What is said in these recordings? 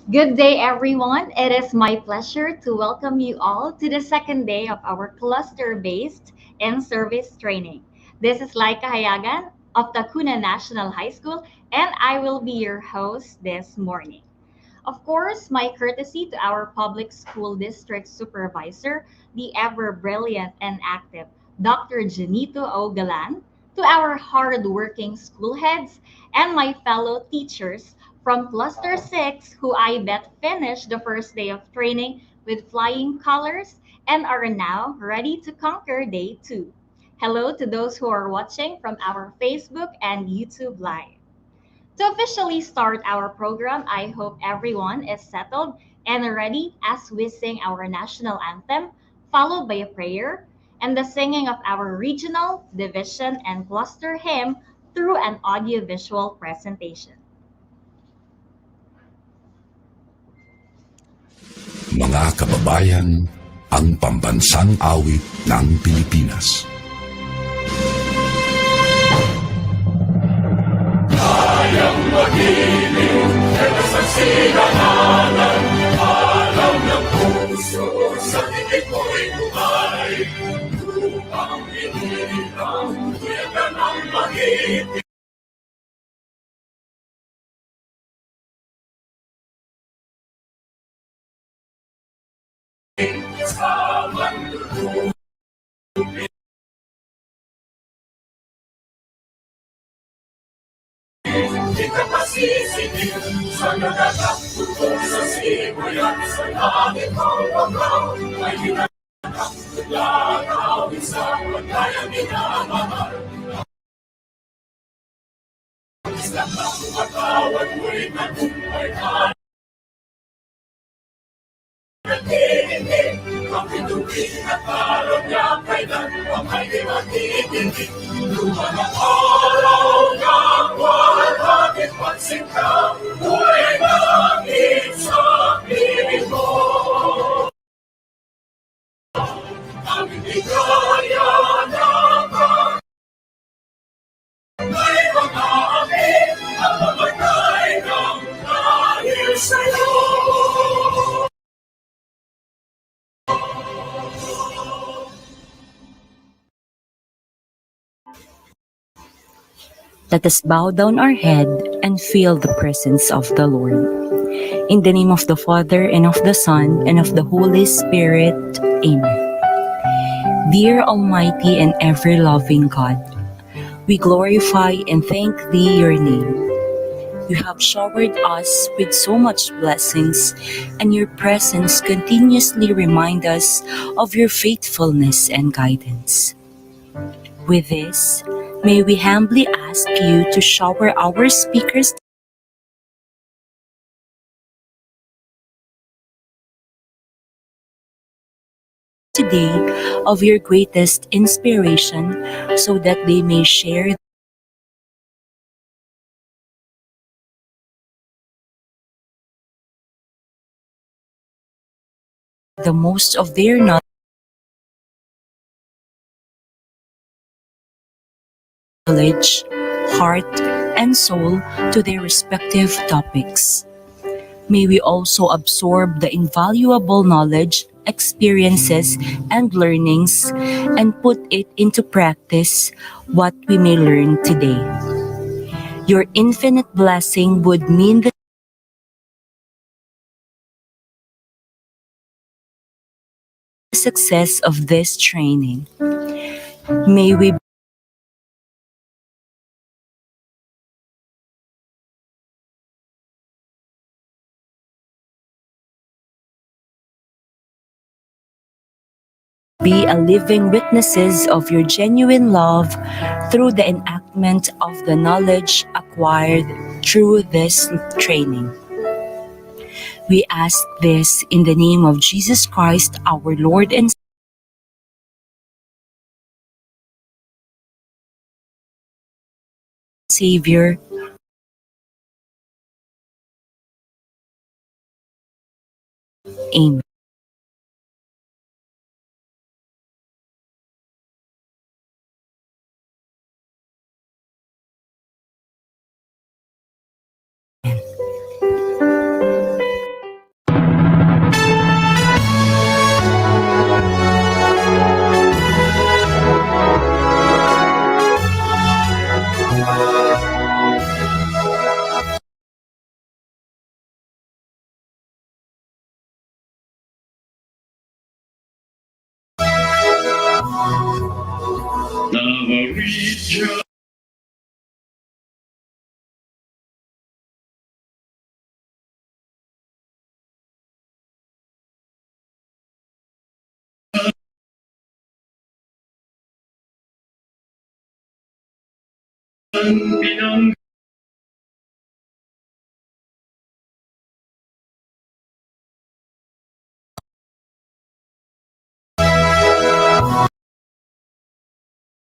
Good day, everyone. It is my pleasure to welcome you all to the second day of our cluster-based in-service training. This is Laika Hayagan of Takuna National High School, and I will be your host this morning. Of course, my courtesy to our public school district supervisor, the ever brilliant and active Dr. Janito O. Galan, to our hard-working school heads, and my fellow teachers from Cluster 6 who I bet finished the first day of training with flying colors and are now ready to conquer day 2. Hello to those who are watching from our Facebook and YouTube Live. To officially start our program, I hope everyone is settled and ready as we sing our national anthem, followed by a prayer and the singing of our regional, division, and cluster hymn through an audiovisual presentation. Mga kababayan, ang pambansang awit ng Pilipinas. Kayang magiging nagsasinangalan, alam ng puso sa titik mo'y buhay. Upang inilang, kuyaga ng magiging. Sa mandulo, di ka masisipin sa nagatak tutok sa sibuyan sa langit ang pagkaw ay hinanap lagaw sa pagkayang minamahal. Isang ang pagkawat mo'y nabuhay ka. Ang pindukin at parang niya kailan ang may matitigil. Luman ang araw ng walaking pansin ka, buhay langit sa piling mo. Ang hindi kaya naman may mga amin ang mamatay ng dahil sa'yo. Let us bow down our head and feel the presence of the Lord. In the name of the Father, and of the Son, and of the Holy Spirit. Amen. Dear Almighty and ever-loving God, we glorify and thank Thee, your name. You have showered us with so much blessings, and your presence continuously reminds us of your faithfulness and guidance. With this, may we humbly ask you to shower our speakers today of your greatest inspiration so that they may share the most of their knowledge, heart, and soul to their respective topics. May we also absorb the invaluable knowledge, experiences, and learnings and put it into practice what we may learn today. Your infinite blessing would mean the success of this training. May we be a living witnesses of your genuine love through the enactment of the knowledge acquired through this training. We ask this in the name of Jesus Christ, our Lord and Savior. Amen. Pinang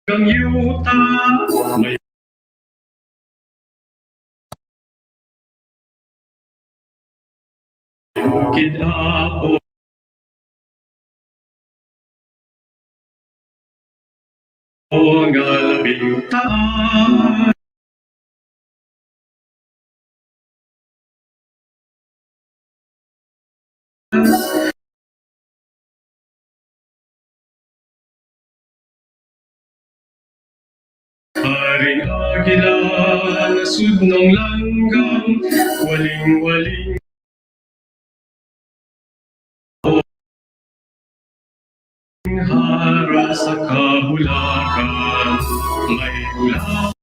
yuta may bukid ako nga labing taan. Haring agila na sudnong langgang, waling-waling hara sa kabulakan, may ulaw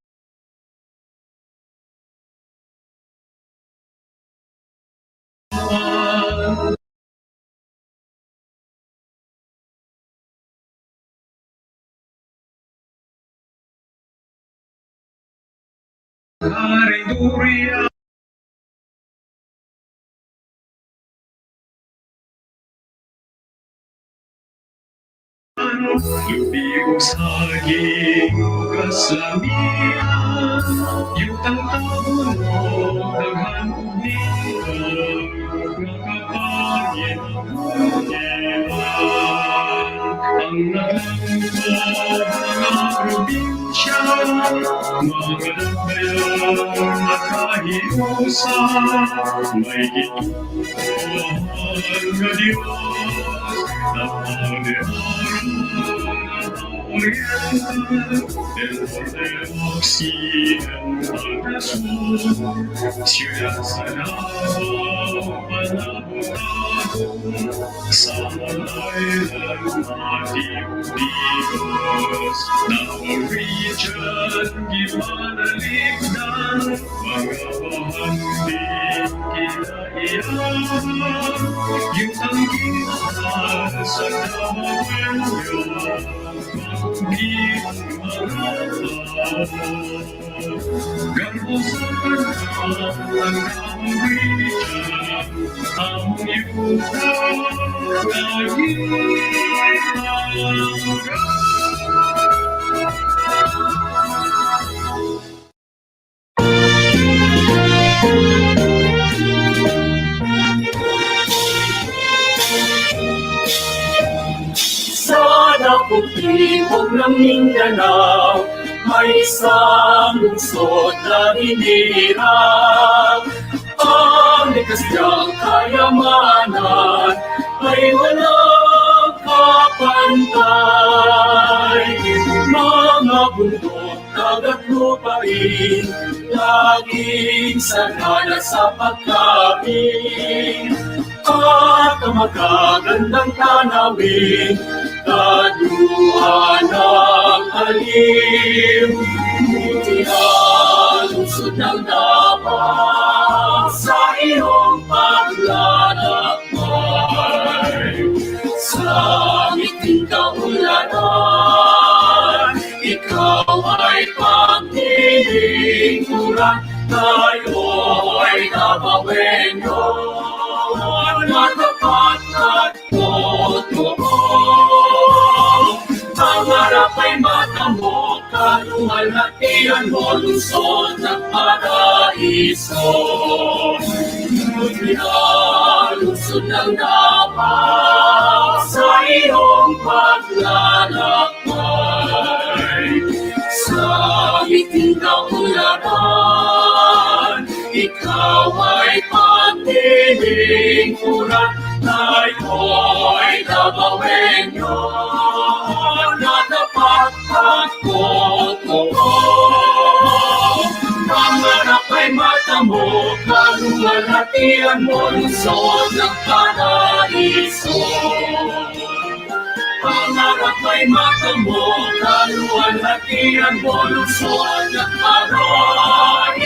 haring durian. Lubiog saging, bukas lamian, yutang taon mo, daghan ug nindog, nga kapangin ang bunyean. Ang naglangkob mga probinsya, mga nagbayang nakahiusan, may gituhan nga Diyos, del occidental del sur, ciudad sanado, panabotado, sa island mati unidos, our region gimanaligdan, mga bahambing kinaiyan, yung tangging sa damawelyo, magugit mga garbo sa kanan ang kamuriyan, ang iputang Pagtibog ng Mindanao, may isang lungsod na hinirang. Ang likas niyang kayamanan ay walang kapantay. Mga bundok, dagat, lupain, laging sanala sa pagkain. At ang magagandang tanawin, kaduhan ng alim, buti ang lungsod ng dapat sa iyong paglalakbay. Sa miting kaulanan, ikaw ay paglilingkuran, tayo ay nabawenyo, matapat at totoo. Ang harap ay mata mo, kaluhalhatian mo, lungsod ng paraiso. Ngunit lungsod ng dapat sa iyong paglalakbay. Sa miting kaulanan, ikaw ay paglilingkuran, tayo'y nabawenyo, na dapat at totoo. mata mo, kaluwalhatian mo, lungsod ng paraiso. Pangarap may mata mo, kaluwalhatian mo, lungsod ng paraiso.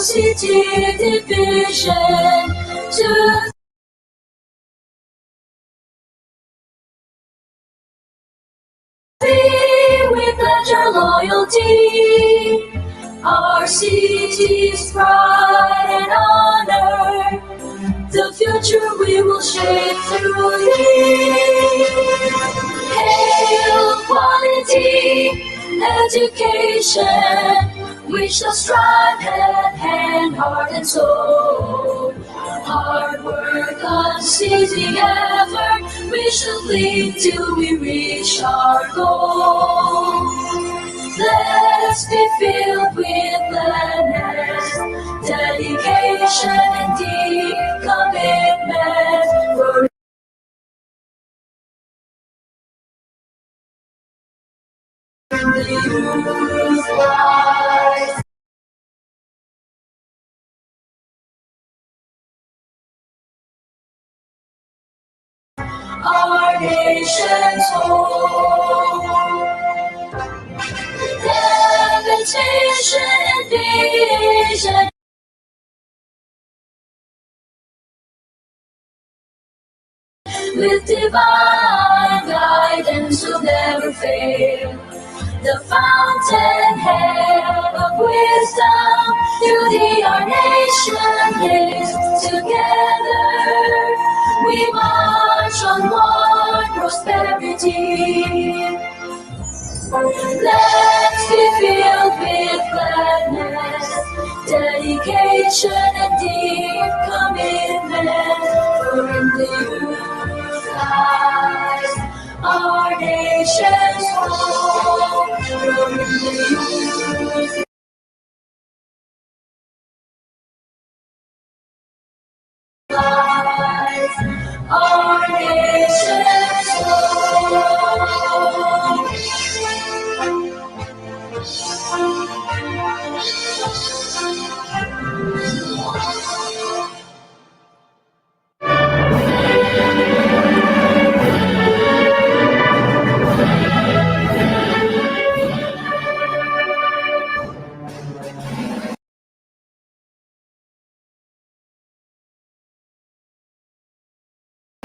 City division to we pledge our loyalty, our city's pride and honor. The future we will shape through thee. Hail quality education. We shall strive hand, heart, and soul. Hard work, unceasing effort, we shall lead till we reach our goal. Let's be filled with gladness, dedication, and deep commitment for the youth life. Our nation's home. Devastation and vision. With divine guidance will never fail. The fountainhead of wisdom, through thee our nation lives together. We march onward, prosperity. Let's be filled with gladness, dedication, and deep commitment. For in the youth lies our nation's home. For in the youth lies our nation's home.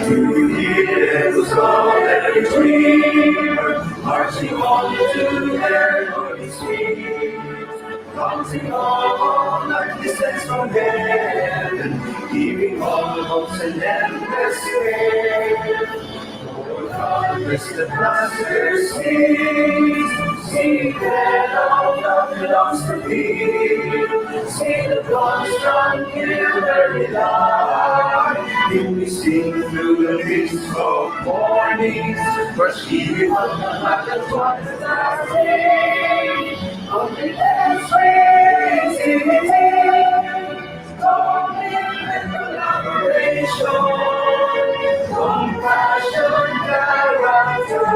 Years gone every dream, marching on to their glory street. Counting on our descents from heaven, giving all the hopes and endless faith. Lord, harvest the master's seeds, see that all love belongs to thee. See the blood strong Calvary line. Did we sing through the mist of mornings, where she will like the twice that day? Only let's raise unity, commitment, collaboration, compassion, character,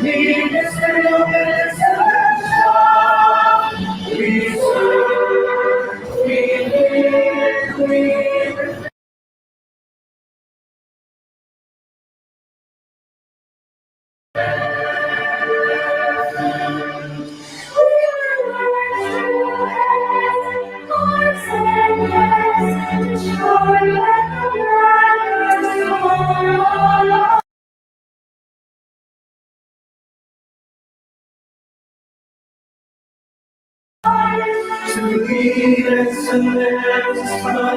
needless stillness and shine. We serve, we live, we and there's my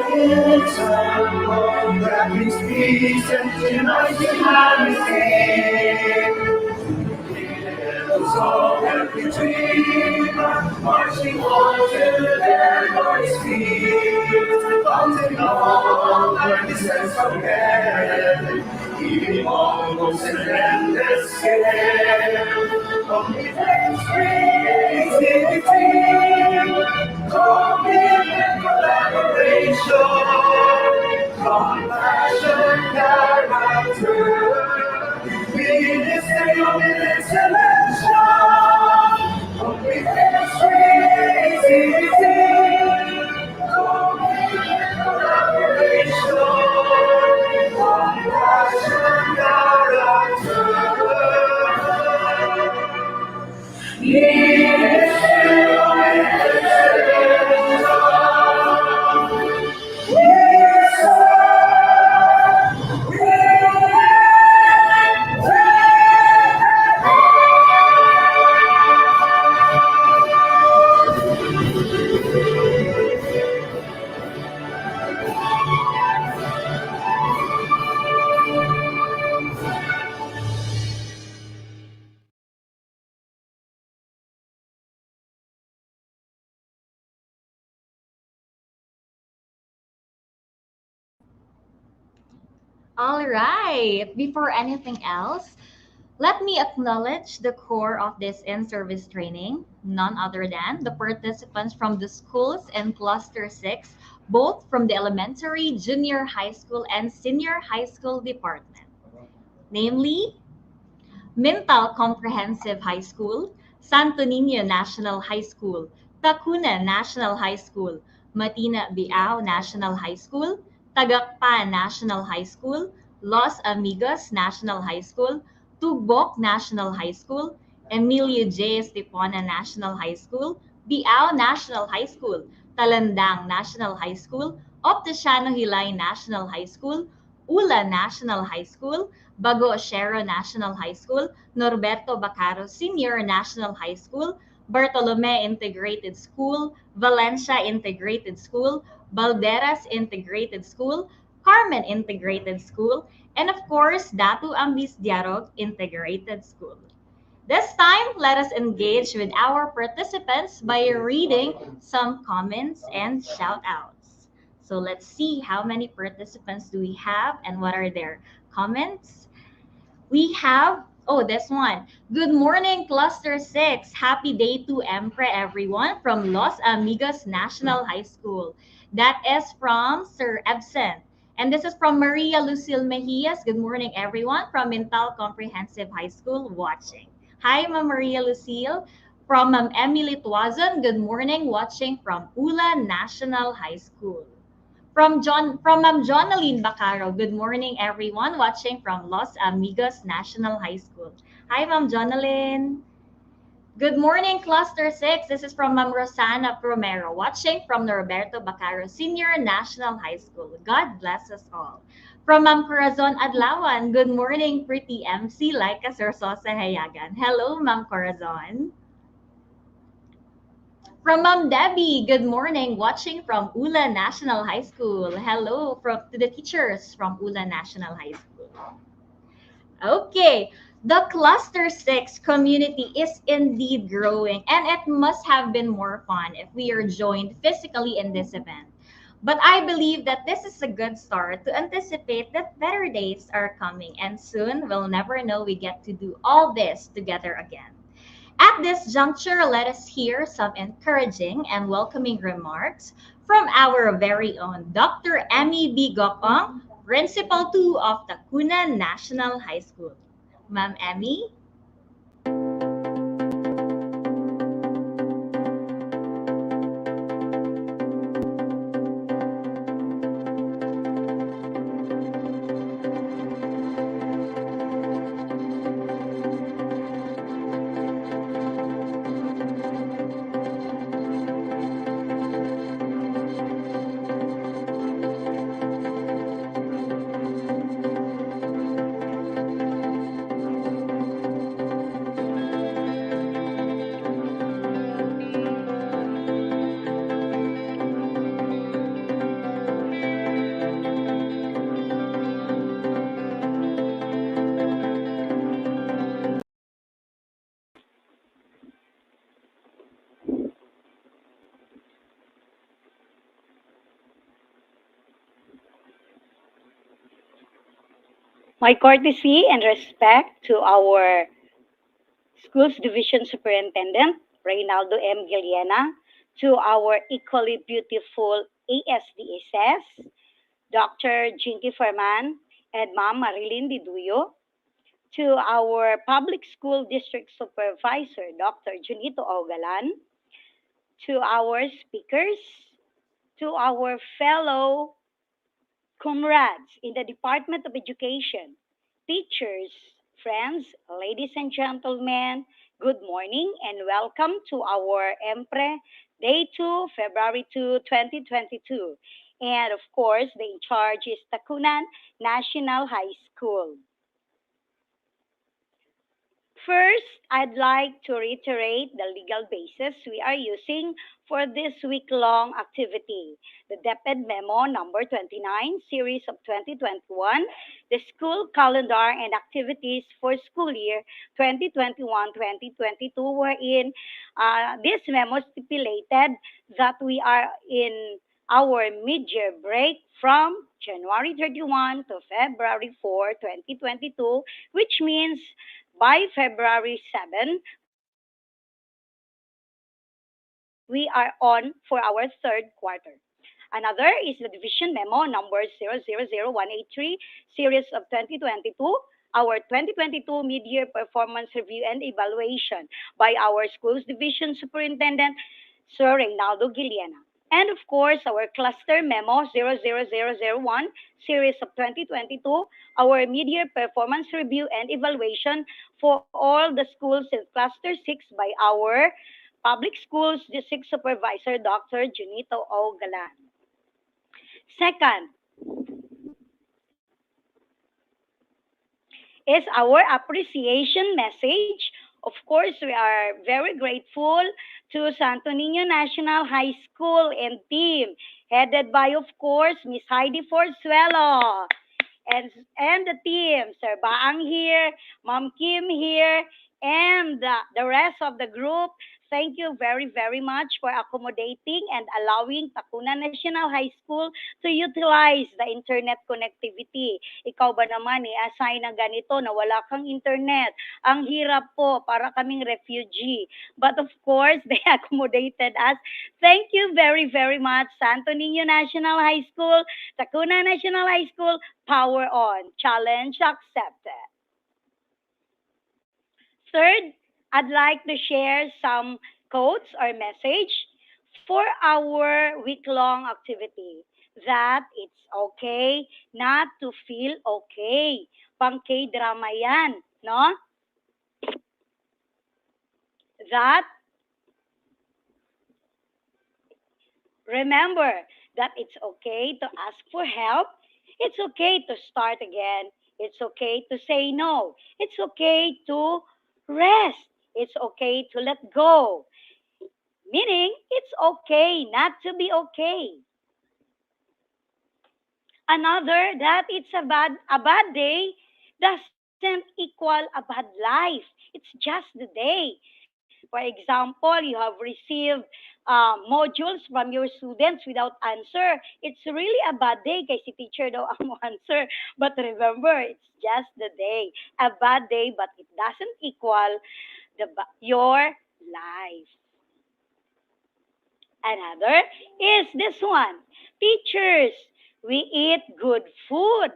example that brings peace and unites humanity. Song every dream, marching on to their glorious feet, mounting on our descents from heaven, heaving almost an endless scale. Commitment, creativity, commitment, collaboration, compassion, character. We this day of excellence, with creativity, collaboration, compassion, All right. Before anything else, let me acknowledge the core of this in-service training, none other than the participants from the schools in Cluster 6, both from the elementary, junior high school, and senior high school department. Namely, Mintal Comprehensive High School, Santo Niño National High School, Tacuna National High School, Matina Biao National High School, Tagakpa National High School, Los Amigos National High School, Tugbok National High School, Emilio J. Estepona National High School, Biao National High School, Talandang National High School, Opticiano Hilay National High School, Ula National High School, Bago Oshero National High School, Norberto Bacaro Senior National High School, Bartolome Integrated School, Valencia Integrated School, Balderas Integrated School, Carmen Integrated School, and of course, Datu Ambis Diarog Integrated School. This time, let us engage with our participants by reading some comments and shout-outs. So let's see how many participants do we have and what are their comments. We have, oh, this one. Good morning, Cluster 6. Happy day to MPRE, everyone, from Los Amigos National High School. That is from Sir Ebson. And this is from Maria Lucille Mejias. Good morning, everyone, from Mintal Comprehensive High School watching. Hi, Ma'am Maria Lucille. From Ma'am Emily Tuazon, good morning, watching from Ula National High School. From Ma'am Jonaline Bacaro, good morning everyone watching from Los Amigos National High School. Hi Ma'am Jonaline. Good morning Cluster 6. This is from Ma'am Rosana Romero watching from Norberto Bacaro Senior National High School. God bless us all. From Ma'am Corazon Adlawan, good morning pretty MC Laika Sorsosa Hayagan. Hello Ma'am Corazon. From Ma'am Debbie, good morning, watching from Ula National High School. Hello to the teachers from Ula National High School. Okay, the Cluster 6 community is indeed growing and it must have been more fun if we are joined physically in this event. But I believe that this is a good start to anticipate that better days are coming and soon we'll never know we get to do all this together again. At this juncture, let us hear some encouraging and welcoming remarks from our very own Dr. Emmy B. Gopang, Principal 2 of Tacuna National High School. Ma'am Emmy? My courtesy and respect to our Schools Division Superintendent, Reynaldo M. Giliena, to our equally beautiful ASDSS, Dr. Jinky Farman, and Ma'am Marilyn Diduyo, to our Public School District Supervisor, Dr. Junito Ogalan, to our speakers, to our fellow comrades in the Department of Education, teachers, friends, ladies and gentlemen, good morning and welcome to our MPRE Day 2, February 2, 2022. And of course, the in charge is Tacunan National High School. First, I'd like to reiterate the legal basis we are using for this week-long activity. The DepEd Memo number 29, series of 2021, the school calendar and activities for school year 2021-2022, wherein this memo stipulated that we are in our mid-year break from January 31 to February 4, 2022, which means by February 7, we are on for our third quarter. Another is the Division Memo number 000183, series of 2022, our 2022 mid-year performance review and evaluation by our Schools Division Superintendent, Sir Reynaldo Giliena. And of course, our Cluster Memo 00001, series of 2022, our mid-year performance review and evaluation for all the schools in Cluster 6 by our Public Schools District Supervisor, Dr. Junito O. Galan. Second is our appreciation message. Of course, we are very grateful to Santo Niño National High School and team, headed by, of course, Miss Heidi Forzuelo. And the team, Sir Baang here, Ma'am Kim here, and the rest of the group. Thank you very, very much for accommodating and allowing Tacunan National High School to utilize the internet connectivity. Ikaw ba naman i-assign na ganito na wala kang internet? Ang hirap po, para kaming refugee. But of course, they accommodated us. Thank you very, very much, Santo Niño National High School, Tacunan National High School, power on. Challenge accepted. Third, I'd like to share some quotes or message for our week-long activity. That it's okay not to feel okay. Pang K-drama yan, no? That, remember that it's okay to ask for help. It's okay to start again. It's okay to say no. It's okay to rest. It's okay to let go. Meaning, it's okay not to be okay. Another, that it's a bad day doesn't equal a bad life. It's just the day. For example, you have received modules from your students without answer. It's really a bad day kasi teacher daw ang mo answer. But remember, it's just the day. A bad day, but it doesn't equal your life. Another is this one. Teachers, we eat good food.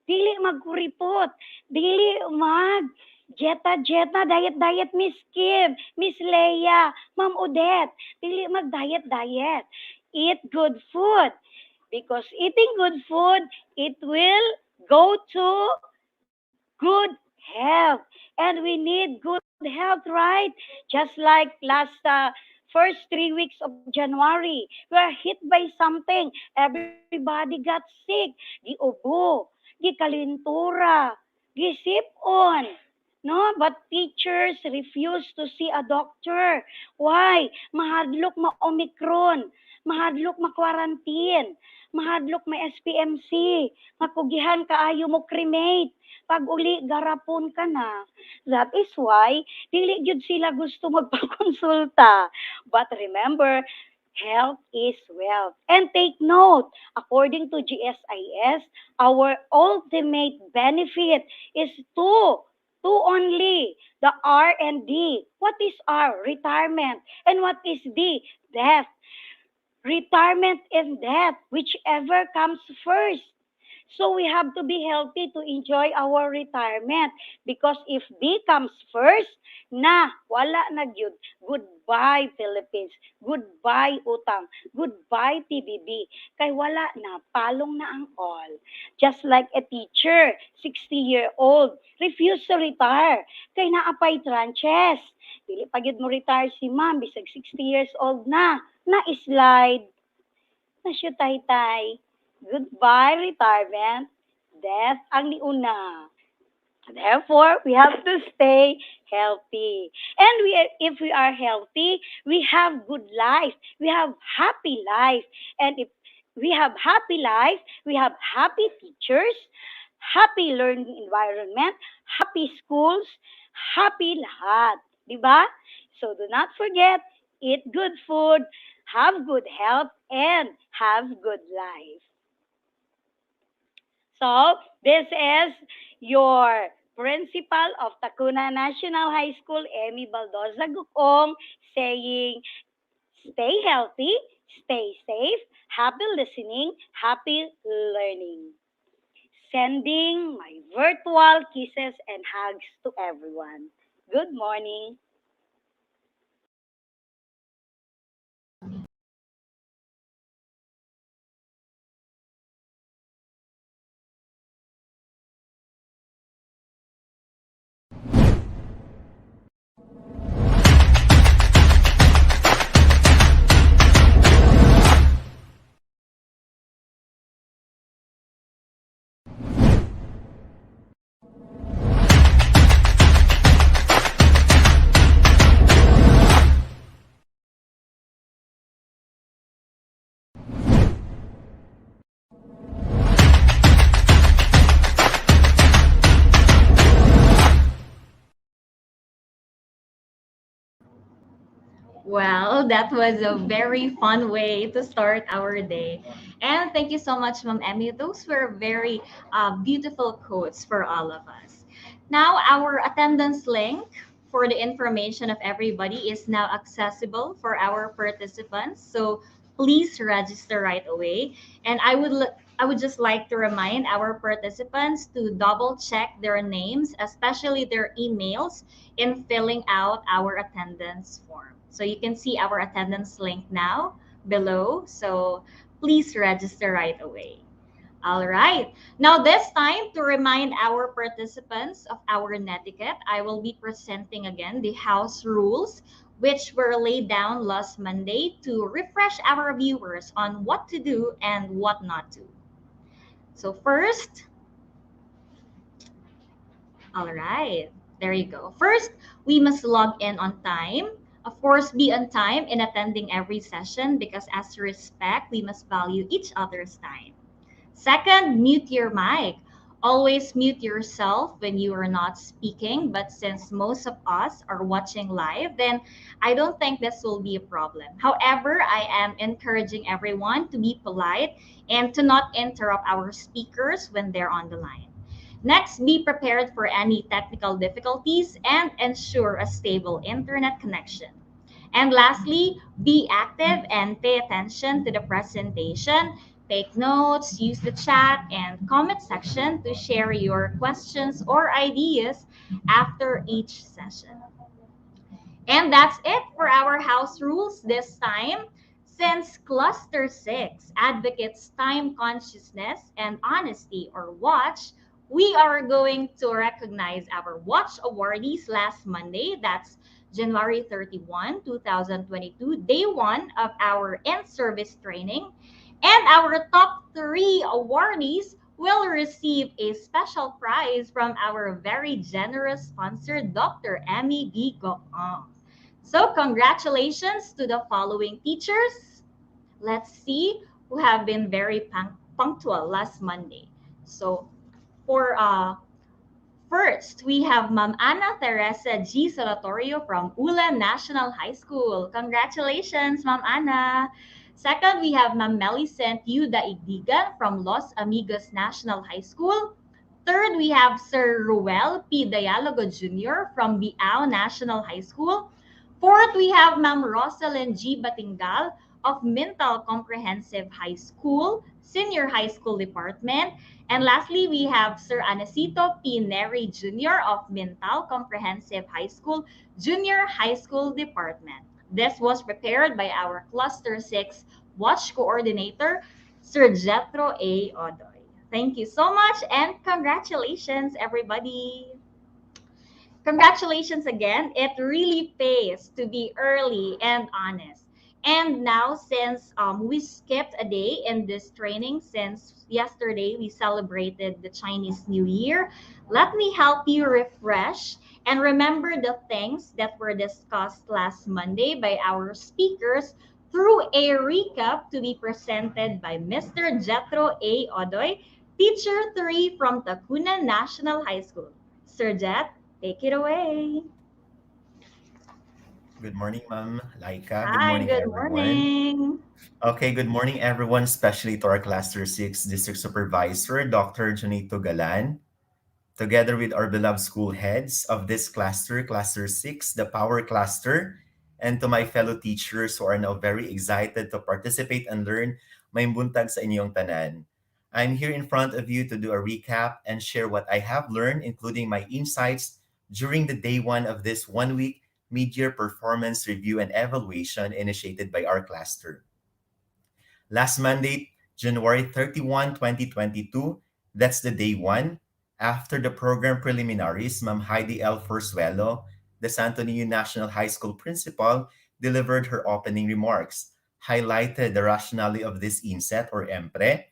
Dili magkuripot. Dili mag Jetta, diet, Miss Kim, Miss Leia, Ma'am Odette. Dili mag diet. Eat good food. Because eating good food, it will go to good health. And we need good health, right? Just like last first 3 weeks of January, we are hit by something. Everybody got sick. Giubo, gikalintura, gisipon. No, but teachers refuse to see a doctor. Why? Mahadlok ma-Omicron, mahadlok ma-quarantine, mahadlok ma-SPMC, mapugihan kaayo mo cremate. Pag uli, garapon ka na. That is why, dili gyud sila gusto magpakonsulta. But remember, Health is wealth. And take note, according to GSIS, our ultimate benefit is two only. The R and D. What is R? Retirement. And what is D? Death. Retirement and death, whichever comes first. So we have to be healthy to enjoy our retirement because if D comes first, na wala na gyud. Goodbye Philippines. Goodbye utang. Goodbye PBB. Kay wala na, palong na ang all. Just like a teacher, 60-year-old, refuse to retire. Kay naapay tranches. Dili pa gyud mo retire si ma'am bisag 60 years old na slide na siya tay. Goodbye, retirement. Death ang niuna. Therefore, we have to stay healthy. And if we are healthy, we have good life. We have happy life. And if we have happy life, we have happy teachers, happy learning environment, happy schools, happy lahat. Diba? So do not forget, eat good food, have good health, and have good life. So, this is your principal of Tacuna National High School, Amy Baldoza Gukong, saying, stay healthy, stay safe, happy listening, happy learning. Sending my virtual kisses and hugs to everyone. Good morning. Well, that was a very fun way to start our day. And thank you so much, Ma'am Emmy. Those were very beautiful quotes for all of us. Now, our attendance link for the information of everybody is now accessible for our participants. So please register right away. And I would just like to remind our participants to double check their names, especially their emails, in filling out our attendance form. So you can see our attendance link now below. So please register right away. All right. Now, this time, to remind our participants of our netiquette, I will be presenting again the house rules, which were laid down last Monday to refresh our viewers on what to do and what not to. So first, all right, there you go. First, we must log in on time. Of course, be on time in attending every session because as respect, we must value each other's time. Second, mute your mic. Always mute yourself when you are not speaking, but since most of us are watching live, then I don't think this will be a problem. However, I am encouraging everyone to be polite and to not interrupt our speakers when they're on the line. Next, be prepared for any technical difficulties and ensure a stable internet connection. And lastly, be active and pay attention to the presentation. Take notes, use the chat and comment section to share your questions or ideas after each session. And that's it for our house rules this time. Since Cluster 6 advocates time consciousness and honesty or watch, we are going to recognize our Watch Awardees last Monday. That's January 31, 2022, day one of our InService Training. And our top three awardees will receive a special prize from our very generous sponsor, Dr. Emmy B. Gokong. So congratulations to the following teachers. Let's see who have been very punctual last Monday. So for First, we have Ma'am Ana Teresa G. Solatorio from Ulan National High School. Congratulations, Ma'am Ana. Second, we have Ma'am Melicent U. Daigdigan from Los Amigos National High School. Third, we have Sir Ruel P. Dialogo Jr. from Biao National High School. Fourth, we have Ma'am Rosalind G. Batingal of Mintal Comprehensive High School, Senior High School Department. And lastly, we have Sir Anacito P. Neri Jr. of Mintal Comprehensive High School, Junior High School Department. This was prepared by our Cluster 6 Watch Coordinator, Sir Jethro A. Odoy. Thank you so much and congratulations, everybody. Congratulations again. It really pays to be early and honest. And now, since we skipped a day in this training, since yesterday we celebrated the Chinese New Year, let me help you refresh and remember the things that were discussed last Monday by our speakers through a recap to be presented by Mr. Jethro A. Odoy, Teacher 3 from Tacuna National High School. Sir Jet, take it away. Good morning, Ma'am Laika. Good Hi, morning, good everyone. morning. Okay, good morning, everyone, especially to our Cluster 6 District Supervisor, Dr. Junito Galan, together with our beloved school heads of this cluster, Cluster 6, the Power Cluster, and to my fellow teachers who are now very excited to participate and learn may buntag sa inyong tanan. I'm here in front of you to do a recap and share what I have learned, including my insights during the day one of this 1 week mid-year performance review and evaluation initiated by our cluster. Last Monday, January 31, 2022, that's the day one. After the program preliminaries, Ma'am Heidi L. Forzuelo, the Santo Niño National High School principal, delivered her opening remarks, highlighted the rationale of this inset or MPRE,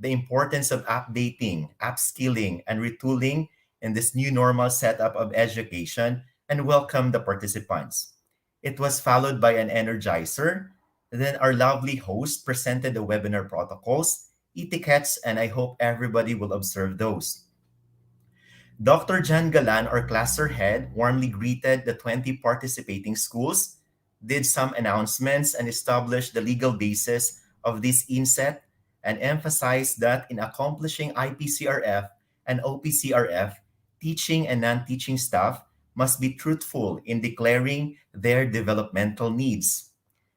the importance of updating, upskilling, and retooling in this new normal setup of education, and welcomed the participants. It was followed by an energizer. Then our lovely host presented the webinar protocols, etiquettes, and I hope everybody will observe those. Dr. Jan Galan, our cluster head, warmly greeted the 20 participating schools, did some announcements, and established the legal basis of this inset, and emphasized that in accomplishing IPCRF and OPCRF, teaching and non-teaching staff must be truthful in declaring their developmental needs.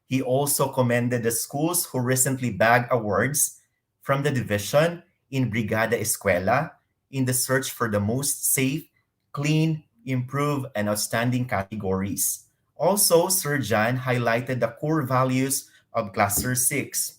He also commended the schools who recently bagged awards from the division in Brigada Escuela in the search for the most safe, clean, improve, and outstanding categories. Also, Sir Jan highlighted the core values of Cluster 6.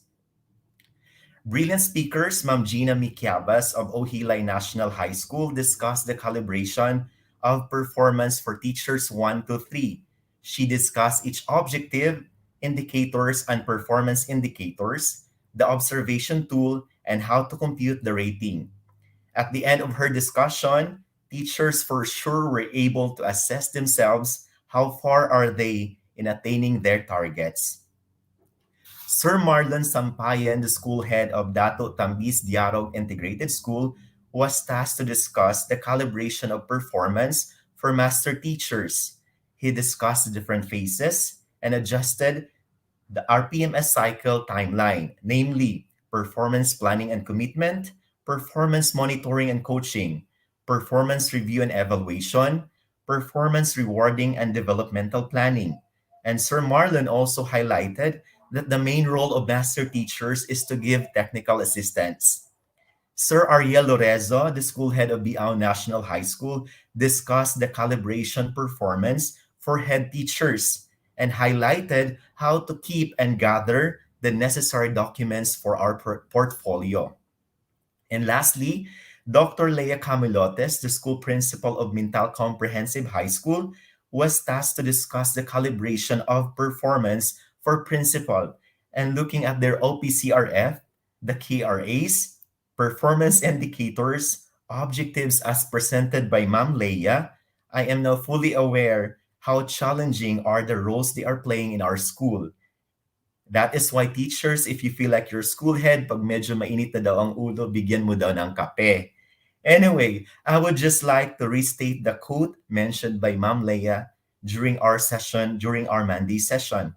Brilliant speakers, Ma'am Gina Miquiabas of Ohilay National High School discussed the calibration of performance for teachers 1 to 3. She discussed each objective, indicators, and performance indicators, the observation tool, and how to compute the rating. At the end of her discussion, teachers for sure were able to assess themselves how far are they in attaining their targets. Sir Marlon Sampayan, the school head of Dato Tambis Diarog Integrated School, was tasked to discuss the calibration of performance for master teachers. He discussed the different phases and adjusted the RPMS cycle timeline, namely performance planning and commitment, performance monitoring and coaching, performance review and evaluation, performance rewarding and developmental planning. And Sir Marlon also highlighted that the main role of master teachers is to give technical assistance. Sir Ariel Lorezo, the school head of Biao National High School, discussed the calibration performance for head teachers and highlighted how to keep and gather the necessary documents for our portfolio. And lastly, Dr. Leia Camilotes, the school principal of Mintal Comprehensive High School, was tasked to discuss the calibration of performance for principal and looking at their OPCRF, the KRAs, performance indicators, objectives as presented by Ma'am Leia. I am now fully aware how challenging are the roles they are playing in our school. That is why teachers, if you feel like your school head, pag medyo mainit na daw ang ulo, bigyan mo daw ng kape. Anyway, I would just like to restate the quote mentioned by Ma'am Leia during our Monday session,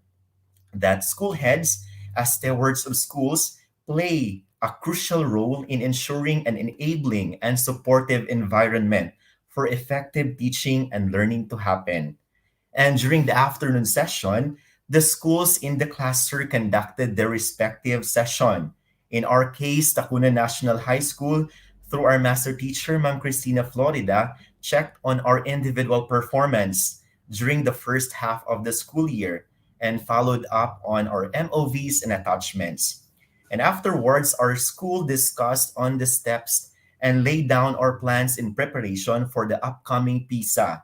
that school heads, as stewards of schools, play a crucial role in ensuring an enabling and supportive environment for effective teaching and learning to happen. And during the afternoon session, the schools in the cluster conducted their respective session. In our case, Tacuna National High School, through our master teacher, Ma'am Cristina Florida, checked on our individual performance during the first half of the school year and followed up on our MOVs and attachments. And afterwards, our school discussed on the steps and laid down our plans in preparation for the upcoming PISA,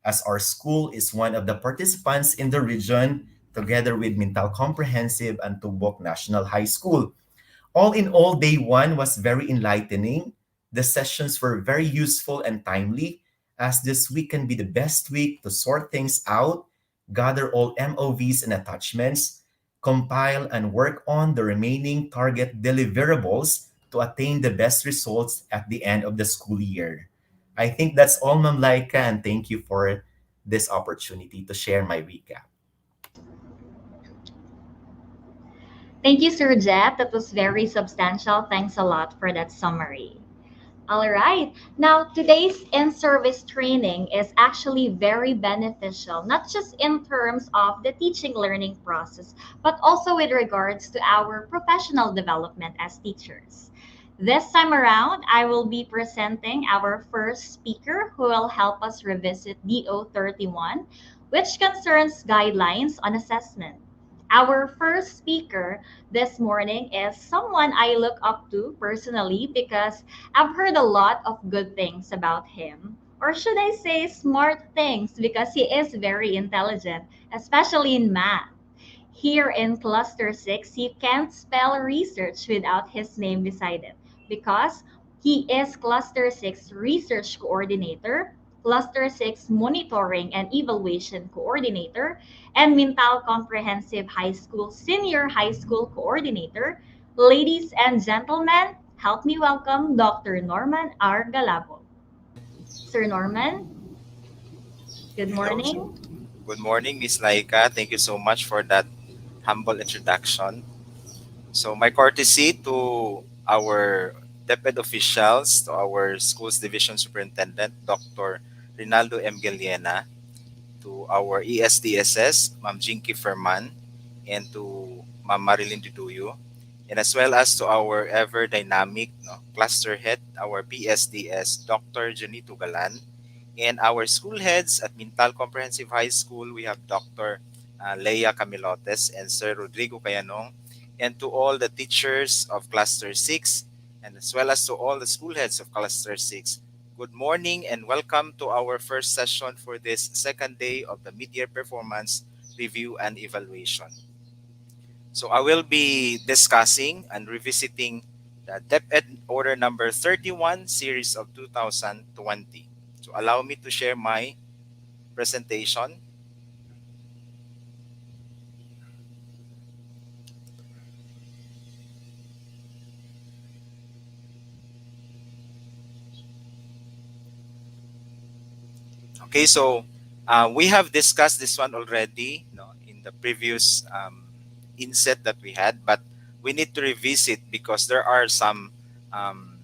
as our school is one of the participants in the region together with Mintal Comprehensive and Tubok National High School. All in all, day one was very enlightening. The sessions were very useful and timely, as this week can be the best week to sort things out, gather all MOVs and attachments, compile and work on the remaining target deliverables to attain the best results at the end of the school year. I think that's all, Ma'am Laika, and thank you for this opportunity to share my recap. Thank you, Sir Jet. That was very substantial. Thanks a lot for that summary. All right. Now, today's in-service training is actually very beneficial, not just in terms of the teaching learning process, but also with regards to our professional development as teachers. This time around, I will be presenting our first speaker who will help us revisit DO 31, which concerns guidelines on assessment. Our first speaker this morning is someone I look up to personally because I've heard a lot of good things about him. Or should I say smart things, because he is very intelligent, especially in math. Here in Cluster 6, you can't spell research without his name beside it because he is Cluster 6 Research Coordinator, Cluster 6 Monitoring and Evaluation Coordinator, and Mintal Comprehensive High School Senior High School Coordinator. Ladies and gentlemen, help me welcome Dr. Norman R. Galabo. Sir Norman, good Hello. morning. Good morning, Miss Laika. Thank you so much for that humble introduction. So, my courtesy to our DepEd officials, to our school's division superintendent, Dr. Rinaldo M. Galiena, to our ESDSS, Ma'am Jinky Ferman, and to Ma'am Marilyn Duduyo, and as well as to our ever dynamic cluster head, our PSDS, Dr. Janito Galan, and our school heads at Mintal Comprehensive High School. We have Dr. Leia Camilotes and Sir Rodrigo Cayanong, and to all the teachers of Cluster 6, and as well as to all the school heads of Cluster 6. Good morning and welcome to our first session for this second day of the mid-year performance review and evaluation. So I will be discussing and revisiting the DepEd Order number 31 series of 2020. So allow me to share my presentation. Okay, so we have discussed this one already, in the previous inset that we had, but we need to revisit because there are some, um,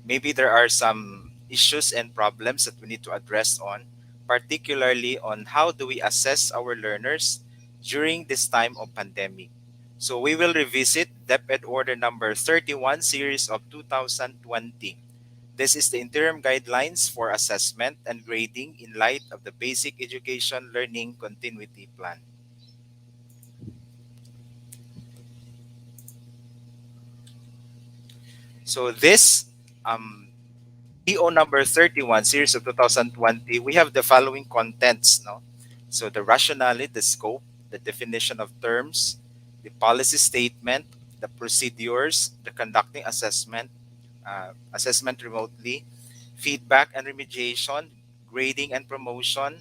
maybe there are some issues and problems that we need to address on, particularly on how do we assess our learners during this time of pandemic. So we will revisit DepEd Order number 31 series of 2020. This is the interim guidelines for assessment and grading in light of the Basic Education Learning Continuity Plan. So this PO number 31, series of 2020, we have the following contents. No? So the rationale, the scope, the definition of terms, the policy statement, the procedures, the conducting assessment, assessment remotely, feedback and remediation, grading and promotion,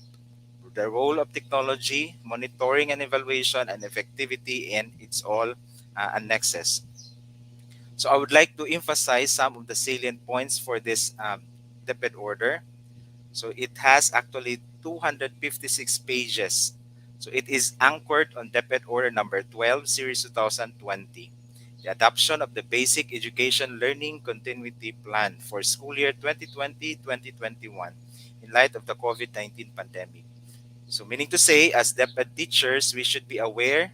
the role of technology, monitoring and evaluation, and effectivity, and it's all annexes. So I would like to emphasize some of the salient points for this DepEd order. So it has actually 256 pages. So it is anchored on DepEd Order number 12, Series 2020, the adoption of the Basic Education Learning Continuity Plan for school year 2020-2021 in light of the COVID-19 pandemic. So meaning to say, as DepEd teachers, we should be aware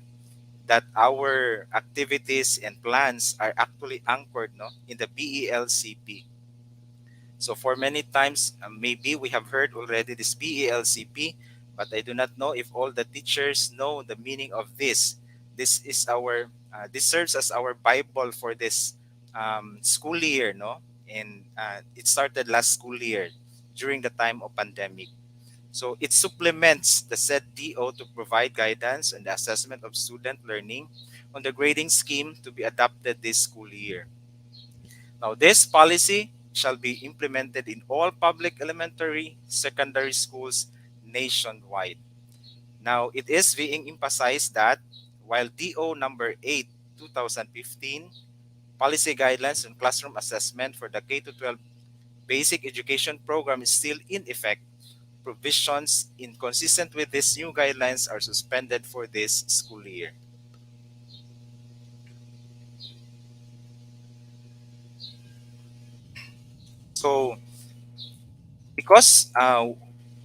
that our activities and plans are actually anchored, no, in the BELCP. So for many times, maybe we have heard already this BELCP, but I do not know if all the teachers know the meaning of this. This serves as our Bible for this school year, no? And it started last school year during the time of pandemic. So it supplements the said DO to provide guidance on the assessment of student learning on the grading scheme to be adopted this school year. Now, this policy shall be implemented in all public elementary, secondary schools nationwide. Now, it is being emphasized that while DO number 8, 2015, policy guidelines on classroom assessment for the K 12 basic education program is still in effect, provisions inconsistent with these new guidelines are suspended for this school year. So, because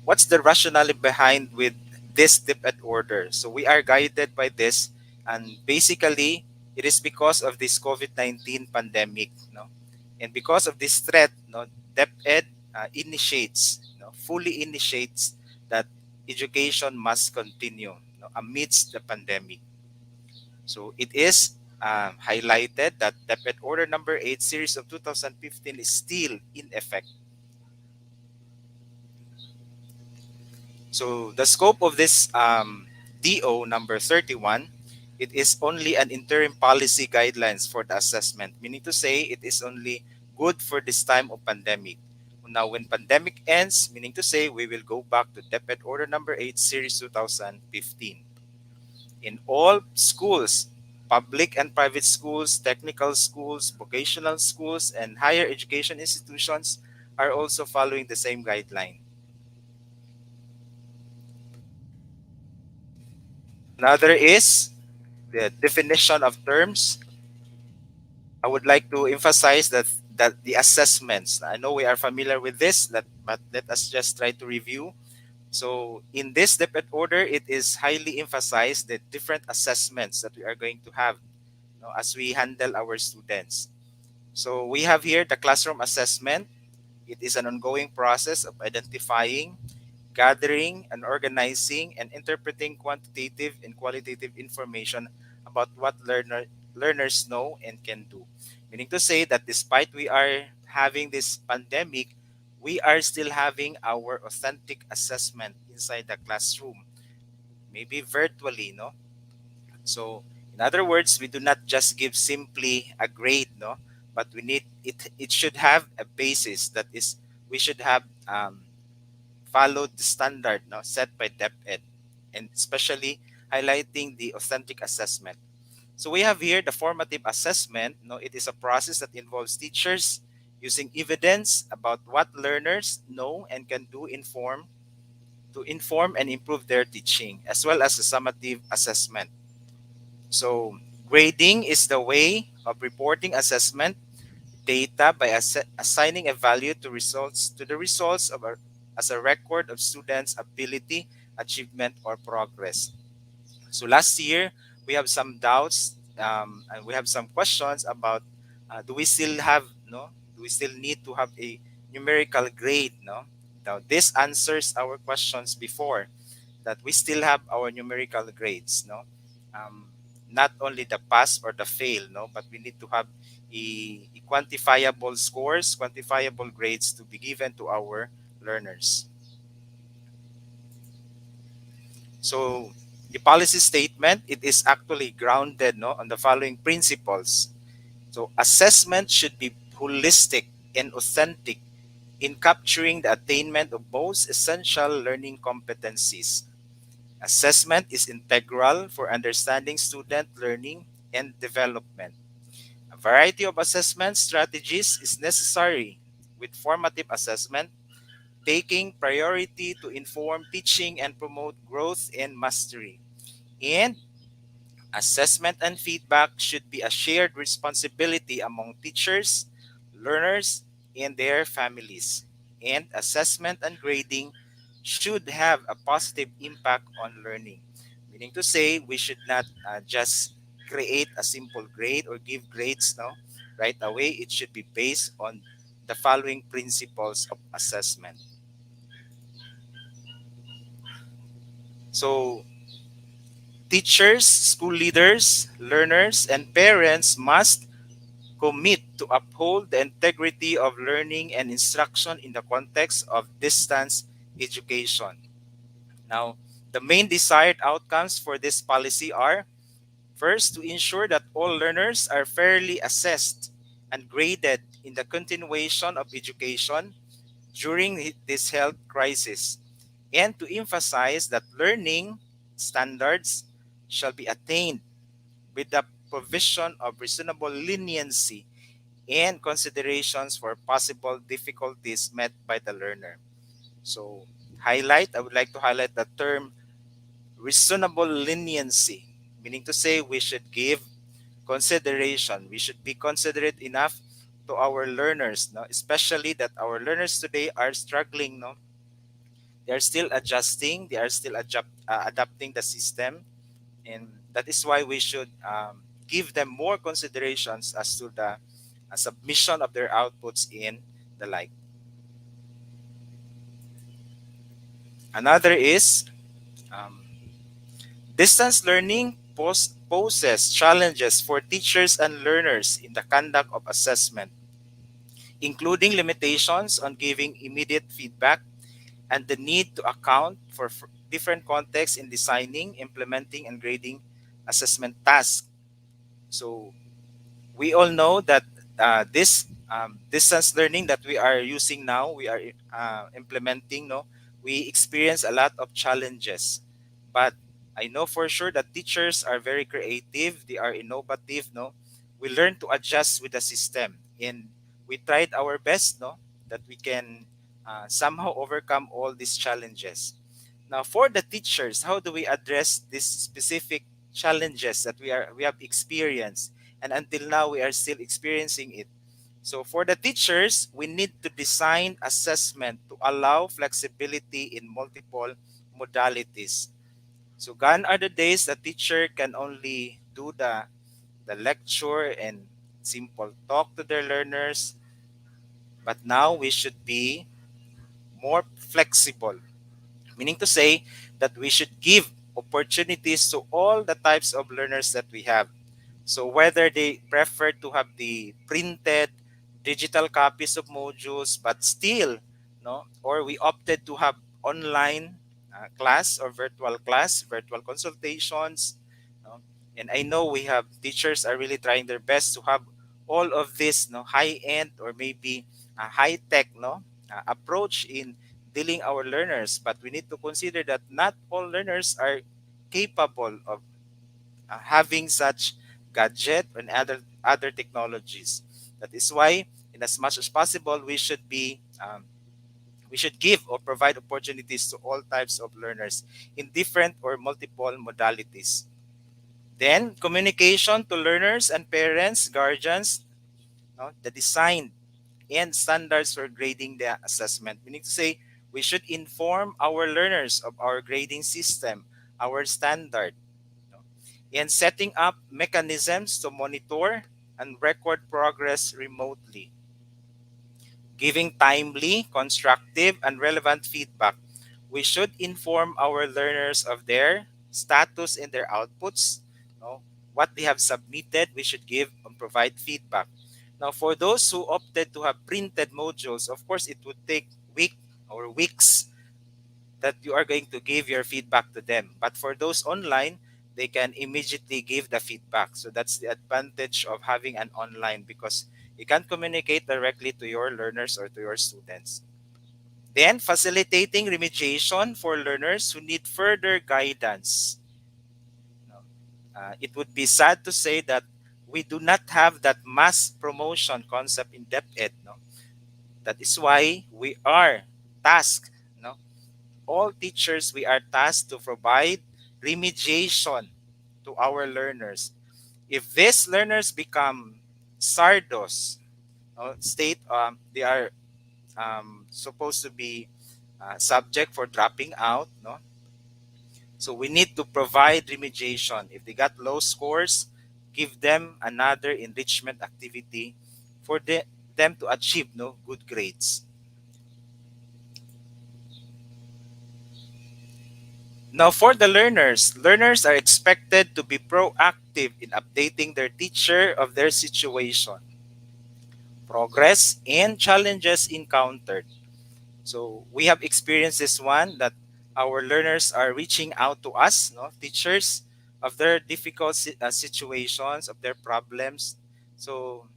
what's the rationale behind with this tip at order? So we are guided by this, and basically it is because of this COVID-19 pandemic, no, and because of this threat, no, DepEd initiates, no, fully initiates that education must continue, no, amidst the pandemic. So it is highlighted that DepEd Order Number 8, Series of 2015, is still in effect. So the scope of this DO number 31, it is only an interim policy guidelines for the assessment, meaning to say it is only good for this time of pandemic. Now, when pandemic ends, meaning to say we will go back to DepEd Order number 8, Series 2015. In all schools, public and private schools, technical schools, vocational schools, and higher education institutions are also following the same guideline. Another is the definition of terms. I would like to emphasize that the assessments. I know we are familiar with this, but let us just try to review. So in this depth order, it is highly emphasized the different assessments that we are going to have, you know, as we handle our students. So we have here the classroom assessment. It is an ongoing process of identifying, gathering and organizing and interpreting quantitative and qualitative information about what learners know and can do. Meaning to say that despite we are having this pandemic, we are still having our authentic assessment inside the classroom, maybe virtually, no? So, in other words, we do not just give simply a grade, no, but we need it. It should have a basis that is. We should have followed the standard, no, set by DepEd, and especially highlighting the authentic assessment. So we have here the formative assessment. No, it is a process that involves teachers using evidence about what learners know and can do to inform and improve their teaching, as well as the summative assessment. So grading is the way of reporting assessment data by assigning a value to the results of as a record of students' ability, achievement, or progress. So last year we have some doubts and we have some questions about do we still have no do we still need to have a numerical grade, no? Now this answers our questions before, that we still have our numerical grades, no, um, not only the pass or the fail, no, but we need to have a quantifiable scores, quantifiable grades to be given to our learners. So the policy statement, it is actually grounded, no, on the following principles. So assessment should be holistic and authentic in capturing the attainment of most essential learning competencies. Assessment is integral for understanding student learning and development. A variety of assessment strategies is necessary with formative assessment, taking priority to inform teaching and promote growth and mastery. And assessment and feedback should be a shared responsibility among teachers, learners, and their families. And assessment and grading should have a positive impact on learning. Meaning to say, we should not just create a simple grade or give grades right away. It should be based on the following principles of assessment. So, teachers, school leaders, learners, and parents must commit to uphold the integrity of learning and instruction in the context of distance education. Now, the main desired outcomes for this policy are: first, to ensure that all learners are fairly assessed and graded in the continuation of education during this health crisis, and to emphasize that learning standards shall be attained with the provision of reasonable leniency and considerations for possible difficulties met by the learner. So, I would like to highlight the term reasonable leniency, meaning to say we should give consideration. We should be considerate enough to our learners, no? Especially that our learners today are struggling, no? They are still adjusting, they are still adapting the system, and that is why we should give them more considerations as to the submission of their outputs in the like. Another is um, distance learning poses challenges for teachers and learners in the conduct of assessment, including limitations on giving immediate feedback and the need to account for different contexts in designing, implementing, and grading assessment tasks. So, we all know that this distance learning that we are using now, we are implementing, no, we experience a lot of challenges. But I know for sure that teachers are very creative, they are innovative, no. We learn to adjust with the system, and we tried our best, no, that we can somehow overcome all these challenges. Now, for the teachers, how do we address these specific challenges that we have experienced, and until now we are still experiencing it? So, for the teachers, we need to design assessment to allow flexibility in multiple modalities. So, gone are the days the teacher can only do the lecture and simple talk to their learners, but now we should be more flexible, meaning to say that we should give opportunities to all the types of learners that we have. So whether they prefer to have the printed digital copies of modules, but still, no, or we opted to have online class or virtual consultations, no? And I know we have teachers are really trying their best to have all of this, no, high end or maybe high tech, no, approach in dealing our learners. But we need to consider that not all learners are capable of having such gadget and other technologies. That is why, in as much as possible, we should give or provide opportunities to all types of learners in different or multiple modalities. Then communication to learners and parents, guardians, no, the design and standards for grading the assessment. We need to say we should inform our learners of our grading system, our standard, no, and setting up mechanisms to monitor and record progress remotely, giving timely, constructive, and relevant feedback. We should inform our learners of their status and their outputs, no, what they have submitted. We should give and provide feedback. Now, for those who opted to have printed modules, of course, it would take weeks that you are going to give your feedback to them. But for those online, they can immediately give the feedback. So that's the advantage of having an online, because you can communicate directly to your learners or to your students. Then, facilitating remediation for learners who need further guidance. No? It would be sad to say that we do not have that mass promotion concept in depth ed. No? That is why we are tasked, no? All teachers, we are tasked to provide remediation to our learners. If these learners become sardos, state, they are supposed to be subject for dropping out, no? So we need to provide remediation. If they got low scores, give them another enrichment activity for them to achieve, no, good grades. Now, for the learners, learners are expected to be proactive in updating their teacher of their situation, progress, and challenges encountered. So we have experienced this one that our learners are reaching out to us, no, teachers, of their difficult situations, of their problems. So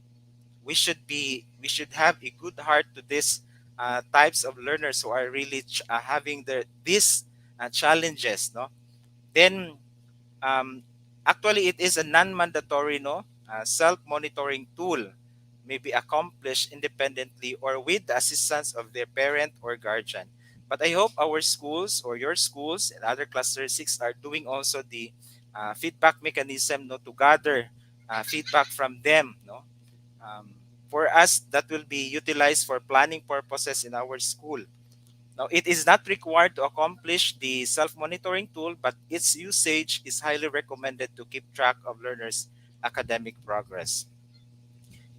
we should have a good heart to these types of learners who are really having these challenges, no. Then um, actually, it is a non-mandatory, no, self-monitoring tool, may be accomplished independently or with the assistance of their parent or guardian. But I hope our schools or your schools and other cluster six are doing also the feedback mechanism, no, to gather feedback from them, no. Um, for us, that will be utilized for planning purposes in our school. Now, it is not required to accomplish the self-monitoring tool, but its usage is highly recommended to keep track of learners' academic progress.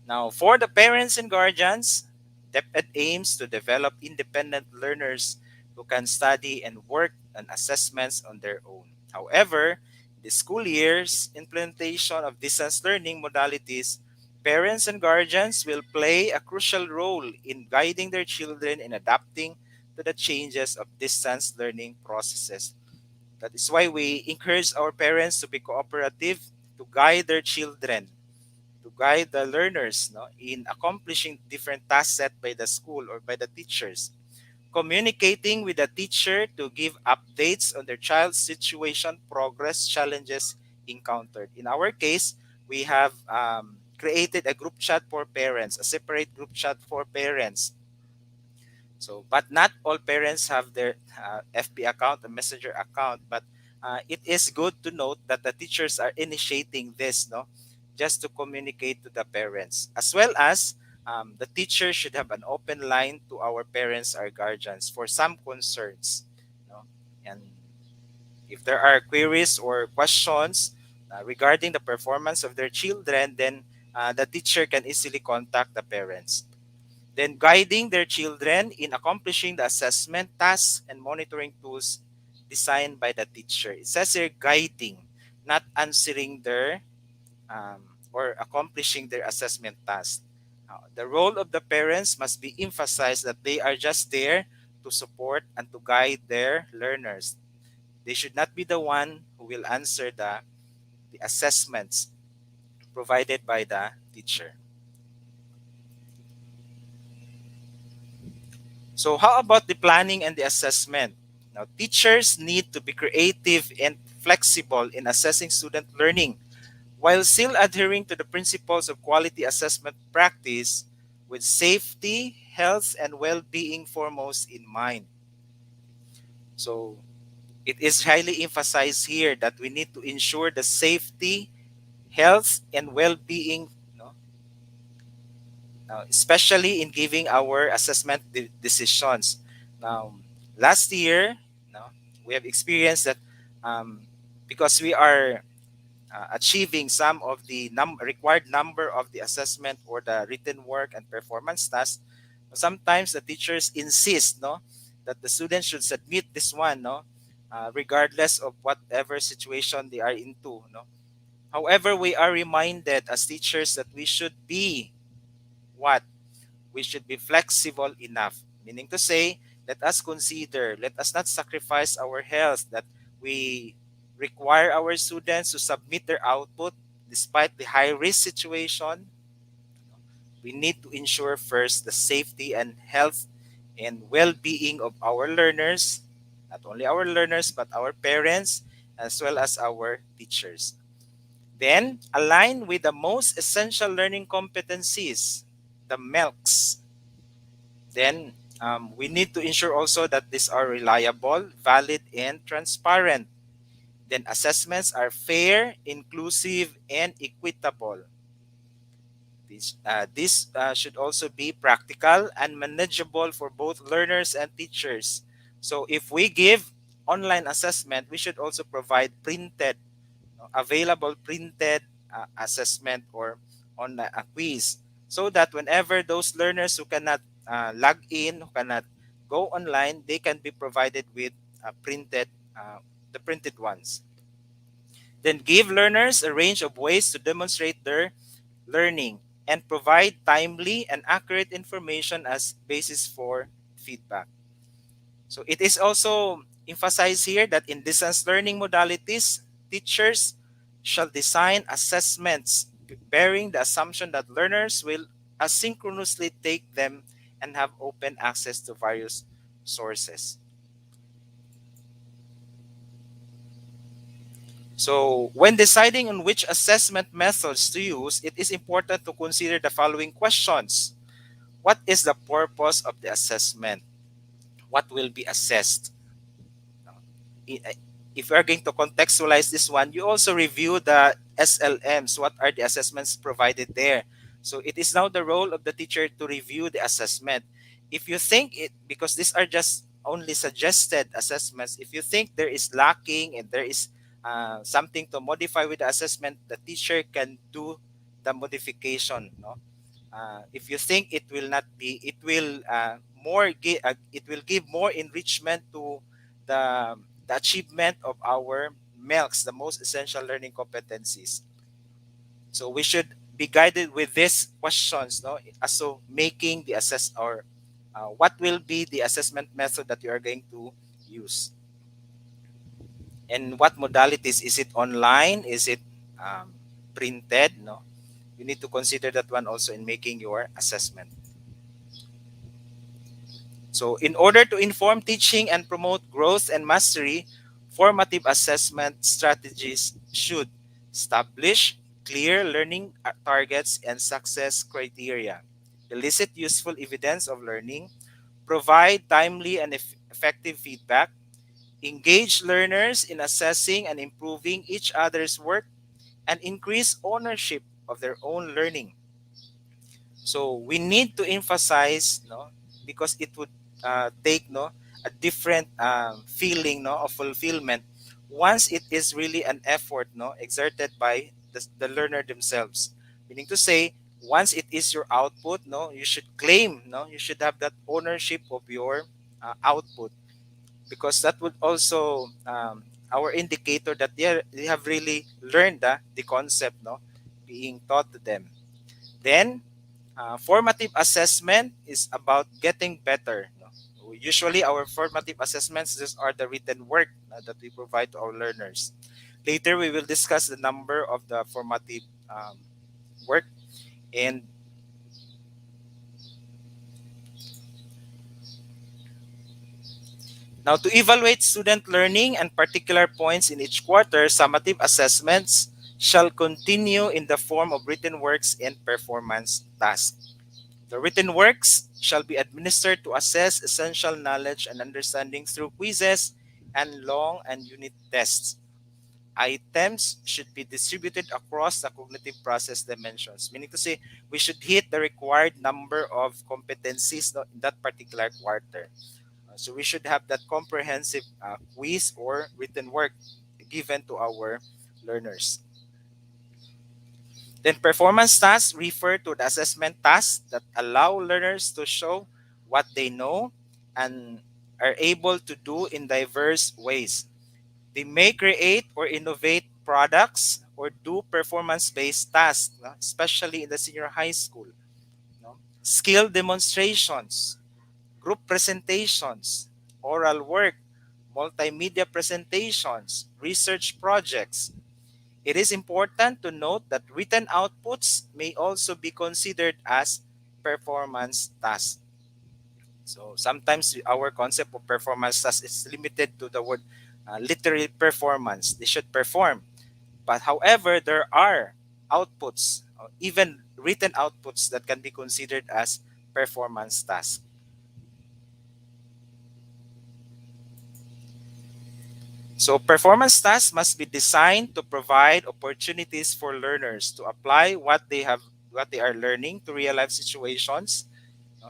Now, for the parents and guardians, DepEd aims to develop independent learners who can study and work on assessments on their own. However, the school year's implementation of distance learning modalities, parents and guardians will play a crucial role in guiding their children in adapting to the changes of distance learning processes. That is why we encourage our parents to be cooperative to guide their children, to guide the learners, no, in accomplishing different tasks set by the school or by the teachers. Communicating with the teacher to give updates on their child's situation, progress, challenges encountered. In our case, we have created a group chat for parents, a separate group chat for parents. So, but not all parents have their FB account, a messenger account. But it is good to note that the teachers are initiating this, no, just to communicate to the parents, as well as the teacher should have an open line to our parents, our guardians, for some concerns, no? And if there are queries or questions regarding the performance of their children, then the teacher can easily contact the parents. Then guiding their children in accomplishing the assessment tasks and monitoring tools designed by the teacher. It says here guiding, not answering their or accomplishing their assessment tasks. The role of the parents must be emphasized that they are just there to support and to guide their learners. They should not be the one who will answer the assessments provided by the teacher. So how about the planning and the assessment? Now, teachers need to be creative and flexible in assessing student learning while still adhering to the principles of quality assessment practice with safety, health, and well-being foremost in mind. So it is highly emphasized here that we need to ensure the safety, health, and well-being, no, especially in giving our assessment decisions. Now, last year, no, we have experienced that um, because we are achieving some of the required number of the assessment or the written work and performance tasks, sometimes the teachers insist, no, that the students should submit this one, no, regardless of whatever situation they are into, no. However, we are reminded as teachers that we should be what? We should be flexible enough. Meaning to say, let us consider, let us not sacrifice our health, that we require our students to submit their output despite the high risk situation. We need to ensure first the safety and health and well being of our learners, not only our learners, but our parents, as well as our teachers. Then, align with the most essential learning competencies, the MELCs. Then we need to ensure also that these are reliable, valid, and transparent. Then assessments are fair, inclusive, and equitable. This should also be practical and manageable for both learners and teachers. So if we give online assessment, we should also provide printed, available printed assessment or on a quiz, so that whenever those learners who cannot log in, who cannot go online, they can be provided with printed, uh, the printed ones. Then give learners a range of ways to demonstrate their learning and provide timely and accurate information as basis for feedback. So it is also emphasized here that in distance learning modalities, teachers shall design assessments bearing the assumption that learners will asynchronously take them and have open access to various sources. So, when deciding on which assessment methods to use, it is important to consider the following questions. What is the purpose of the assessment? What will be assessed? I- If you are going to contextualize this one, you also review the SLMs. What are the assessments provided there? So it is now the role of the teacher to review the assessment. If you think it, because these are just only suggested assessments, if you think there is lacking and there is something to modify with the assessment, the teacher can do the modification. No? If you think it will not be, it will it will give more enrichment to the achievement of our MELCs, the most essential learning competencies. So we should be guided with these questions, no? So making the assess or what will be the assessment method that you are going to use, and what modalities? Is it online? Is it um, printed? No, you need to consider that one also in making your assessment. So, in order to inform teaching and promote growth and mastery, formative assessment strategies should establish clear learning targets and success criteria, elicit useful evidence of learning, provide timely and effective feedback, engage learners in assessing and improving each other's work, and increase ownership of their own learning. So we need to emphasize, no, because it would take, no, a different feeling, no, of fulfillment once it is really an effort, no, exerted by the learner themselves. Meaning to say, once it is your output, no, you should claim, no, you should have that ownership of your output, because that would also our indicator that they have really learned the concept, no, being taught to them. Then formative assessment is about getting better. No? Usually, our formative assessments just are the written work that we provide to our learners. Later, we will discuss the number of the formative work. And now, to evaluate student learning and particular points in each quarter, summative assessments shall continue in the form of written works and performance tasks. The written works shall be administered to assess essential knowledge and understanding through quizzes and long and unit tests. Items should be distributed across the cognitive process dimensions, meaning to say we should hit the required number of competencies in that particular quarter. So we should have that comprehensive quiz or written work given to our learners. Then performance tasks refer to the assessment tasks that allow learners to show what they know and are able to do in diverse ways. They may create or innovate products or do performance-based tasks, no? Especially in the senior high school. No? Skill demonstrations, group presentations, oral work, multimedia presentations, research projects. It is important to note that written outputs may also be considered as performance tasks. So sometimes our concept of performance task is limited to the word literary performance. They should perform. But however, there are outputs, even written outputs, that can be considered as performance tasks. So performance tasks must be designed to provide opportunities for learners to apply what they are learning to real life situations.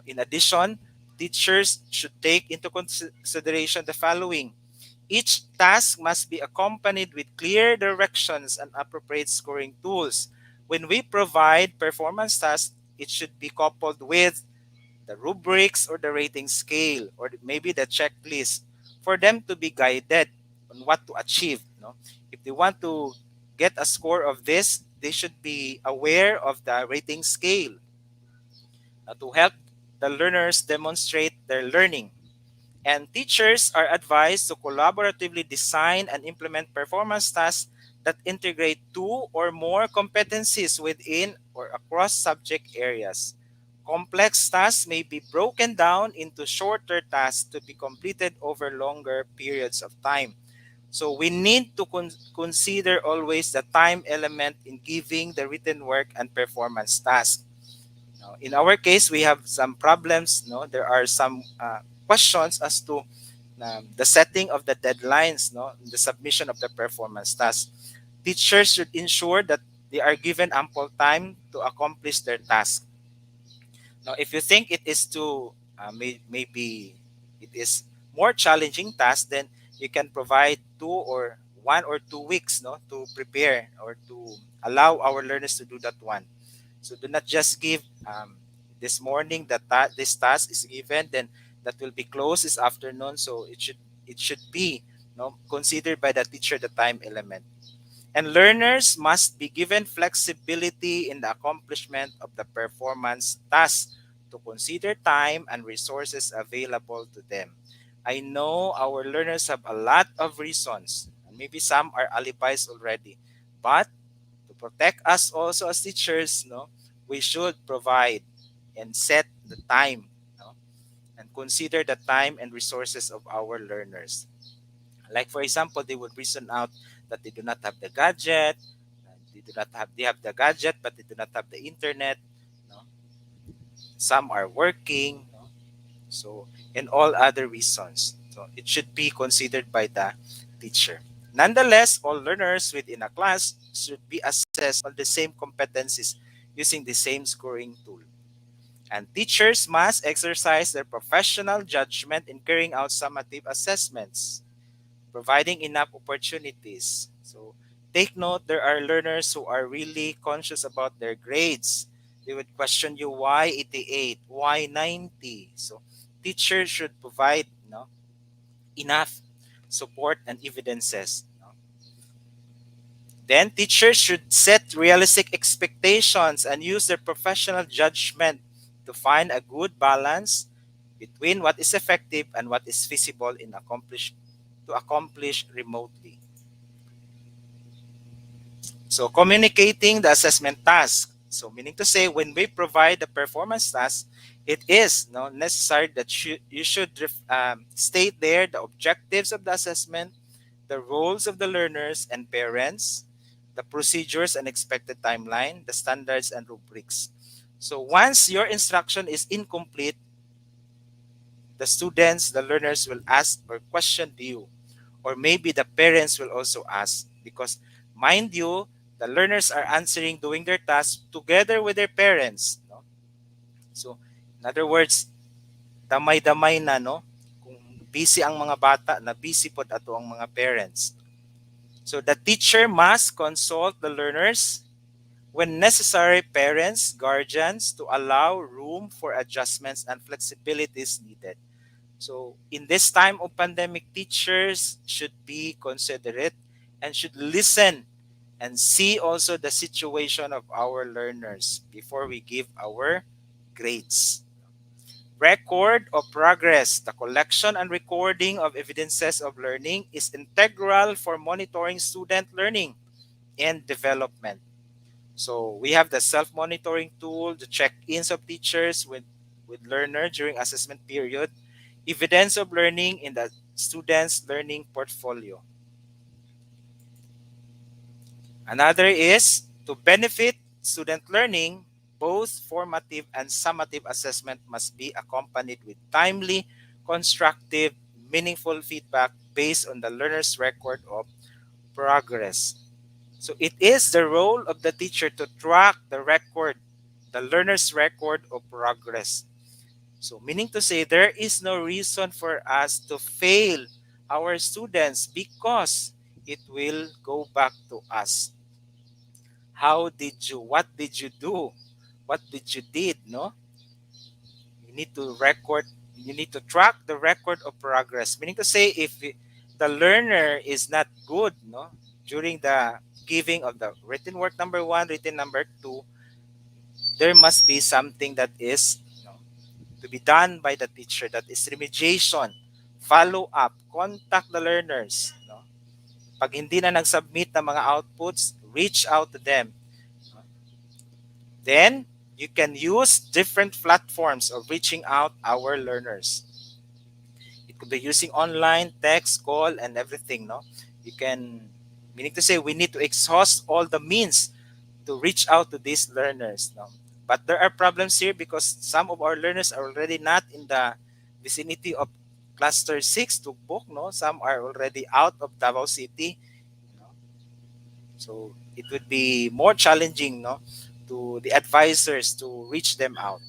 In addition, teachers should take into consideration the following. Each task must be accompanied with clear directions and appropriate scoring tools. When we provide performance tasks, it should be coupled with the rubrics or the rating scale or maybe the checklist for them to be guided on what to achieve. If they want to get a score of this, they should be aware of the rating scale to help the learners demonstrate their learning. And teachers are advised to collaboratively design and implement performance tasks that integrate two or more competencies within or across subject areas. Complex tasks may be broken down into shorter tasks to be completed over longer periods of time. So we need to consider always the time element in giving the written work and performance task. Now, in our case, we have some problems. No, there are some questions as to the setting of the deadlines, no, the submission of the performance task. Teachers should ensure that they are given ample time to accomplish their task. Now, if you think it is too, maybe it is more challenging task, then you can provide 1 or 2 weeks, no, to prepare or to allow our learners to do that one. So do not just give this morning that this task is given, then that will be closed this afternoon. So it should be, considered by the teacher the time element. And learners must be given flexibility in the accomplishment of the performance task to consider time and resources available to them. I know our learners have a lot of reasons, and maybe some are alibis already, but to protect us also as teachers, we should provide and set the time, and consider the time and resources of our learners. Like for example, they would reason out that they do not have the gadget, they have the gadget but they do not have the internet. No? Some are working, so and all other reasons. So it should be considered by the teacher. Nonetheless, all learners within a class should be assessed on the same competencies using the same scoring tool. And teachers must exercise their professional judgment in carrying out summative assessments, providing enough opportunities. So take note, there are learners who are really conscious about their grades. They would question you, why 88, why 90? So teachers should provide, enough support and evidences. Then teachers should set realistic expectations and use their professional judgment to find a good balance between what is effective and what is feasible to accomplish remotely. So communicating the assessment task. So meaning to say, when we provide the performance task, it is necessary that you should state there the objectives of the assessment, the roles of the learners and parents, the procedures and expected timeline, the standards and rubrics. So once your instruction is incomplete, the students, the learners will ask or question you, or maybe the parents will also ask, because mind you, the learners are answering, doing their tasks together with their parents. So in other words, damay-damay na, kung busy ang mga bata, na busy pod ato ang mga parents. So the teacher must consult the learners, when necessary parents, guardians, to allow room for adjustments and flexibilities needed. So in this time of pandemic, teachers should be considerate and should listen and see also the situation of our learners before we give our grades. Record of progress. The collection and recording of evidences of learning is integral for monitoring student learning and development. So we have the self-monitoring tool, the check-ins of teachers with learner during assessment period, evidence of learning in the student's learning portfolio. Another is to benefit student learning, both formative and summative assessment must be accompanied with timely, constructive, meaningful feedback based on the learner's record of progress. So it is the role of the teacher to track the learner's record of progress. So meaning to say there is no reason for us to fail our students because it will go back to us. What did you do? What did you did, no? You need to record, you need to track the record of progress. Meaning to say the learner is not good, no, during the giving of the written work number one, written number two, there must be something that is, to be done by the teacher, that is remediation, follow up, contact the learners, no? Pag hindi na nag-submit ng mga outputs, reach out to them. Then you can use different platforms of reaching out our learners. It could be using online, text, call, and everything, no? You can, meaning to say we need to exhaust all the means to reach out to these learners, no? But there are problems here because some of our learners are already not in the vicinity of cluster 6 to book, no? Some are already out of Davao City, no? So it would be more challenging, no, to the advisors to reach them out.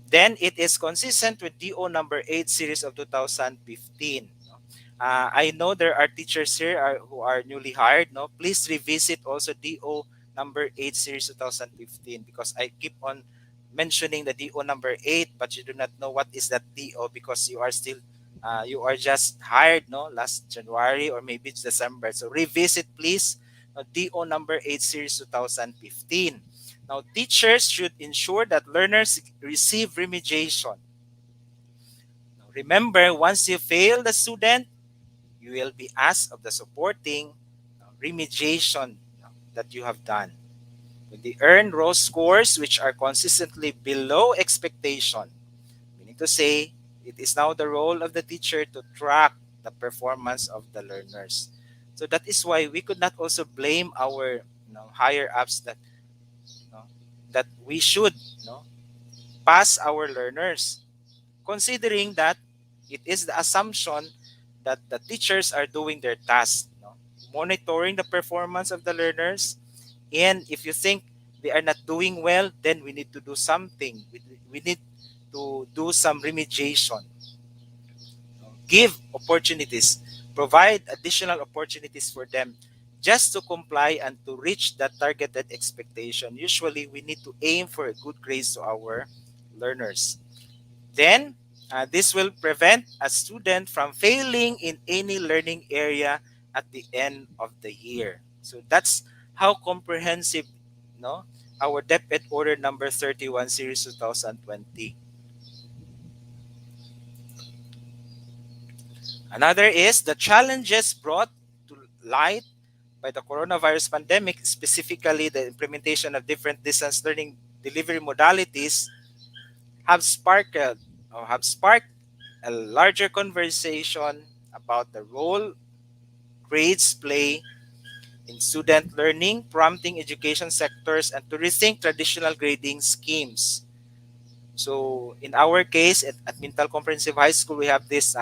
Then it is consistent with DO number 8 series of 2015. No? I know there are teachers here who are newly hired. No, please revisit also DO number 8 series 2015 because I keep on mentioning the DO number 8, but you do not know what is that DO because you are still you are just hired, no, last January or maybe it's December. So revisit please DO number 8 series 2015. Now, teachers should ensure that learners receive remediation. Now, remember, once you fail the student, you will be asked of the supporting remediation that you have done. When they earn raw scores which are consistently below expectation, meaning to say, it is now the role of the teacher to track the performance of the learners. So that is why we could not also blame our higher ups that that we should pass our learners, considering that it is the assumption that the teachers are doing their task, monitoring the performance of the learners. And if you think they are not doing well, then we need to do something. We need to do some remediation, give opportunities, provide additional opportunities for them just to comply and to reach that targeted expectation. Usually, we need to aim for a good grades to our learners. Then, this will prevent a student from failing in any learning area at the end of the year. So that's how comprehensive, our DepEd Order number 31 series 2020. Another is the challenges brought to light by the coronavirus pandemic, specifically the implementation of different distance learning delivery modalities, have sparked a larger conversation about the role grades play in student learning, prompting education sectors and to rethink traditional grading schemes. So in our case at Mintal Comprehensive High School, we have this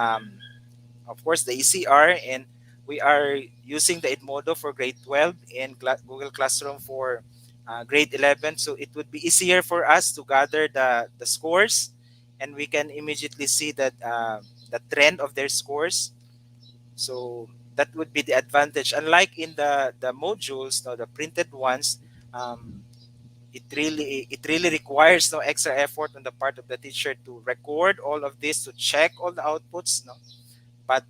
of course, the ECR, and we are using the Edmodo for grade 12 and Google Classroom for grade 11. So it would be easier for us to gather the scores, and we can immediately see that the trend of their scores. So that would be the advantage. Unlike in the modules, the printed ones, it really requires no extra effort on the part of the teacher to record all of this, to check all the outputs. No, but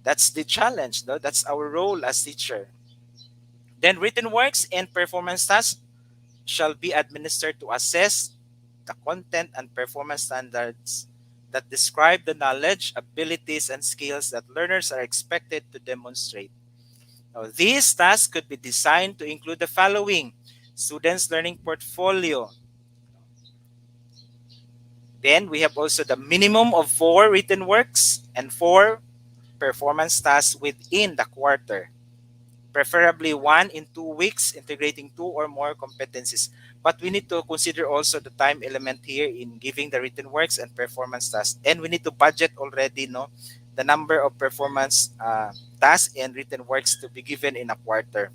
that's the challenge, though. That's our role as teacher. Then written works and performance tasks shall be administered to assess the content and performance standards that describe the knowledge, abilities, and skills that learners are expected to demonstrate. Now, these tasks could be designed to include the following: students' learning portfolio. Then we have also the minimum of 4 written works and 4 performance tasks within the quarter, preferably 1 in 2 weeks, integrating 2 or more competencies. But we need to consider also the time element here in giving the written works and performance tasks, and we need to budget already, the number of performance tasks and written works to be given in a quarter.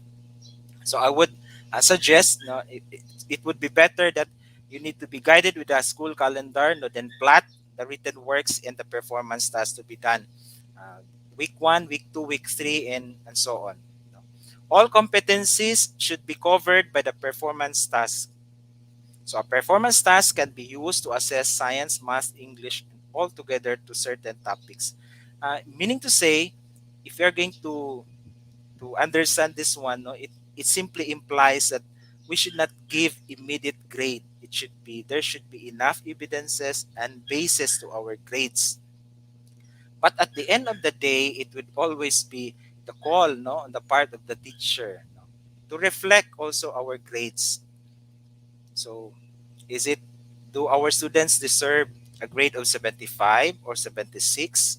So I would suggest, no, it would be better that you need to be guided with a school calendar, no, then plot the written works and the performance tasks to be done. Uh, week 1, week 2, week 3, and so on. No. All competencies should be covered by the performance task. So a performance task can be used to assess science, math, English, all together to certain topics. Meaning to say, if you're going to understand this one, no, it simply implies that we should not give immediate grade. It should be there should be enough evidences and basis to our grades. But at the end of the day, it would always be the call, no, on the part of the teacher, no, to reflect also our grades. So, is it do our students deserve a grade of 75 or 76?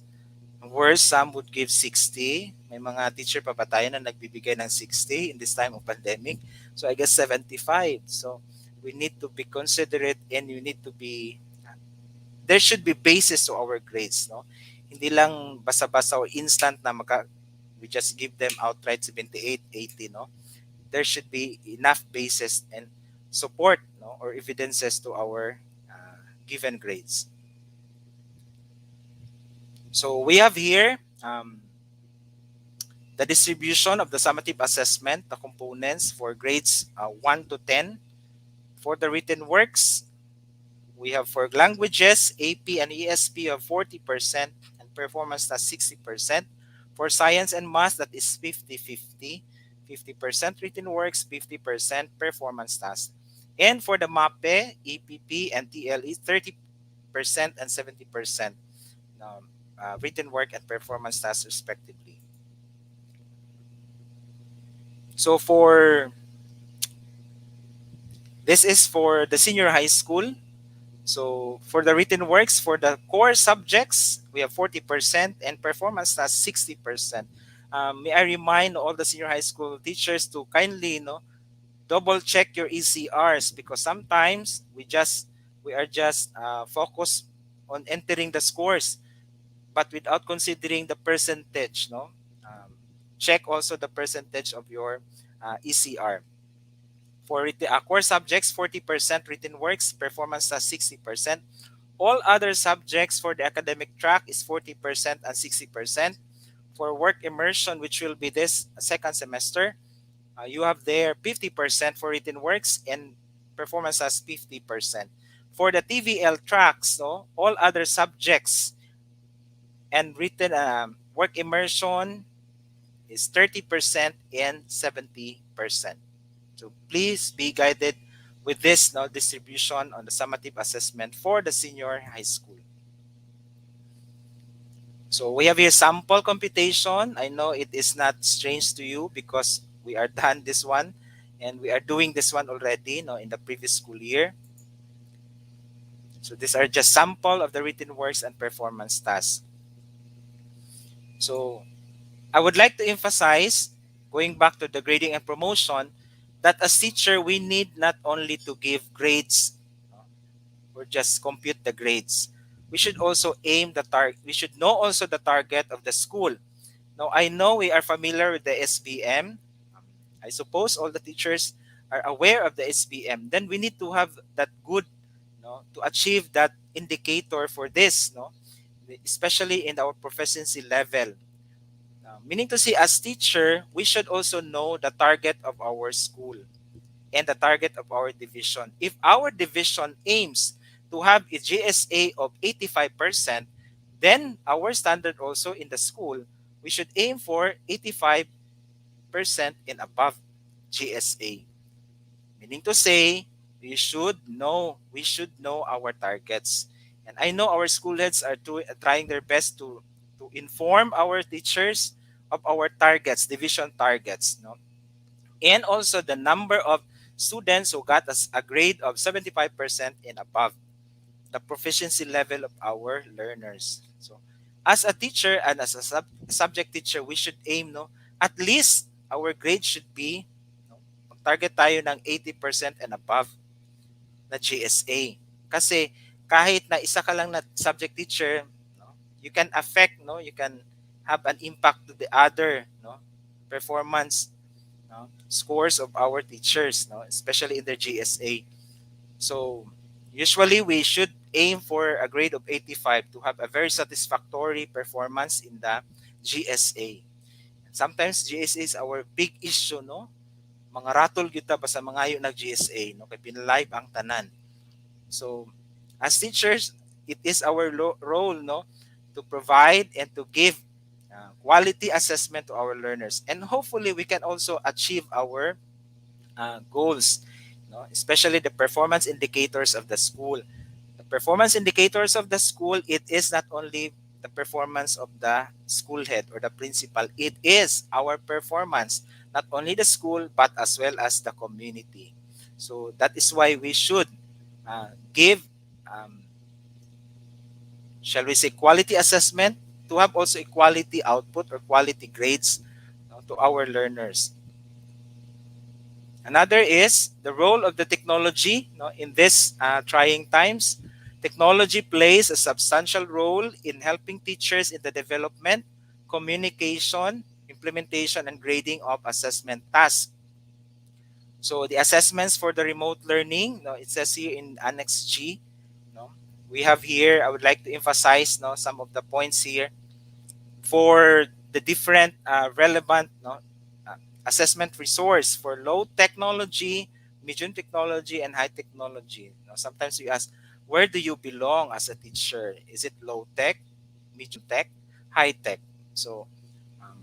Worse, some would give 60. May mga teacher pa ba tayo na nagbibigay ng 60 in this time of pandemic? So I guess 75. So we need to be considerate and we need to be, there should be basis to our grades, no? Hindi lang basa-basa o instant na we just give them outright 78, 80, no? There should be enough basis and support, no, or evidences to our given grades. So we have here the distribution of the summative assessment, the components for grades 1 to 10. For the written works, we have for languages, AP and ESP of 40% and performance task 60%. For science and math, that is 50-50. 50% written works, 50% performance task. And for the MAPE, EPP, and TLE, 30% and 70% written work and performance tasks respectively. So this is for the senior high school. So for the written works, for the core subjects, we have 40% and performance tasks 60%. May I remind all the senior high school teachers to kindly, double check your ECRs, because sometimes we are just focused on entering the scores, but without considering the percentage, no? Check also the percentage of your ECR. For core subjects, 40% written works, performance task 60%. All other subjects for the academic track is 40% and 60%. For work immersion, which will be this second semester, you have there 50% for written works and performance task 50%. For the TVL tracks, so all other subjects and written work immersion is 30% and 70%. So please be guided with this distribution on the summative assessment for the senior high school. So we have here sample computation. I know it is not strange to you because we are done this one and we are doing this one already in the previous school year. So these are just sample of the written works and performance tasks. So I would like to emphasize, going back to the grading and promotion, that as teacher, we need not only to give grades or just compute the grades. We should also aim the target. We should know also the target of the school. Now, I know we are familiar with the SBM. I suppose all the teachers are aware of the SBM. Then we need to have that good, to achieve that indicator for this, especially in our proficiency level. Meaning to say, as teacher, we should also know the target of our school and the target of our division. If our division aims to have a GSA of 85%, then our standard also in the school, we should aim for 85% and above GSA. Meaning to say, we should know our targets. And I know our school heads are trying their best to inform our teachers of our targets, division targets, and also the number of students who got us a grade of 75% and above, the proficiency level of our learners. So as a teacher and as a subject teacher, we should aim, at least our grade should be, target tayo ng 80% and above na GSA. Kasi kahit na isa ka lang na subject teacher, you can affect, no, you can have an impact to the other, no, performance, no, scores of our teachers, no, especially in their GSA. So usually we should aim for a grade of 85 to have a very satisfactory performance in the GSA. Sometimes GSA is our big issue, no? Mga ratol kita basta mangayo nag GSA, no? Kay pinalive ang tanan. So as teachers, it is our role, no, to provide and to give quality assessment to our learners, and hopefully we can also achieve our goals, no? Especially the performance indicators of the school. The performance indicators of the school, it is not only the performance of the school head or the principal, it is our performance, not only the school but as well as the community. So that is why we should give, um, shall we say, quality assessment to have also a quality output or quality grades, to our learners. Another is the role of the technology, in this trying times. Technology plays a substantial role in helping teachers in the development, communication, implementation, and grading of assessment tasks. So the assessments for the remote learning, it says here in Annex G. No, we have here, I would like to emphasize, some of the points here for the different relevant, uh, assessment resource for low technology, medium technology, and high technology. Sometimes you ask, where do you belong as a teacher? Is it low tech, medium tech, high tech? So, um,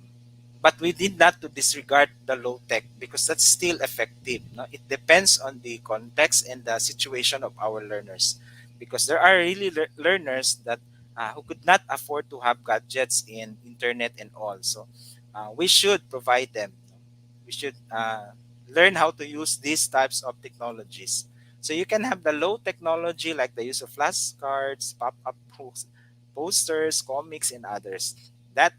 but we need not to disregard the low tech because that's still effective. No? It depends on the context and the situation of our learners, because there are really learners that who could not afford to have gadgets in internet and all. So we should provide them. We should learn how to use these types of technologies. So you can have the low technology like the use of flashcards, pop-up posters, comics, and others. That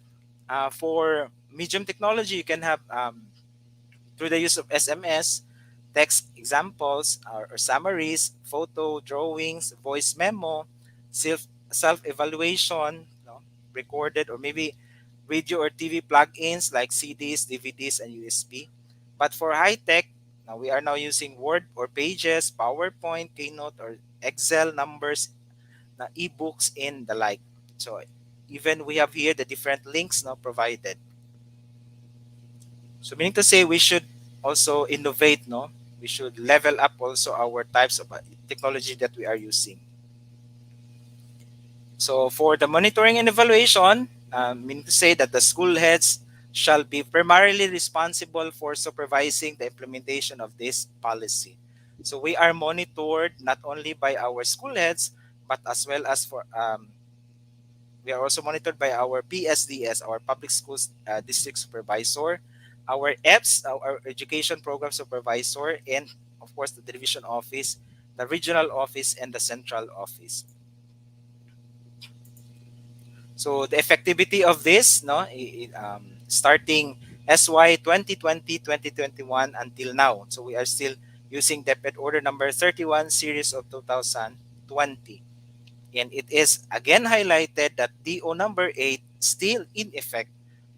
for medium technology, you can have through the use of SMS, text examples or summaries, photo, drawings, voice memo, self evaluation, recorded, or maybe radio or TV plugins like CDs, DVDs, and USB. But for high tech, now we are now using Word or Pages, PowerPoint, Keynote, or Excel numbers, ebooks, and the like. So even we have here the different links now provided. So meaning to say we should also innovate, no? We should level up also our types of technology that we are using. So for the monitoring and evaluation, meaning to say that the school heads shall be primarily responsible for supervising the implementation of this policy. So we are monitored not only by our school heads, but as well as for we are also monitored by our PSDS, our public schools district supervisor, our EPS, our education program supervisor, and of course the division office, the regional office, and the central office. So the effectivity of this, starting SY 2020-2021 until now. So we are still using DepEd Order number 31 series of 2020. And it is again highlighted that DO number 8 still in effect,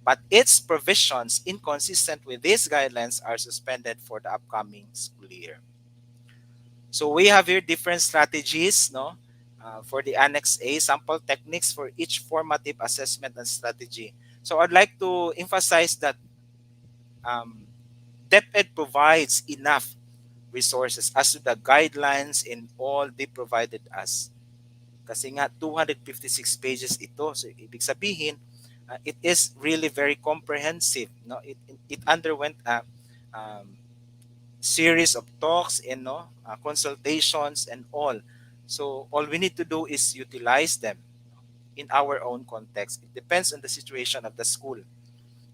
but its provisions inconsistent with these guidelines are suspended for the upcoming school year. So we have here different strategies, for the Annex A, sample techniques for each formative assessment and strategy. So I'd like to emphasize that um, DepEd provides enough resources as to the guidelines and all they provided us. Kasi nga 256 pages ito. So ibig sabihin, it is really very comprehensive. No, it underwent a series of talks and consultations and all. So all we need to do is utilize them in our own context. It depends on the situation of the school.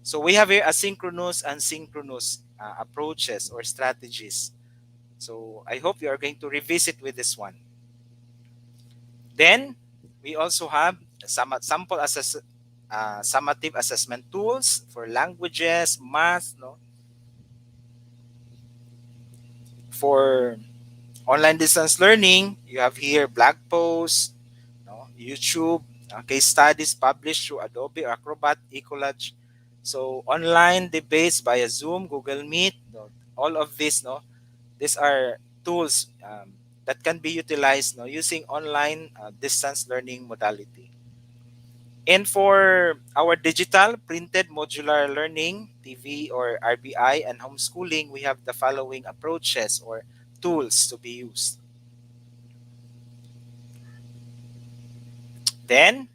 So we have here asynchronous and synchronous approaches or strategies. So I hope you are going to revisit with this one. Then we also have sample summative assessment tools for languages, math, For online distance learning, you have here blog posts, YouTube, case studies published through Adobe Acrobat, Ecolodge. So online debates via Zoom, Google Meet, no, all of this, no, these are tools that can be utilized, no, using online distance learning modality. And for our digital printed modular learning, TV or RBI and homeschooling, we have the following approaches or tools to be used. Then,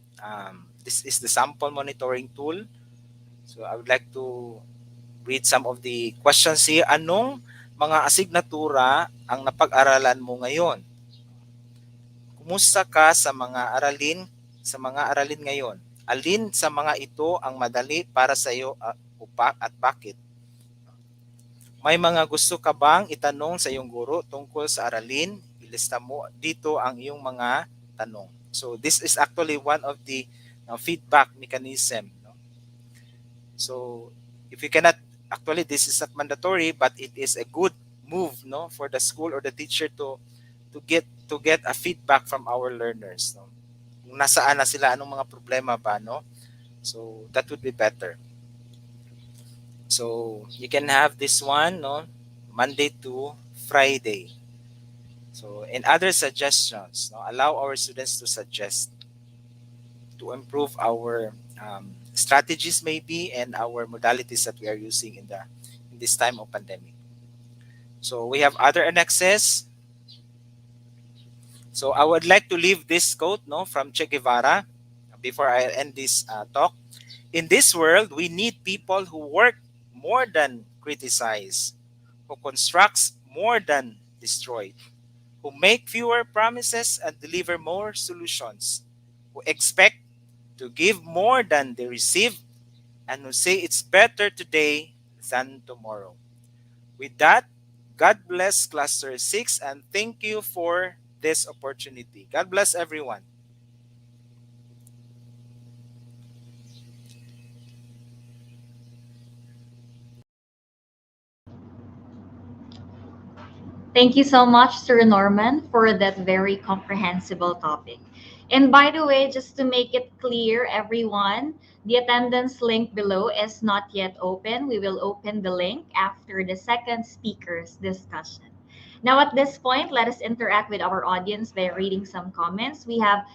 this is the sample monitoring tool. So I would like to read some of the questions here. Anong mga asignatura ang napag-aralan mo ngayon? Kumusta ka sa mga aralin ngayon? Alin sa mga ito ang madali para sa iyo at bakit? May mga gusto ka bang itanong sa iyong guro tungkol sa aralin? Ilista mo dito ang iyong mga tanong. So this is actually one of the feedback mechanism. No? So if you cannot, actually this is not mandatory, but it is a good move, no, for the school or the teacher to get a feedback from our learners. No? Kung nasaan na sila, anong mga problema ba, no? So that would be better. So you can have this one, no, Monday to Friday. So in other suggestions, no, allow our students to suggest to improve our strategies maybe and our modalities that we are using in this time of pandemic. So we have other annexes. So I would like to leave this quote, no, from Che Guevara before I end this talk. In this world, we need people who work more than criticize, who constructs more than destroy, who make fewer promises and deliver more solutions, who expect to give more than they receive, and who say it's better today than tomorrow. With that, God bless Cluster 6 and thank you for this opportunity. God bless everyone. Thank you so much, Sir Norman, for that very comprehensible topic. And by the way, just to make it clear, everyone, the attendance link below is not yet open. We will open the link after the second speaker's discussion. Now, at this point, let us interact with our audience by reading some comments. We have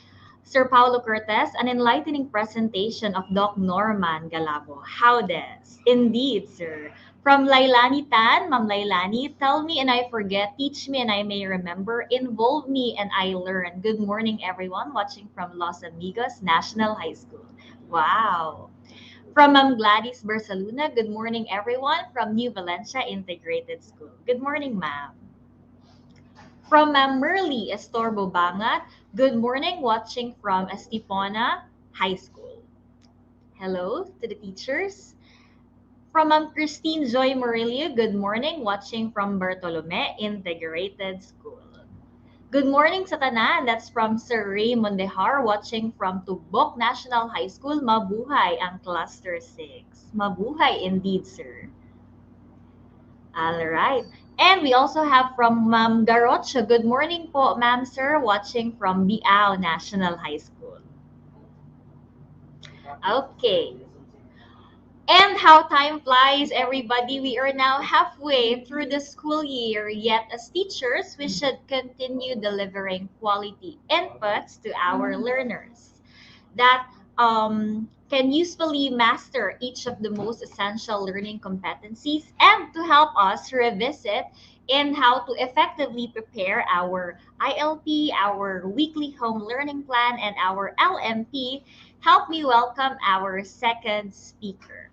Sir Paulo Cortez, an enlightening presentation of Doc Norman Galabo. How des? Indeed, sir. From Lailani Tan, Ma'am Lailani, tell me and I forget, teach me and I may remember, involve me and I learn. Good morning, everyone, watching from Los Amigos National High School. Wow. From Ma'am Gladys Bersaluna, good morning, everyone, from New Valencia Integrated School. Good morning, ma'am. From Ma'am Merly Estorbo Bangat, good morning, watching from Estipona High School. Hello to the teachers. From Ma'am Christine Joy Murillo, good morning, watching from Bartolome Integrated School. Good morning sa tanan, that's from Sir Ray Mondehar, watching from Tugbok National High School. Mabuhay ang Cluster 6. Mabuhay indeed, sir. All right. And we also have from Ma'am Garocho. Good morning po, ma'am, sir, watching from Biao National High School. Okay. And how time flies, everybody. We are now halfway through the school year, yet as teachers, we should continue delivering quality inputs to our learners that can usefully master each of the most essential learning competencies and to help us revisit in how to effectively prepare our ILP, our weekly home learning plan, and our LMP. Help me welcome our second speaker.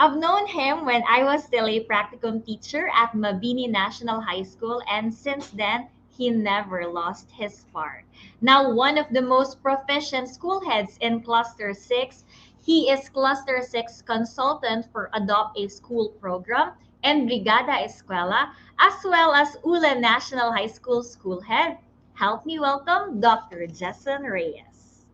I've known him when I was still a practicum teacher at Mabini National High School, and since then, he never lost his spark. Now, one of the most proficient school heads in Cluster 6, he is Cluster 6 consultant for Adopt a School program and Brigada Escuela, as well as Ula National High School school head. Help me welcome Dr. Jason Reyes.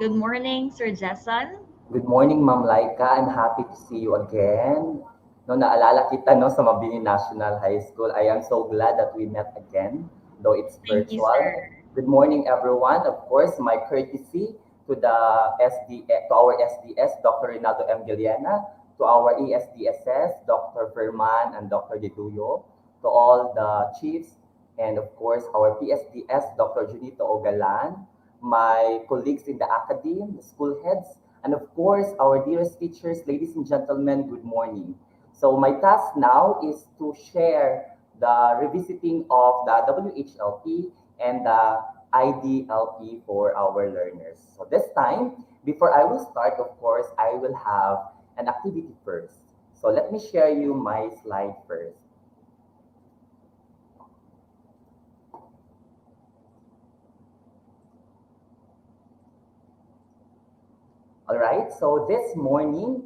Good morning, Sir Jason. Good morning, Ma'am Laika. I'm happy to see you again. No, naalala kita no sa Mabini National High School. I am so glad that we met again, though it's Thank you, virtual. sir. Good morning, everyone. Of course, my courtesy to to the to our SDS, Dr. Rinaldo M. Giliana, to our ESDSS, Dr. Ferman and Dr. Deduyo, to all the chiefs, and of course, our PSDS, Dr. Junito Ogalan, my colleagues in the academy, the school heads, and of course, our dearest teachers, ladies and gentlemen, good morning. So my task now is to share the revisiting of the WHLP and the IDLP for our learners. So this time, before I will start, of course, I will have an activity first. So let me share you my slide first. All right, so this morning,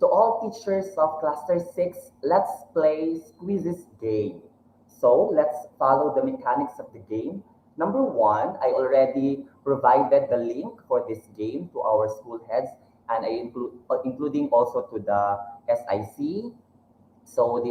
to all teachers of Cluster 6, let's play Squeezes game. So let's follow the mechanics of the game. Number one, I already provided the link for this game to our school heads, and including also to the SIC. So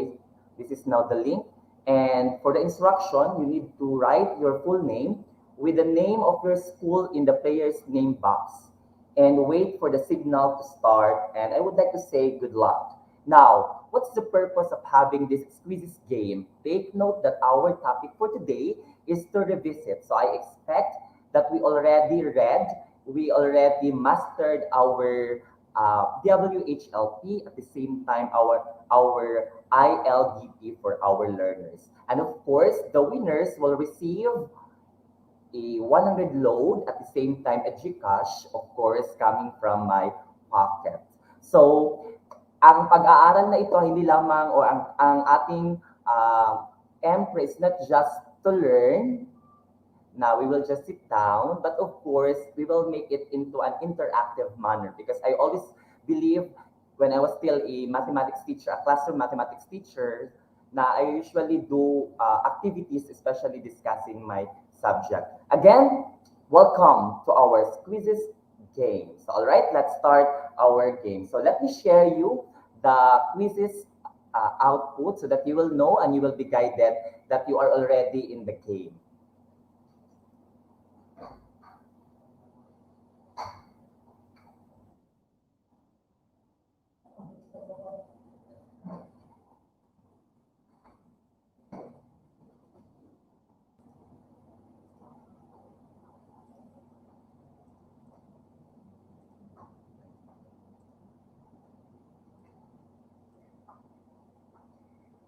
this is now the link. And for the instruction, you need to write your full name with the name of your school in the player's name box and wait for the signal to start. And I would like to say good luck. Now, what's the purpose of having this squeezes game? Take note that our topic for today is to revisit. So I expect that we already read, we already mastered our WHLP, at the same time our ILDP for our learners. And of course, the winners will receive a 100 load, at the same time a GCash, of course, coming from my pocket. So, ang pag-aaral na ito, hindi lamang, o ang ating MPRE is not just to learn. Now, we will just sit down, but of course, we will make it into an interactive manner, because I always believe, when I was still a mathematics teacher, a classroom mathematics teacher, na I usually do activities, especially discussing my subject. Again, welcome to our quizzes game. So, all right, let's start our game. So let me share you the quizzes output so that you will know and you will be guided that you are already in the game.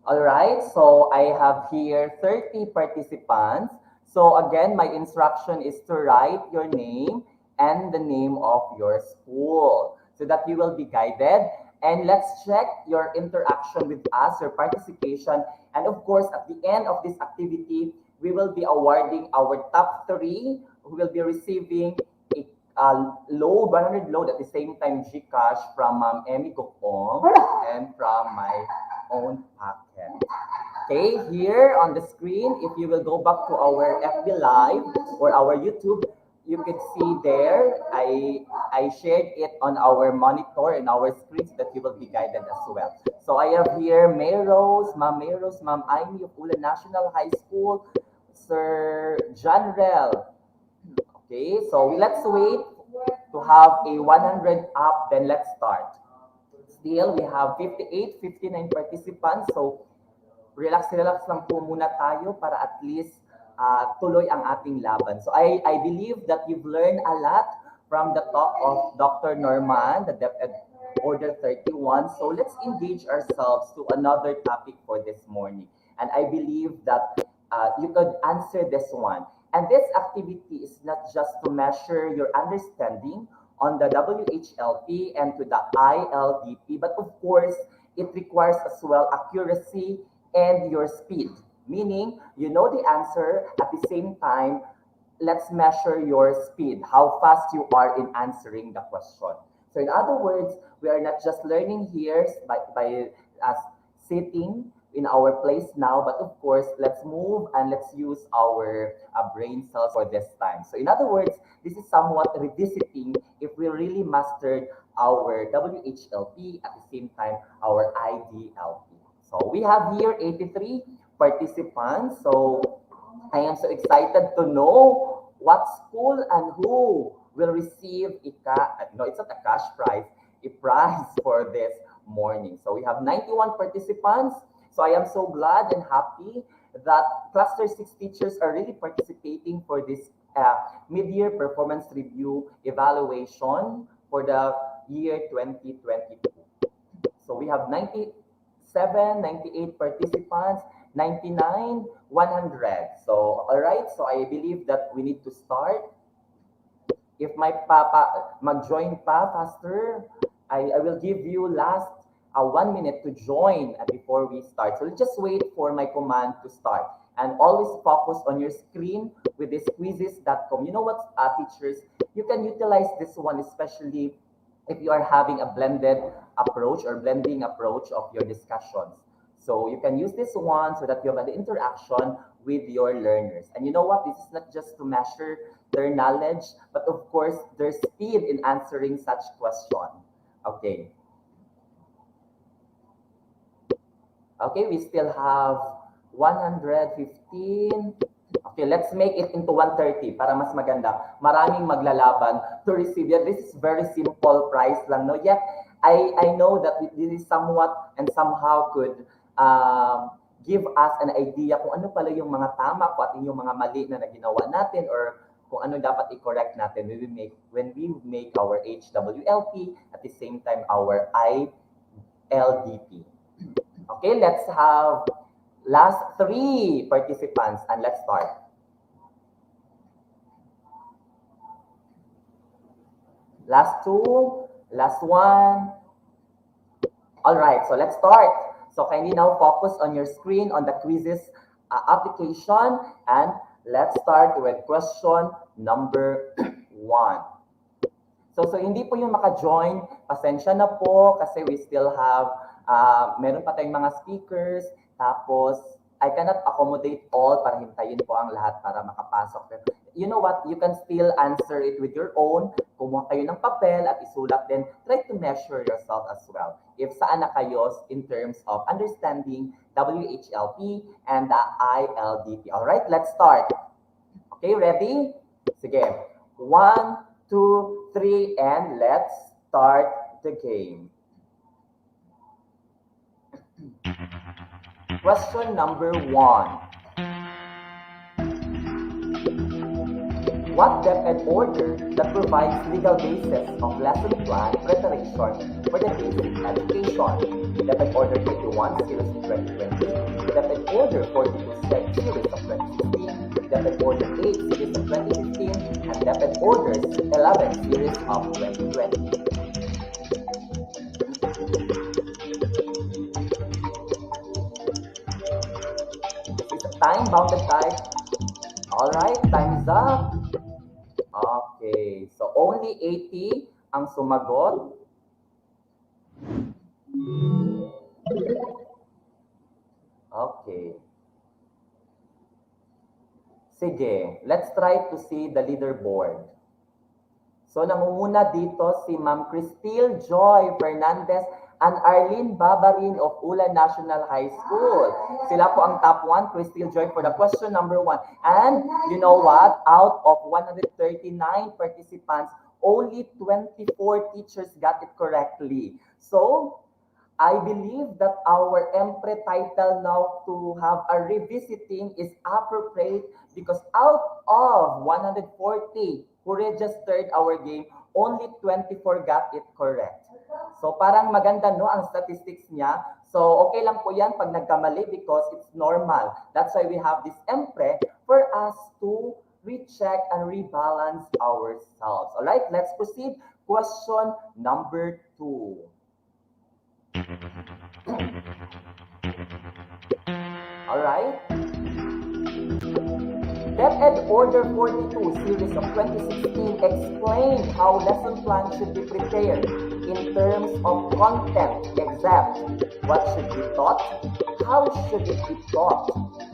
All right, so I have here 30 participants. So again, my instruction is to write your name and the name of your school so that you will be guided. And let's check your interaction with us, your participation. And of course, at the end of this activity, we will be awarding our top 3 who will be receiving a load, 100 load, at the same time GCash from Emmy Gokong and from my own pocket. Okay, here on the screen, if you will go back to our FB Live or our YouTube, you can see there, I shared it on our monitor and our screen so that you will be guided as well. So I have here Mayros, Ma'am Aimee of Ula National High School, Sir John Rel. Okay, so let's wait to have a 100 up, then let's start. Still, we have 58, 59 participants. So, relax lang po muna tayo para at least tuloy ang ating laban. So, I believe that you've learned a lot from the talk of Dr. Norman, the DepEd Order 31. So, let's engage ourselves to another topic for this morning. And I believe that you could answer this one. And this activity is not just to measure your understanding on the WHLP and to the ILDP, but of course, it requires as well accuracy and your speed. Meaning, you know the answer, at the same time, let's measure your speed, how fast you are in answering the question. So in other words, we are not just learning here by sitting in our place now, but of course, let's move and let's use our brain cells for this time. So in other words, this is somewhat revisiting if we really mastered our WHLP, at the same time, our IDLP. So we have here 83 participants. So I am so excited to know what school and who will receive no, it's not a cash prize, a prize for this morning. So we have 91 participants. So I am so glad and happy that Cluster 6 teachers are really participating for this mid-year performance review evaluation for the year 2022. So we have 97, 98 participants, 99, 100. So, all right. So I believe that we need to start. If my papa mag-join pa faster, I will give you last 1 minute to join before we start. So just wait for my command to start. And always focus on your screen with this quizzes.com. You know what, teachers? You can utilize this one, especially if you are having a blended approach or blending approach of your discussions. So you can use this one so that you have an interaction with your learners. And you know what? This is not just to measure their knowledge, but of course, their speed in answering such question. Okay. Okay, we still have 115. Okay, let's make it into 130 para mas maganda. Maraming maglalaban to receive. Yeah, this is very simple price lang, no? Yet, I know that this is somewhat and somehow could give us an idea kung ano pala yung mga tama, kung ating yung mga mali na naginawa natin, or kung ano dapat i-correct natin when we make our HWLP, at the same time our ILDP. Okay, let's have last 3 participants and let's start. Last 2, last 1. All right, so let's start. So kindly now focus on your screen on the quizzes application, and let's start with question number 1. So hindi po yung maka-join, pasensya na po kasi we still have meron pa tayong mga speakers, tapos I cannot accommodate all para hintayin po ang lahat para makapasok. You know what? You can still answer it with your own. Kumuha kayo ng papel at isulat, then try to measure yourself as well. If saan na kayo in terms of understanding WHLP and the ILDP. All right, let's start. Okay, ready? Sige. 1, 2, 3, and let's start the game. Question number 1. What DepEd order that provides legal basis of lesson plan preparation for the basic education? DepEd Order 21, Series of 2020, DepEd Order 42, Series of 2016, DepEd Order 8, Series of 2015, and DepEd Order 11, Series of 2020. Time-bounded type. All right, time is up. Okay, so only 80 ang sumagot. Okay. Sige, let's try to see the leaderboard. So nangunguna dito si Ma'am Cristil Joy Fernandez and Arlene Babarin of Ulan National High School. Sila po ang top 1, Cristil Joy, for the question number 1. And you know what? Out of 139 participants, only 24 teachers got it correctly. So, I believe that our MPRE title now to have a revisiting is appropriate because out of 140 who registered our game, only 24 got it correct. So parang maganda no ang statistics niya. So okay lang po yan pag nagkamali because it's normal. That's why we have this MPRE for us to recheck and rebalance ourselves. All right, let's proceed. Question number 2. All right. DepEd Order 42, Series of 2016 explained how lesson plan should be prepared in terms of content, except what should be taught, how should it be taught,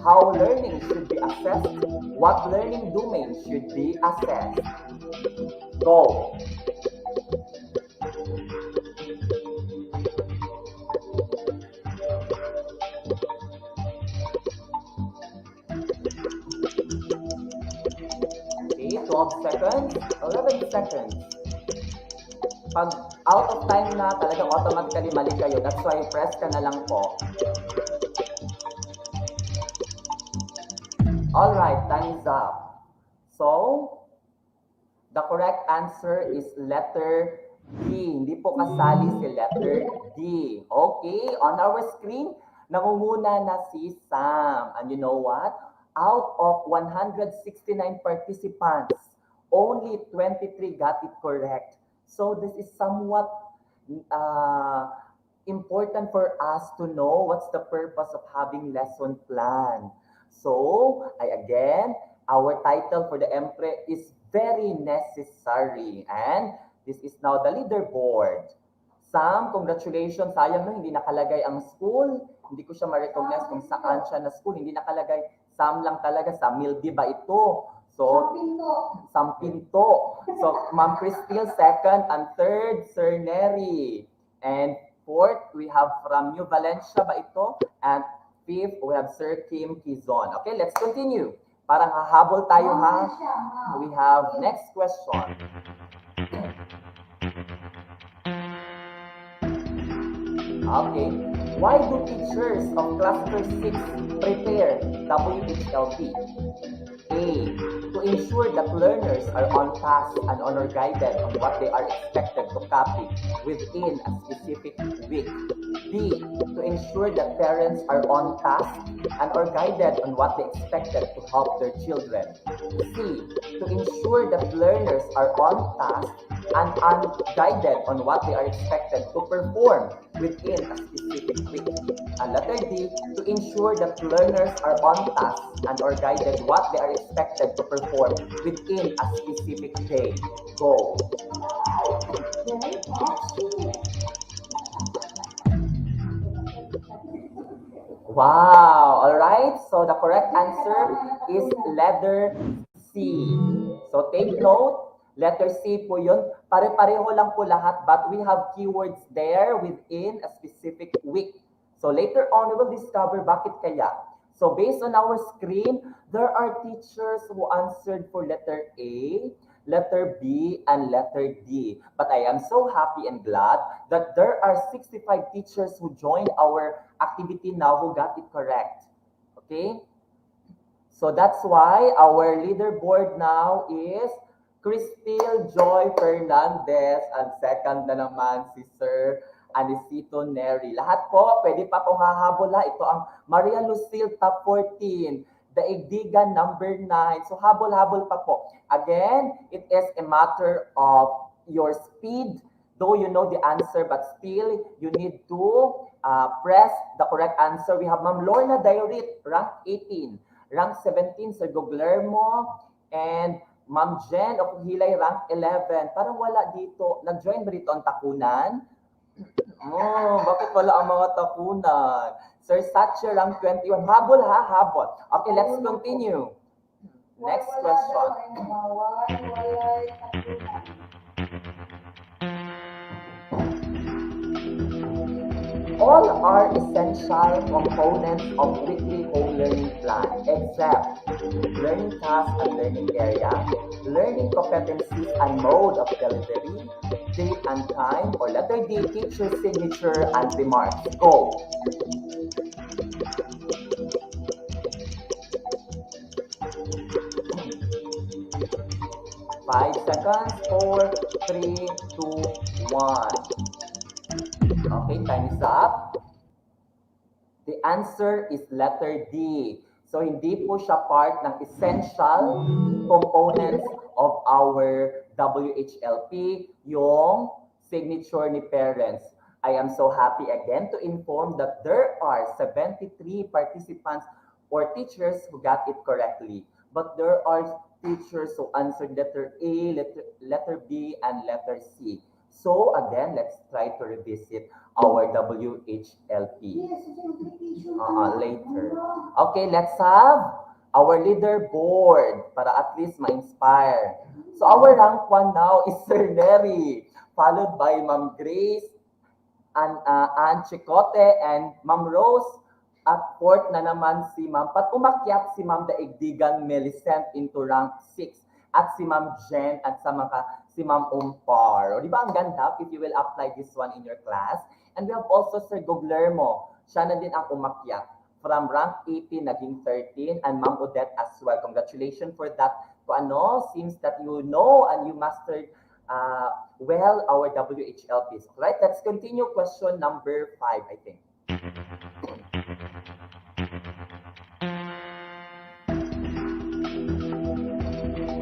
how learning should be assessed, what learning domain should be assessed. Go. 12 seconds, 11 seconds. Pag out of time na, talagang automatically mali kayo. That's why press ka na lang po. Alright, time is up. So, the correct answer is letter D. Hindi po kasali si letter D. Okay, on our screen, nangunguna na si Sam. And you know what? Out of 169 participants, only 23 got it correct. So this is somewhat important for us to know what's the purpose of having lesson plan. So, again, our title for the MPRE is very necessary. And this is now the leaderboard. Sam, congratulations. Sayang no, hindi nakalagay ang school. Hindi ko siya ma-recognize kung saan siya na school. Hindi nakalagay. Sam lang talaga. Sa Mildy ba ito? So, Sampinto. So, Ma'am Crystal, second. And third, Sir Neri. And fourth, we have from New Valencia ba ito? And fifth, we have Sir Kim Kizon. Okay, let's continue. Parang hahabol tayo ha. We have next question. Okay. Why do teachers of Cluster 6 prepare WHLP? A. To ensure that learners are on task and guided on what they are expected to copy within a specific week. B. To ensure that parents are on task and guided on what they expected to help their children. C. To ensure that learners are on task and guided on what they are expected to perform within a specific week. And letter D. To ensure that learners are on task and guided what they are expected to perform within a specific day. Go. Wow! Alright, so the correct answer is letter C. So take note, letter C po yun. Pare-pareho lang po lahat, but we have keywords there within a specific week. So later on, we will discover bakit kaya. So based on our screen, there are teachers who answered for letter A, letter B, and letter D. But I am so happy and glad that there are 65 teachers who joined our activity now who got it correct. Okay? So that's why our leaderboard now is Cristil Joy Fernandez, and second na naman si Sir Anisito Neri. Lahat po, pwede pa pong hahabol. Ito ang Maria Lucille top 14. Daigdigan number 9. So habol-habol pa po. Again, it is a matter of your speed. Though you know the answer, but still you need to press the correct answer. We have Ma'am Lorna Dairit, rank 18. Rank 17, Sir Guglermo. And Ma'am Jen of Hilay, rank 11. Parang wala dito. Nag-join ba dito ang takunan? Oh, bakit wala ang mga takunan? Sir Satcher, rank 21. Habol ha, habol. Okay, let's continue. Next question. All are essential components of weekly home learning plan, except learning task and learning area, learning competencies and mode of delivery, date and time, or letter D, teacher signature and remarks. Go. Five seconds, 4, 3, 2, 1. Okay, time is up. The answer is letter D. So, hindi po siya part ng essential components of our WHLP, yung signature ni parents. I am so happy again to inform that there are 73 participants or teachers who got it correctly. But there are teachers who answered letter A, letter B, and letter C. So again, let's try to revisit our WHLP later. Okay, let's have our leaderboard para at least ma-inspire. So our rank 1 now is Sir Neri, followed by Ma'am Grace, and Ann Chicote, and Ma'am Rose. At fourth na naman si Ma'am. Umakyat si Ma'am Daigdigan Millicent into rank 6. at si Ma'am Jen at si Ma'am Umpar. O, di ba ang ganda if you will apply this one in your class? And we have also Sir Goblermo. Siya na din ang umakyat. From rank 18, naging 13, and Ma'am Odette as well. Congratulations for that. Seems that you know and you mastered well our WHLPs. Right? Let's continue question number 5, I think.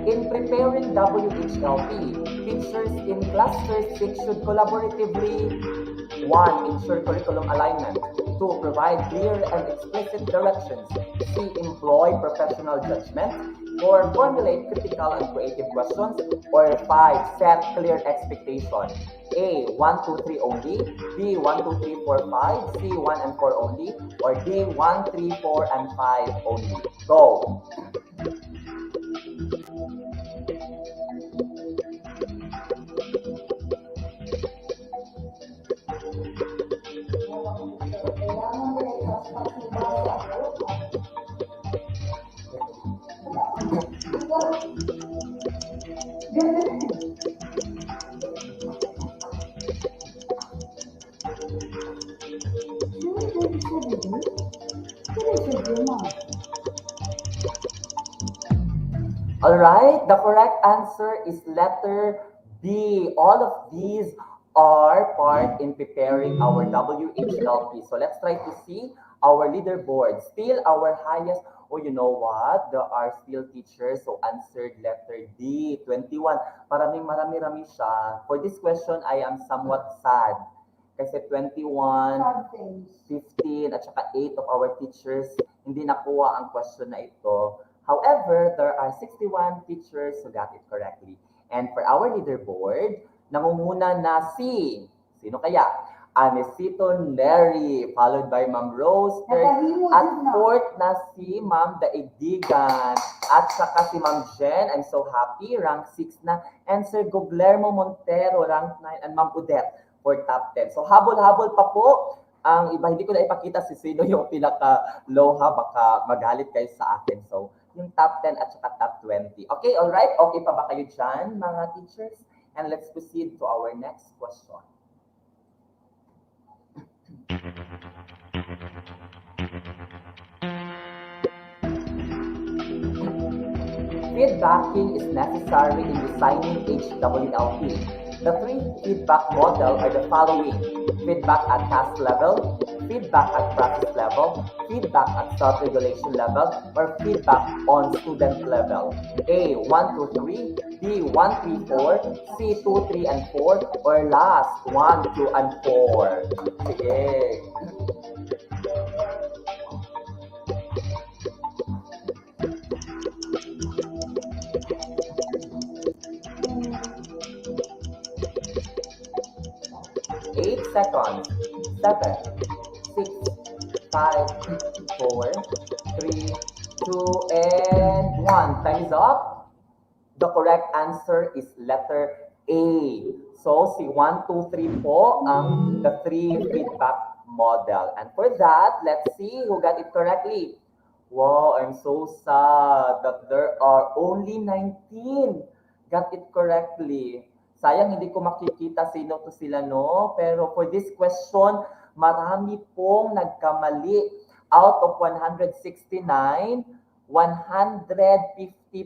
In preparing WHLP, teachers in Cluster 6 should collaboratively 1. Ensure curriculum alignment. 2. Provide clear and explicit directions. 3. Employ professional judgment. 4. Formulate critical and creative questions. Or 5. Set clear expectation. A. 1, 2, 3 only. B. 1, 2, 3, 4, 5. C. 1 and 4 only. Or D. 1, 3, 4, and 5 only. Go! All right, the correct answer is letter B. All of these are part in preparing our WHLP. So let's try to see our leaderboard. Still our highest, oh, you know what? There are still teachers who answered letter D, 21. Marami siya. For this question, I am somewhat sad. Kasi 21, 15, at saka 8 of our teachers hindi nakuha ang question na ito. However, there are 61 teachers who got it correctly. And for our leaderboard, nangunguna na si, sino kaya? Anesito Neri, followed by Ma'am Rose, at fourth na si Ma'am Daigdigan, at saka si Ma'am Jen, I'm so happy, rank 6 na, and Sir Goblermo Montero, rank 9, and Ma'am Odette for top 10. So habol-habol pa po. Ang iba, hindi ko na ipakita si sino yung pinaka-low ha, baka magalit kayo sa akin. So, yung top 10 at saka top 20. Okay, all right? Okay pa ba kayo dyan, mga teachers? And let's proceed to our next question. Feedbacking is necessary in designing HWLP. The 3 feedback model are the following: feedback at task level, feedback at practice level, feedback at self-regulation level, or feedback on student level. A, 1, 2, 3, B, 1, 3, 4, C, 2, 3, and 4, or last, 1, 2, and 4. Sige. Seconds. 7, 6, 5, 4, 3, 2, and 1. Time is up. The correct answer is letter A. So, si 1, 2, 3 po ang the 3 feedback model. And for that, let's see who got it correctly. Wow, I'm so sad that there are only 19 got it correctly. Sayang hindi ko makikita sino to sila, no? Pero for this question, marami pong nagkamali. Out of 169, 150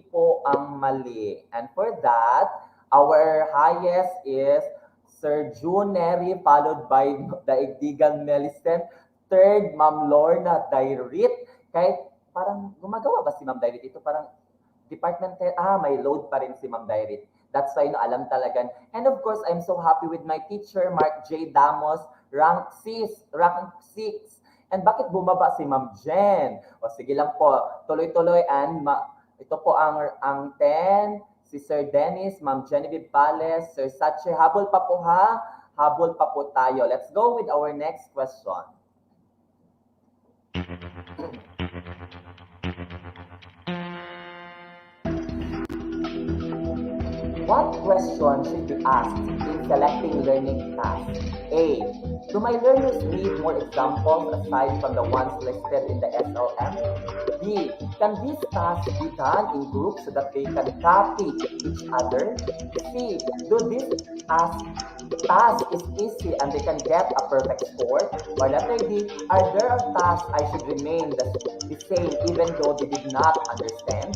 po ang mali. And for that, our highest is Sir June Neri, followed by Daigdigan Melicent. Third, Ma'am Lorna Dairit. Kahit parang gumagawa ba si Ma'am Dairit? Ito parang department, may load pa rin si Ma'am Dairit. That's why alam talaga. And of course, I'm so happy with my teacher, Mark J. Damos, rank 6. And bakit bumaba si Ma'am Jen? O sige lang po, tuloy-tuloy. And ito po ang 10, si Sir Dennis, Ma'am Genevieve Pales, Sir Sache. Habol pa po ha? Habol pa po tayo. Let's go with our next question. What question should be asked in selecting learning tasks? A. Do my learners need more examples aside from the ones listed in the SLM? B. Can these tasks be done in groups so that they can copy each other? C. Do this task is easy and they can get a perfect score? Or letter D. Are there tasks I should remain the same even though they did not understand?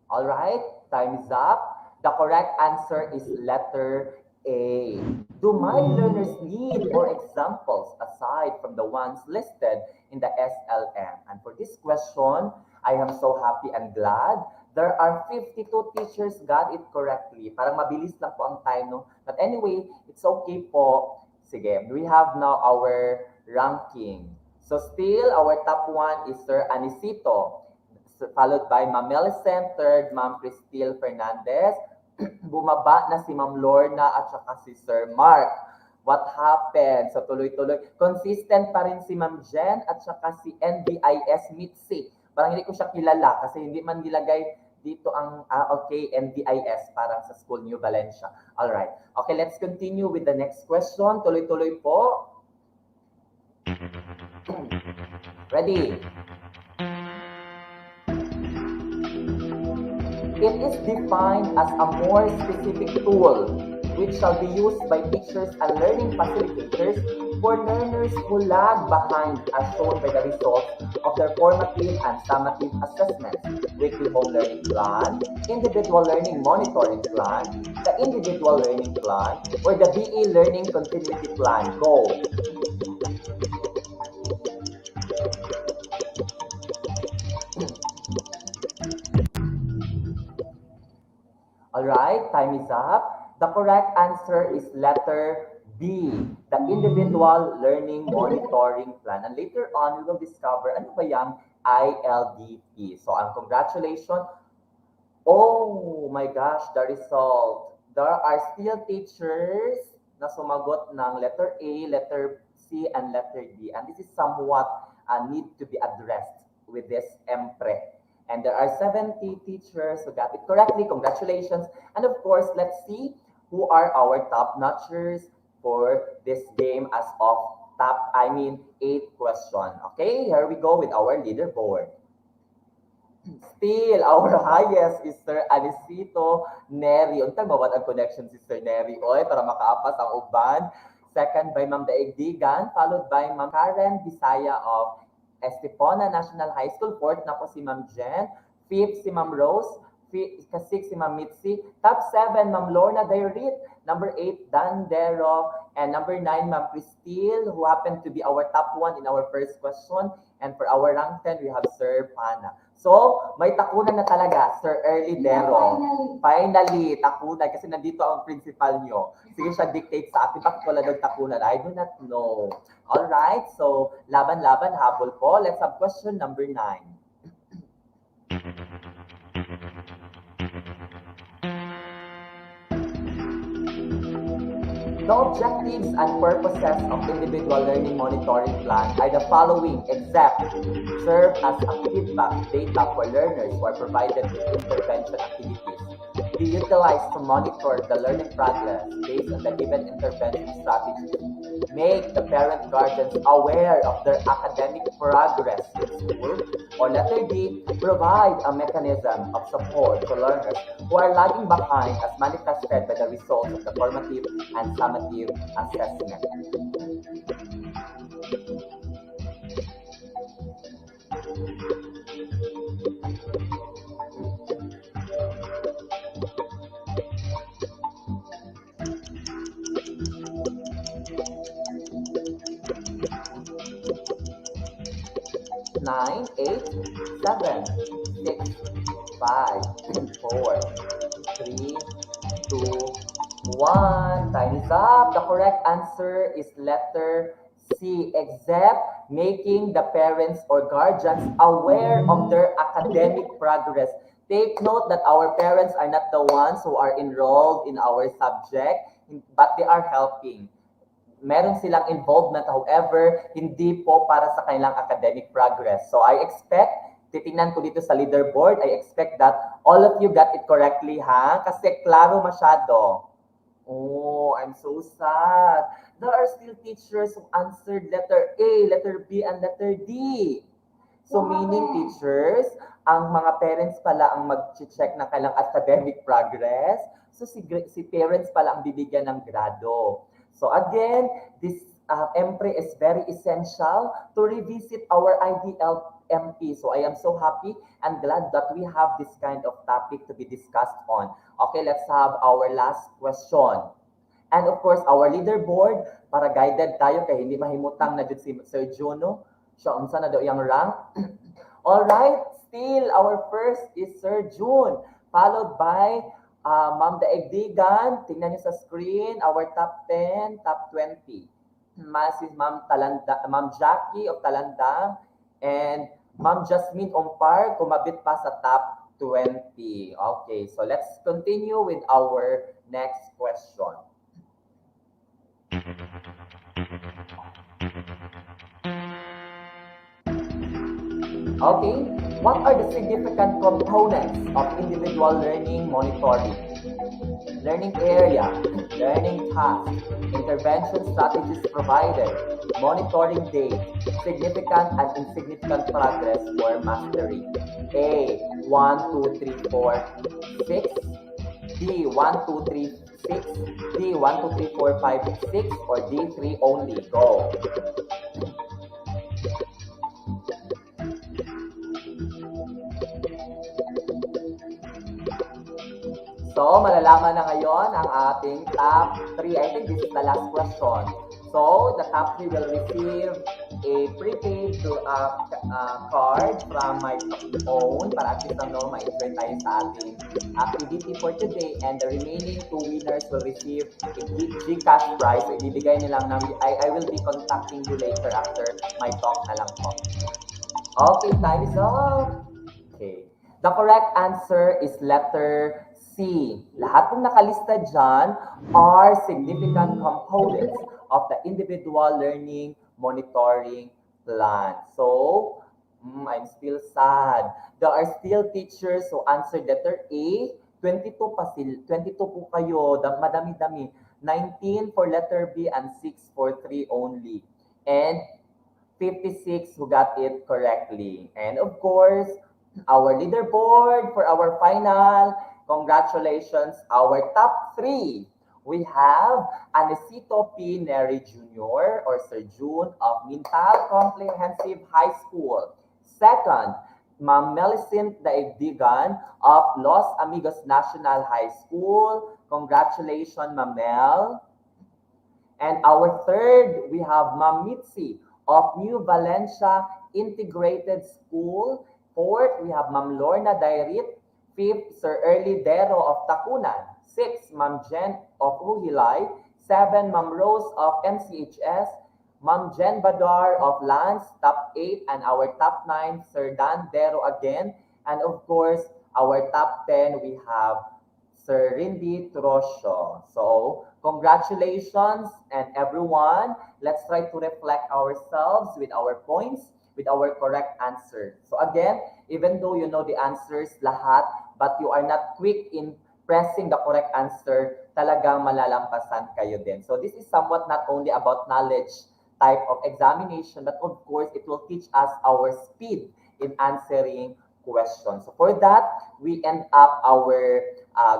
All right, time is up. The correct answer is letter A. Do my learners need more examples aside from the ones listed in the SLM? And for this question, I am so happy and glad. There are 52 teachers got it correctly. Parang mabilis lang po ang time, no? But anyway, it's okay po. Sige, we have now our ranking. So still, our top one is Sir Anisito, followed by Ma'am Millicent, third, Ma'am Cristil Fernandez. Bumaba na si Ma'am Lorna at saka si Sir Mark. What happened? So tuloy-tuloy. Consistent pa rin si Ma'am Jen at saka si NBIS Mitzi. Parang hindi ko siya kilala kasi hindi man nilagay dito ang, okay, NBIS parang sa School New Valencia. Alright. Okay, let's continue with the next question. Tuloy-tuloy po. Ready? It is defined as a more specific tool which shall be used by teachers and learning facilitators for learners who lag behind as shown by the results of their formative and summative assessments, weekly home learning plan, individual learning monitoring plan, the individual learning plan, or the BE learning continuity plan. Go! Alright, time is up. The correct answer is letter B, the Individual Learning Monitoring Plan. And later on, we will discover ano ba yung ILDP. So, ang congratulations. Oh my gosh, the result. There are still teachers na sumagot ng letter A, letter C, and letter D. And this is somewhat need to be addressed with this MPRE. And there are 70 teachers who got it correctly. Congratulations. And of course, let's see who are our top notchers for this game as of 8 question. Okay, here we go with our leaderboard. Still, our highest is Sir Anisito Neri. Untang mawat ang connection si Sir Neri. Oy, para makaapas ang uban. Second by Ma'am Daigdigan, followed by Ma'am Karen Bisaya of Estepona National High School. Fourth na po si Ma'am Jen. Fifth si Ma'am Rose. Sixth si Ma'am Mitzi. Top 7, Ma'am Lorna Dairit. Number 8, Dan Dero. And number 9, Ma'am Cristil, who happened to be our top 1 in our first question. And for our rank 10, we have Sir Pana. So, may takunan na talaga, Sir Early Dero. Finally, takunan. Kasi nandito ang principal nyo. Sige siya dictate sa akin. Bakit wala daw takunan? I do not know. Alright, so laban-laban, habol po. Let's have question number 9. The objectives and purposes of individual learning monitoring plan are the following, except serve as a feedback data for learners who are provided with intervention activities. Be utilized to monitor the learning progress based on the given intervention strategy. Make the parent guardians aware of their academic progress in school. Or letter D, provide a mechanism of support to learners who are lagging behind as manifested by the results of the formative and summative assessment. Nine, 8, 7, 6, 5, 4, 3, 2, 1. Time is up. The correct answer is letter C, except making the parents or guardians aware of their academic progress. Take note that our parents are not the ones who are enrolled in our subject, but they are helping. Meron silang involvement, however, hindi po para sa kanilang academic progress. So I expect titingnan ko dito sa leaderboard. I expect that all of you got it correctly, ha? Kasi klaro masyado. Oh, I'm so sad. There are still teachers who answered letter A, letter B, and letter D. So meaning teachers, ang mga parents pala ang mag-check ng kailang academic progress. So si parents pala ang bibigyan ng grado. So again, this MPRE is very essential to revisit our IDL MP. So I am so happy and glad that we have this kind of topic to be discussed on. Okay, let's have our last question. And of course, our leaderboard, para guided tayo kay hindi mahimutang na jud si Sir Juno. Siya unsa na daw iyang rank. All right, still our first is Sir June, followed by Ma'am Daigdigan. Tingnan niyo sa screen, our top 10, top 20. Si Ma'am Jackie of Talandang and Ma'am Jasmine Ompar, kumabit pa sa top 20. Okay, so let's continue with our next question. Okay, what are the significant components of individual learning monitoring? Learning area, learning task, intervention strategies provided, monitoring date, significant and insignificant progress for mastery. A, 1, 2, 3, 4, 6. B, 1, 2, 3, 6. D, 1, 2, 3, 4, 5, 6. Or D, 3 only. Go. So, malalaman na ngayon ang ating top 3. I think this is the last question. So, the top 3 will receive a prepaid card from my own para at least ma-enjoy tayo sa ating activity for today. And the remaining 2 winners will receive a Gcash prize. So, ibibigay nilang I will be contacting you later after my talk na lang po. Okay, time is up. Okay. The correct answer is letter C. Lahat ng nakalista dyan are significant components of the individual learning monitoring plan. So, I'm still sad. There are still teachers who answered letter A. 22 po kayo. Madami-dami. 19 for letter B and 6 for 3 only. And 56 who got it correctly. And of course, our leaderboard for our final. Congratulations, our top 3. We have Anesito P. Neri Jr. or Sir June of Mintal Comprehensive High School. Second, Ma'am Melicent Daigdigan of Los Amigos National High School. Congratulations, Ma'am Mel. And our third, we have Ma'am Mitzi of New Valencia Integrated School. Fourth, we have Ma'am Lorna Dairit. Fifth, Sir Early Dero of Tacunan. 6, Ma'am Jen of Ruhilay. 7, Ma'am Rose of MCHS. Ma'am Jen Badar of Lance, top 8. And our top 9, Sir Dan Dero again. And of course, our top 10, we have Sir Rindy Trosio. So, congratulations and everyone. Let's try to reflect ourselves with our points, with our correct answer. So again, even though you know the answers lahat, but you are not quick in pressing the correct answer, talagang malalampasan kayo din. So this is somewhat not only about knowledge type of examination, but of course, it will teach us our speed in answering questions. So for that, we end up our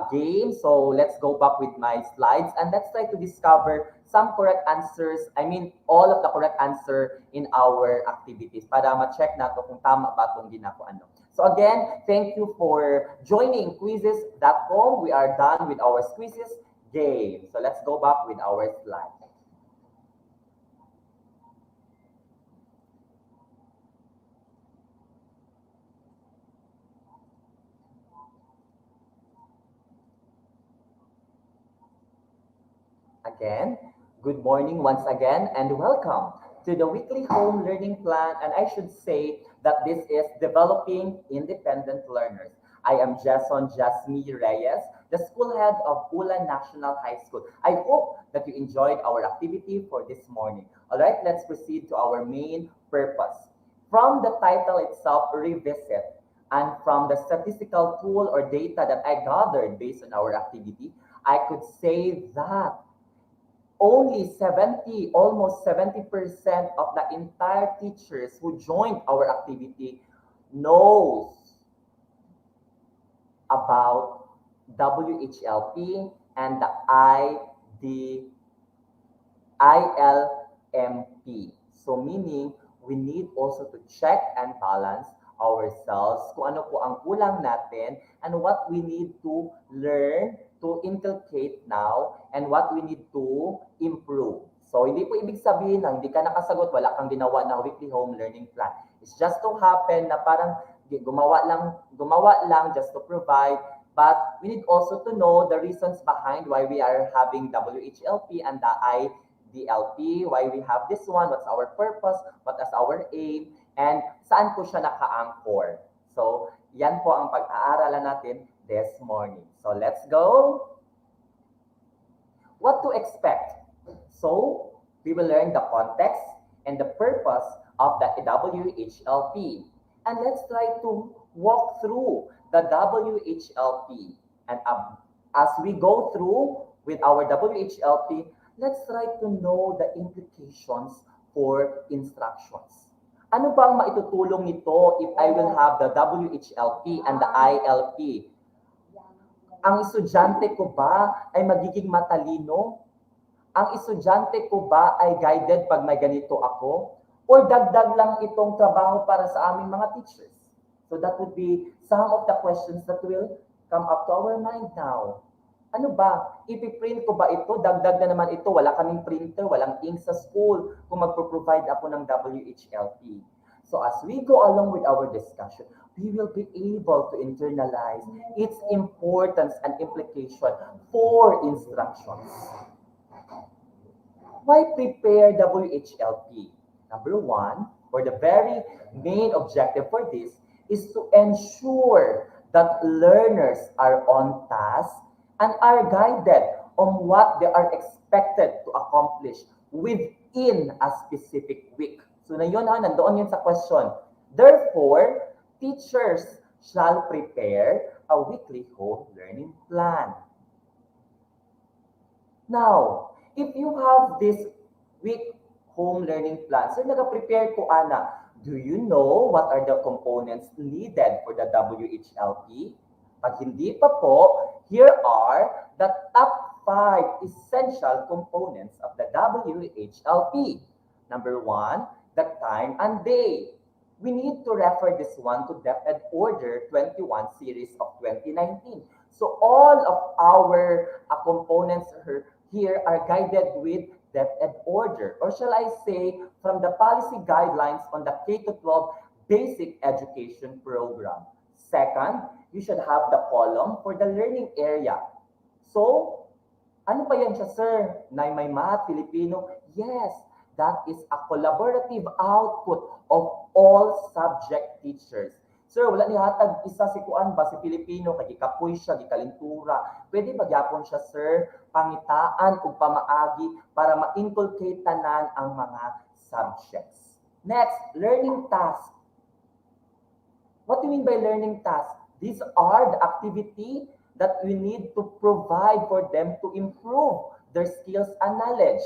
game. So let's go back with my slides and let's try to discover some correct answers. I mean, all of the correct answer in our activities para ma-check nato kung tama ba itong ginagawa. So again, thank you for joining quizzes.com. We are done with our quizzes game. So let's go back with our slide. Again, good morning once again and welcome to the weekly home learning plan. And I should say that this is developing independent learners. I am Jason Jasmine Reyes, the school head of Ulan National High School. I hope that you enjoyed our activity for this morning. All right, let's proceed to our main purpose. From the title itself, revisit, and from the statistical tool or data that I gathered based on our activity, I could say that only 70, almost 70% of the entire teachers who joined our activity knows about WHLP and the ILMP. So meaning, we need also to check and balance ourselves kung ano po ang kulang natin and what we need to learn to inculcate now and what we need to improve. So hindi po ibig sabihin na hindi ka nakasagot, wala kang ginawa na weekly home learning plan. It's just to happen na parang gumawa lang just to provide, but we need also to know the reasons behind why we are having WHLP and the IDLP, why we have this one, what's our purpose, what is our aim, and saan po siya naka-anchor. So, yan po ang pag-aaralan natin this morning. So, let's go. What to expect? So, we will learn the context and the purpose of the WHLP. And let's try to walk through the WHLP. And as we go through with our WHLP, let's try to know the implications for instructions. Ano bang maitutulong nito if I will have the WHLP and the ILP? Ang estudyante ko ba ay magiging matalino? Ang estudyante ko ba ay guided pag may ganito ako? Or dagdag lang itong trabaho para sa aming mga teachers? So that would be some of the questions that will come up to our mind now. Ano ba? Ipiprint ko ba ito? Dagdag na naman ito. Wala kaming printer, walang ink sa school kung magpo-provide ako ng WHLP. So as we go along with our discussion, we will be able to internalize its importance and implication for instructions. Why prepare WHLP? Number one, or the very main objective for this, is to ensure that learners are on task and are guided on what they are expected to accomplish within a specific week. So na yun, nandoon yun sa question. Therefore, teachers shall prepare a weekly home learning plan. Now, if you have this week home learning plan, so nag-prepare ko, Ana, do you know what are the components needed for the WHLP? Pag hindi pa po, here are the top 5 essential components of the WHLP. Number 1, the time and day. We need to refer this one to DepEd Order 21 series of 2019. So all of our components here are guided with DepEd Order, or shall I say, from the policy guidelines on the K-12 basic education program. Second, you should have the column for the learning area. So, ano pa yan siya, sir? May math, Filipino? Yes, that is a collaborative output of all subject teachers. Sir, wala ni hatag isa si kuan ba si Filipino kay gikapoy siya gikalintura. Pwede ba gyapon siya, sir, pangitaan ug pamaagi para ma-inculcate tanan ang mga subjects. Next, learning task. What do you mean by learning task? These are the activity that we need to provide for them to improve their skills and knowledge.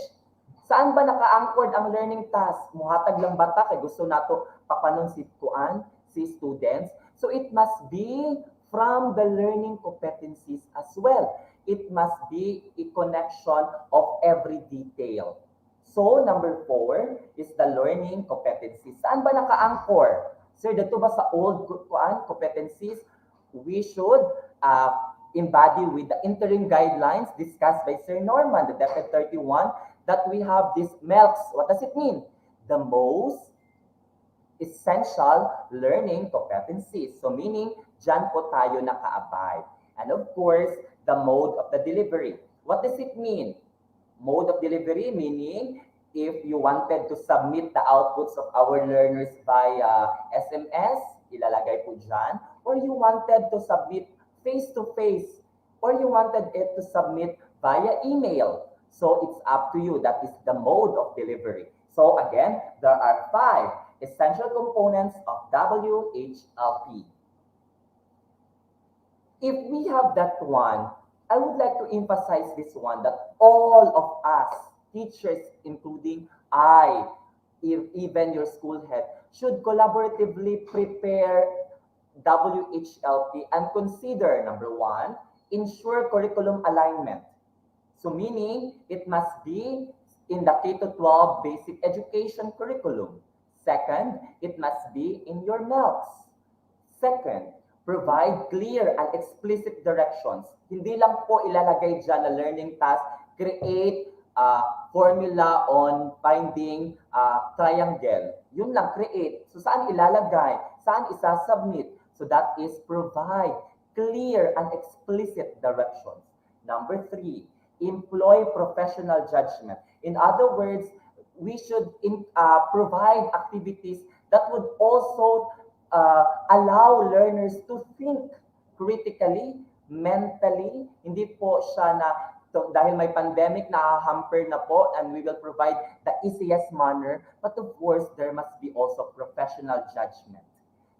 Saan ba naka-anchored ang learning task? Muhatag lang bata kay gusto nato papanon si kuan, si students. So it must be from the learning competencies as well. It must be a connection of every detail. So number 4 is the learning competencies. Saan ba naka-anchor? Sir, dito ba sa old kuan competencies? We should embody with the interim guidelines discussed by Sir Norman, the DepEd 31, that we have this MELCs. What does it mean? The most essential learning competencies. So meaning, dyan po tayo naka-abide. And of course, the mode of the delivery. What does it mean? Mode of delivery meaning, if you wanted to submit the outputs of our learners via SMS, ilalagay po dyan. Or you wanted to submit face-to-face, or you wanted it to submit via email. So it's up to you. That is the mode of delivery. So again, there are 5. essential components of WHLP. If we have that one, I would like to emphasize this one that all of us, teachers, including I, even your school head, should collaboratively prepare WHLP and consider number one, ensure curriculum alignment. So meaning it must be in the K-12 basic education curriculum. Second, it must be in your MELCs. Second, provide clear and explicit directions. Hindi lang po ilalagay dyan na learning task, create formula on finding triangle. Yun lang, create. So saan ilalagay? Saan isa-submit? So that is provide clear and explicit directions. Number three, employ professional judgment. In other words, we should provide activities that would also allow learners to think critically, mentally. Hindi po siya na dahil may pandemic na hamper na po and we will provide the easiest manner. But of course, there must be also professional judgment.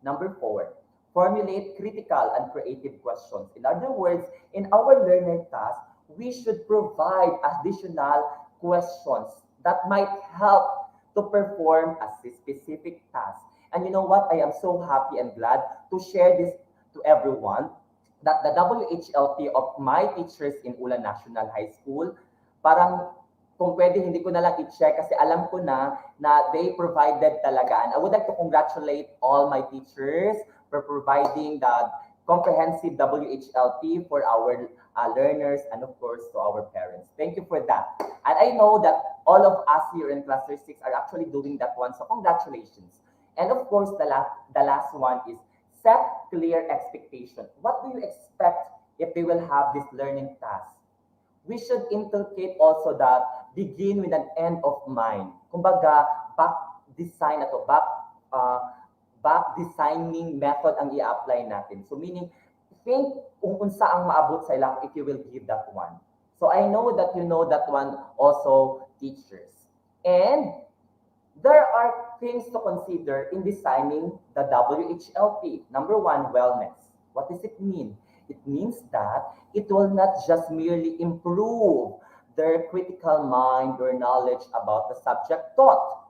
Number four, formulate critical and creative questions. In other words, in our learner task, we should provide additional questions that might help to perform a specific task. And you know what? I am so happy and glad to share this to everyone that the WHLP of my teachers in Ulan National High School, parang kung pwede hindi ko na lang i-check kasi alam ko na they provided talaga. And I would like to congratulate all my teachers for providing the comprehensive WHLP for our learners and of course to our parents. Thank you for that. And I know that all of us here in Cluster 6 are actually doing that one, so congratulations. And of course, the last one is set clear expectation. What do you expect if they will have this learning task? We should inculcate also that begin with an end of mind. Kumbaga, back design na to, back designing method ang i-apply natin. So meaning, think kung unsa ang maabot sa ilang if you will give that one. So I know that you know that one also, teachers. And there are things to consider in designing the WHLP. Number one, wellness. What does it mean? It means that it will not just merely improve their critical mind or knowledge about the subject taught.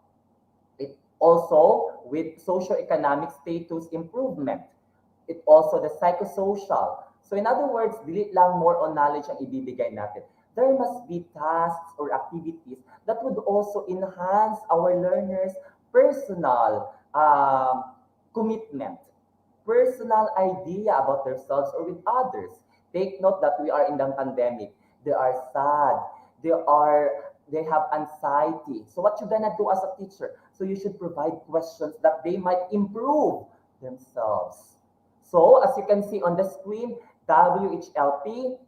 It also with socioeconomic status improvement. It also the psychosocial. So in other words, dili lang more on knowledge ang ibibigay natin. There must be tasks or activities that would also enhance our learners' personal commitment, personal idea about themselves or with others. Take note that we are in the pandemic. They are sad. They have anxiety. So what you gonna do as a teacher? So you should provide questions that they might improve themselves. So as you can see on the screen, WHLP,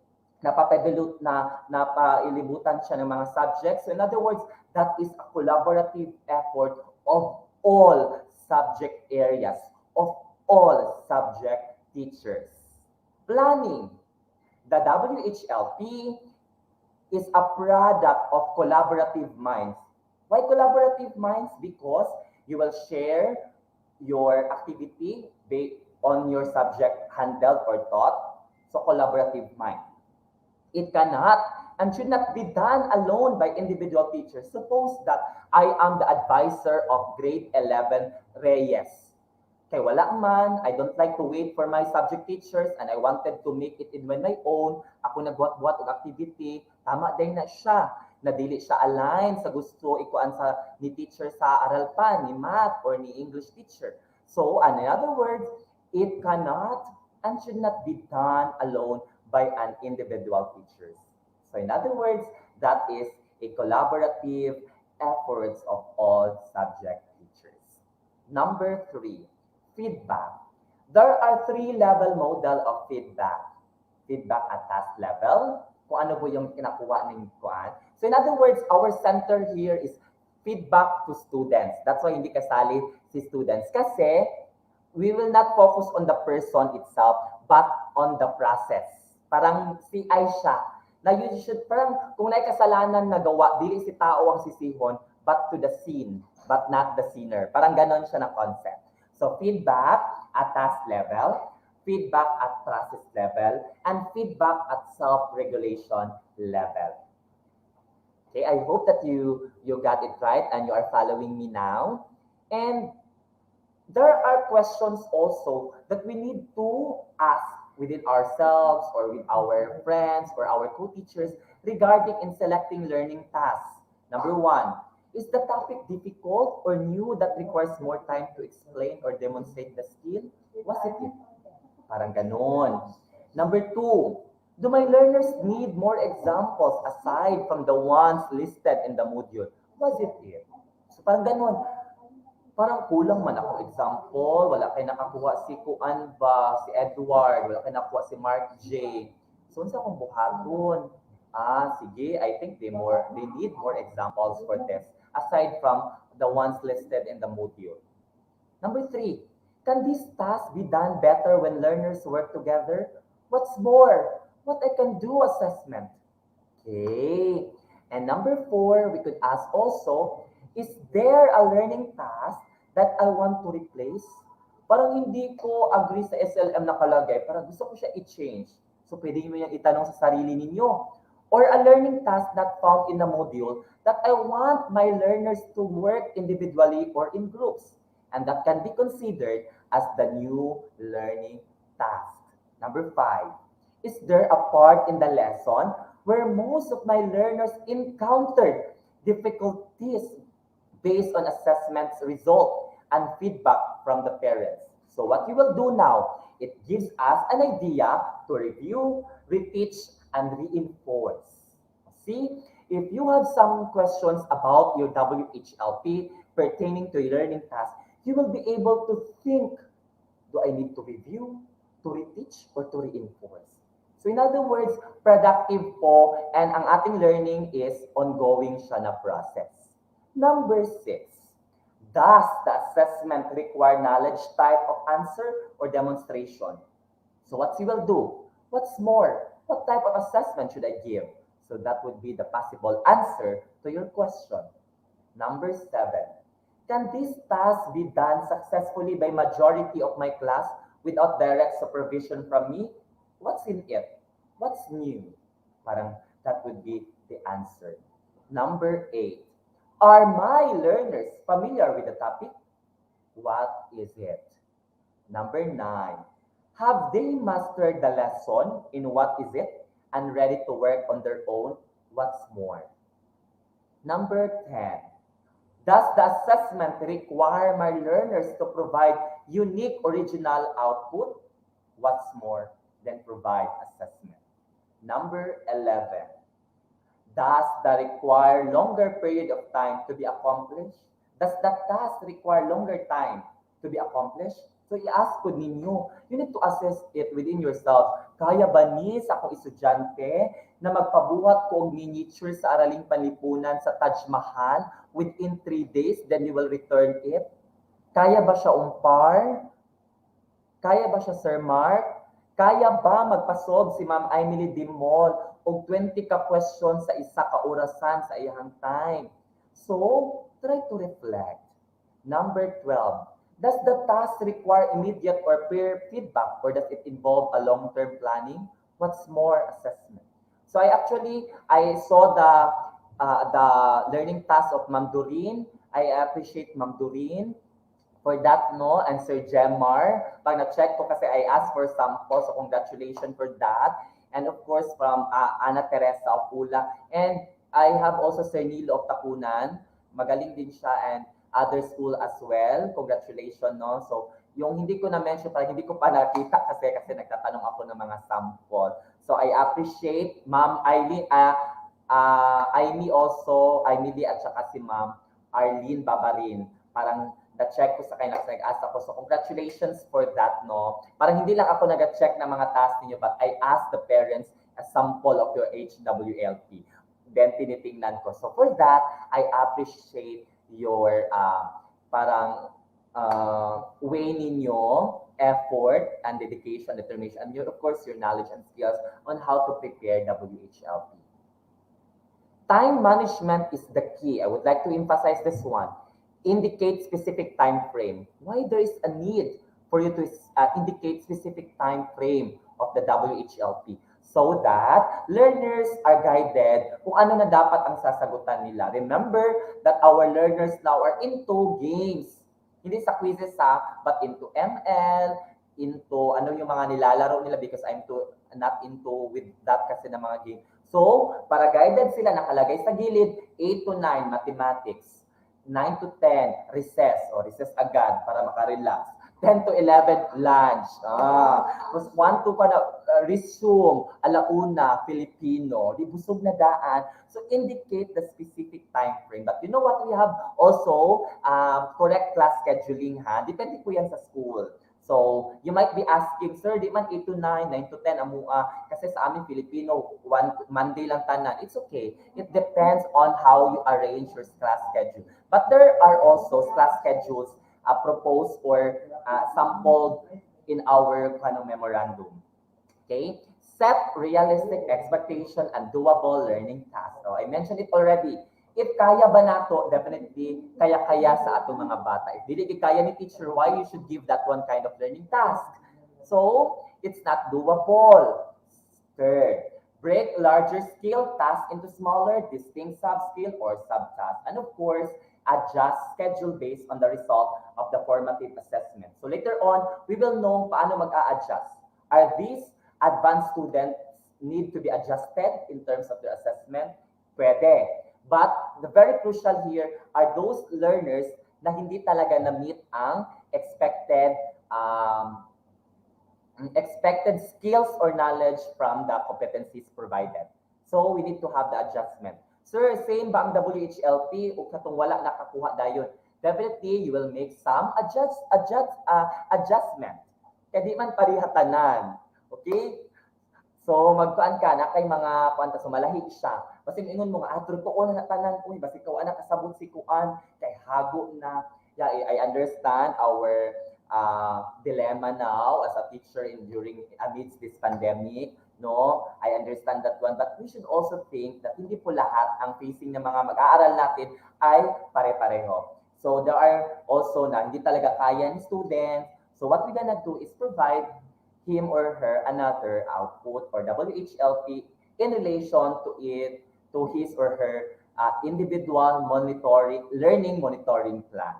napailibutan siya ng mga subjects. So in other words, that is a collaborative effort of all subject areas, of all subject teachers. Planning. The WHLP is a product of collaborative minds. Why collaborative minds? Because you will share your activity based on your subject handled or taught. So collaborative mind. It cannot and should not be done alone by individual teachers. Suppose that I am the advisor of grade 11 Reyes. Kay wala man, I don't like to wait for my subject teachers and I wanted to make it in my own. Ako nagbuhat-buhat og activity. Tama din na siya. Nadili siya align sa gusto ikuan sa ni teacher sa aral pa, ni math or ni English teacher. So, in other words, it cannot and should not be done alone by an individual teachers. So in other words, that is a collaborative efforts of all subject teachers. Number 3, feedback. There are 3-level model of feedback. Feedback at task level, kung ano po yung kinakuha ng kuan. So in other words, our center here is feedback to students. That's why hindi kasali si students. Kasi we will not focus on the person itself, but on the process. Parang si Aisha, na you should, parang kung may kasalanan na gawa, dili si tao ang sisihon, but to the scene. but not the sinner. Parang ganon siya na concept. So feedback at task level, feedback at process level, and feedback at self-regulation level. Okay, I hope that you got it right and you are following me now. And there are questions also that we need to ask within ourselves or with our friends or our co-teachers regarding in selecting learning tasks. Number one, is the topic difficult or new that requires more time to explain or demonstrate the skill? Was it? Parang ganon. Number two, do my learners need more examples aside from the ones listed in the module? Was it? So parang ganon. Parang kulang man ako example, wala kayo nakakuha si Kuan ba, si Edward, wala kayo nakakuha si Mark J. So, unsa akong buhaton? Sige, I think they need more examples for this, aside from the ones listed in the module. Number three, can these tasks be done better when learners work together? What's more, what I can do assessment. Okay. And number four, we could ask also, is there a learning task that I want to replace? Parang hindi ko agree sa SLM nakalagay, parang gusto ko siya i-change. So pwede nyo yung itanong sa sarili ninyo. Or a learning task not found in the module that I want my learners to work individually or in groups. And that can be considered as the new learning task. Number five, is there a part in the lesson where most of my learners encountered difficulties based on assessments result and feedback from the parents? So what you will do now, it gives us an idea to review, reteach, and reinforce. See, if you have some questions about your WHLP pertaining to your learning task, you will be able to think, do I need to review, to reteach, or to reinforce? So in other words, productive po, and ang ating learning is ongoing siya na process. Number six, does the assessment require knowledge type of answer or demonstration? So what you will do? What's more, what type of assessment should I give? So that would be the possible answer to your question. Number seven, can this task be done successfully by majority of my class without direct supervision from me? What's in it? What's new? Parang that would be the answer. Number eight, are my learners familiar with the topic? What is it? Number nine, have they mastered the lesson in what is it and ready to work on their own? What's more? Number 10, does the assessment require my learners to provide unique original output? What's more than provide assessment? Number 11, does the require longer period of time to be accomplished? Does the task require longer time to be accomplished? So i-ask ko ninyo, you need to assess it within yourself. Kaya ba ni sa akong estudyante na magpabuhat ko og miniature sa Araling Panlipunan sa Taj Mahal within 3 days, then you will return it? Kaya ba siya umpar? Kaya ba siya Sir Mark? Kaya ba magpasolve si Ma'am Emily Dimol og 20 ka questions sa isa ka orasan sa iyang time? So, try to reflect. Number 12, does the task require immediate or peer feedback or does it involve a long-term planning? What's more, assessment? So I saw the learning task of Ma'am Doreen. I appreciate Ma'am Doreen for that, no? And Sir Jemmar, pag na-check ko kasi I asked for sample, so congratulations for that. And of course, from Ana Teresa of Ula. And I have also Sir Nilo of Takunan. Magaling din siya and other school as well. Congratulations, no? So, yung hindi ko na-mention, parang hindi ko pa nakita kasi nagtatanong ako ng mga sample. So, I appreciate Ma'am Aileen, Aimee at saka si Ma'am Arlene Babarin. Parang na-check ko sa kanya kasi nag-ask ako. So, congratulations for that, no? Parang hindi lang ako nag-check ng mga tasks ninyo, but I asked the parents a sample of your HWLP. Then, tinitingnan ko. So, for that, I appreciate your way ninyo, effort, and dedication, determination, and of course, your knowledge and skills on how to prepare WHLP. Time management is the key. I would like to emphasize this one. indicate specific time frame. Why there is a need for you to indicate specific time frame of the WHLP? So that learners are guided kung ano na dapat ang sasagutan nila. Remember that our learners now are into games. Hindi sa quizzes but into ML, into ano yung mga nilalaro nila because I'm not into with that kasi na mga game. So, para guided sila, nakalagay sa gilid, 8 to 9, mathematics. 9 to 10, recess o recess agad para makarelax. 10 to 11, lunch. Tapos 1 to pa na, resume, alauna, Filipino. Di busog na daan. So indicate the specific time frame. But you know what? We have also correct class scheduling. Depende po yan sa school. So, you might be asking, sir, di man 8 to 9, 9 to 10, kasi sa amin Filipino, Monday lang tanan. It's okay. It depends on how you arrange your class schedule. But there are also class schedules proposed or sampled in our memorandum. Okay? Set realistic expectation and doable learning tasks. So, I mentioned it already. If kaya ba nato, definitely kaya-kaya sa atong mga bata. If dili kaya ni teacher, why you should give that one kind of learning task? So, it's not doable. Third, break larger scale tasks into smaller, distinct sub-scale or sub-tasks. And of course, adjust schedule based on the result of the formative assessment. So later on, we will know paano mag-a-adjust. Are these advanced students need to be adjusted in terms of their assessment? Pwede. But the very crucial here are those learners na hindi talaga na-meet ang expected skills or knowledge from the competencies provided. So we need to have the adjustment. Sir, same ba ang WHLP o katong wala nakakuha dayon? Definitely, you will make some adjustment. Kaya di man parihatanan. Okay? So, magkuan ka na kay mga kuan ta sumalahi siya. Basta ingon mo nga atro ko na tanan ko, basta ikaw ana kasabot si kuan kay hago na. Yeah, I understand our dilemma now as a teacher during amidst this pandemic. No, I understand that one, but we should also think that hindi po lahat ang facing ng mga mag-aaral natin ay pare-pareho. So there are also na hindi talaga kaya ni students. So what we're gonna do is provide him or her another output or WHLP in relation to his or her individual learning monitoring plan.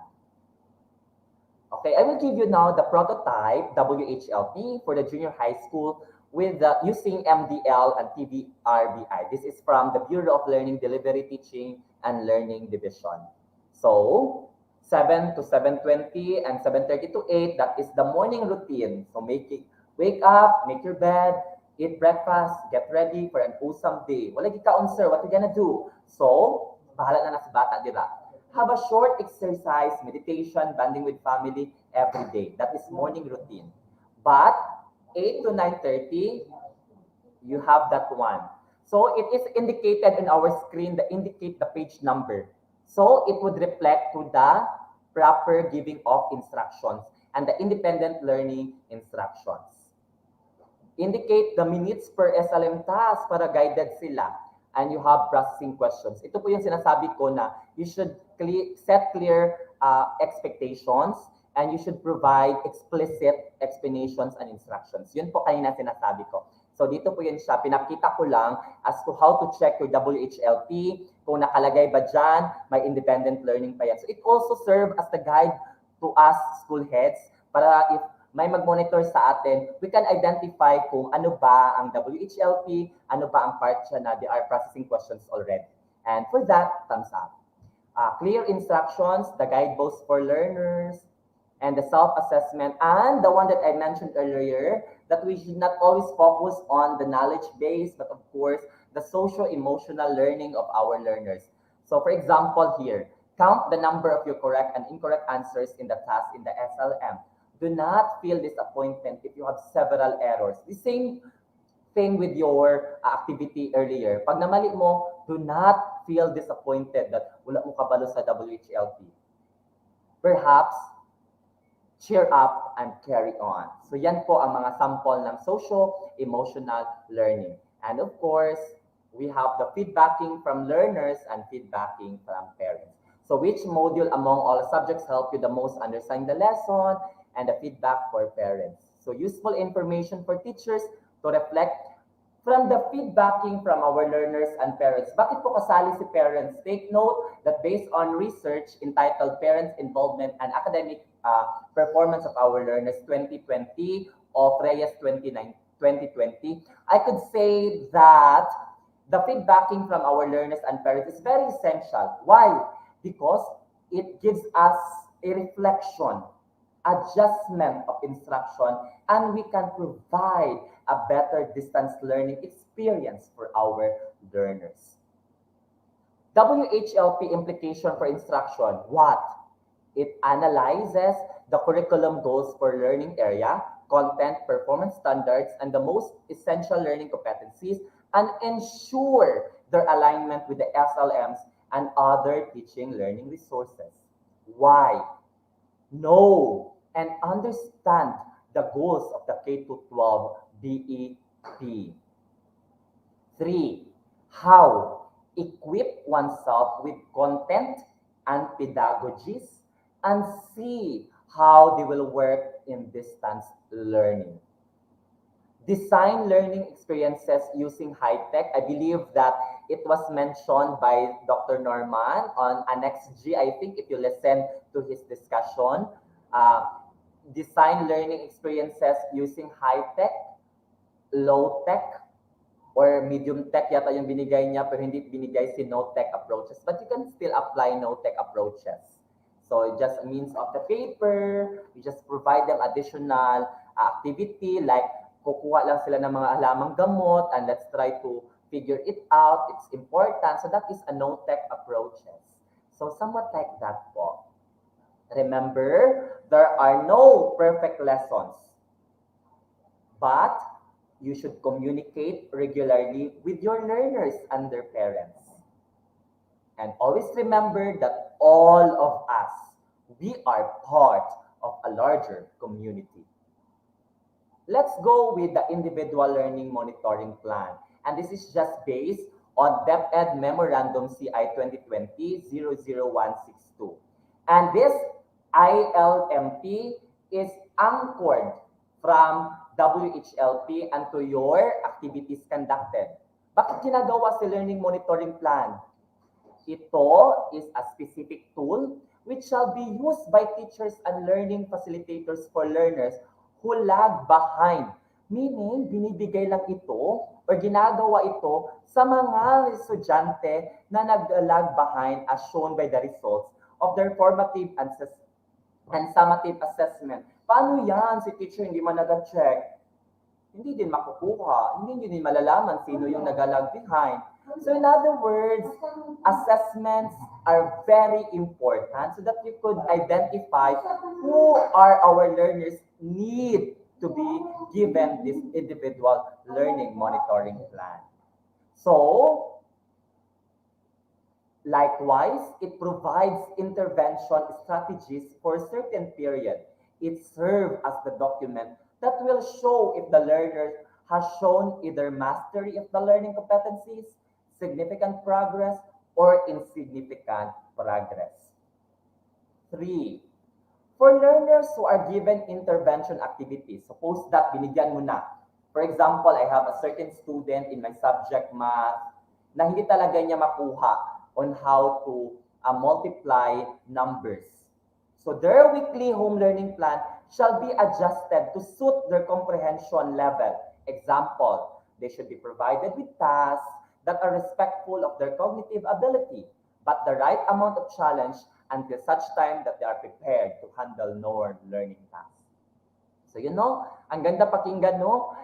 Okay, I will give you now the prototype WHLP for the junior high school with using MDL and TVRBI. This is from the Bureau of Learning, Delivery, Teaching, and Learning Division. So, 7 to 7:20 and 7:30 to 8, that is the morning routine. So, wake up, make your bed, eat breakfast, get ready for an awesome day. Wala gikaon, sir, what you gonna do? So, bahala na sa bata, dira. Have a short exercise, meditation, bonding with family every day. That is morning routine. But 8 to 9:30, you have that one. So it is indicated in our screen, indicate the page number. So it would reflect to the proper giving of instructions and the independent learning instructions. Indicate the minutes per SLM task para guided sila. And you have processing questions. Ito po yung sinasabi ko na you should set clear expectations and you should provide explicit explanations and instructions. Yun po kanina sinasabi ko. So dito po yun siya. Pinakita ko lang as to how to check your WHLP. Kung nakalagay ba dyan, may independent learning pa yan. So it also serves as the guide to us school heads para if may mag-monitor sa atin, we can identify kung ano ba ang WHLP, ano ba ang part siya na they are processing questions already. And for that, thumbs up. Clear instructions, the guidebooks for learners, and the self-assessment, and the one that I mentioned earlier, that we should not always focus on the knowledge base, but of course, the social-emotional learning of our learners. So for example here, count the number of your correct and incorrect answers in the task in the SLM. Do not feel disappointment if you have several errors. The same thing with your activity earlier. Pag namali mo, do not feel disappointed that wala mo kabalo sa WHLP. Perhaps, cheer up and carry on. So yan po ang mga sample ng social-emotional learning. And of course, we have the feedbacking from learners and feedbacking from parents. So which module among all subjects help you the most understand the lesson, and the feedback for parents. So useful information for teachers to reflect from the feedbacking from our learners and parents. Bakit po kasali si parents? Take note that based on research entitled Parents' Involvement and Academic Performance of Our Learners 2020 of Reyes 2020, I could say that the feedbacking from our learners and parents is very essential. Why? Because it gives us a reflection, adjustment of instruction, and we can provide a better distance learning experience for our learners. WHLP implication for instruction. What? It analyzes the curriculum goals for learning area, content, performance standards, and the most essential learning competencies, and ensure their alignment with the SLMs and other teaching learning resources. Why? Know and understand the goals of the K-12 BEP. 3. How? Equip oneself with content and pedagogies, and see how they will work in distance learning. Design learning experiences using high-tech. I believe that it was mentioned by Dr. Norman on Annex G. I think if you listen to his discussion, design learning experiences using high-tech, low-tech, or medium-tech yata yung binigay niya, pero hindi binigay si no-tech approaches. But you can still apply no-tech approaches. So it just means of the paper, you just provide them additional activity like kukuha lang sila ng mga halamang gamot and let's try to figure it out. It's important. So that is a no-tech approaches. So somewhat like that po. Remember, there are no perfect lessons, but you should communicate regularly with your learners and their parents. And always remember that all of us, we are part of a larger community. Let's go with the individual learning monitoring plan. And this is just based on DepEd Memorandum CI 2020-00162. And this ILMP is anchored from WHLP and to your activities conducted. Bakit ginagawa si learning monitoring plan? Ito is a specific tool which shall be used by teachers and learning facilitators for learners who lag behind. Meaning, binibigay lang ito o ginagawa ito sa mga estudyante na nag-lag behind as shown by the results of their formative and summative assessment. Paano yan? Si teacher hindi man nag-check. Hindi din makukuha. Hindi din malalaman sino yung nag-lag behind. So in other words, assessments are very important so that you could identify who are our learners need to be given this individual learning monitoring plan. So, likewise, it provides intervention strategies for a certain period. It serves as the document that will show if the learner has shown either mastery of the learning competencies, significant progress, or insignificant progress. 3. For learners who are given intervention activities, suppose that binigyan mo na. For example, I have a certain student in my subject math na hindi talaga niya makuha on how to multiply numbers. So their weekly home learning plan shall be adjusted to suit their comprehension level. Example, they should be provided with tasks that are respectful of their cognitive ability, but the right amount of challenge until such time that they are prepared to handle norm learning tasks. So ang ganda pakinggan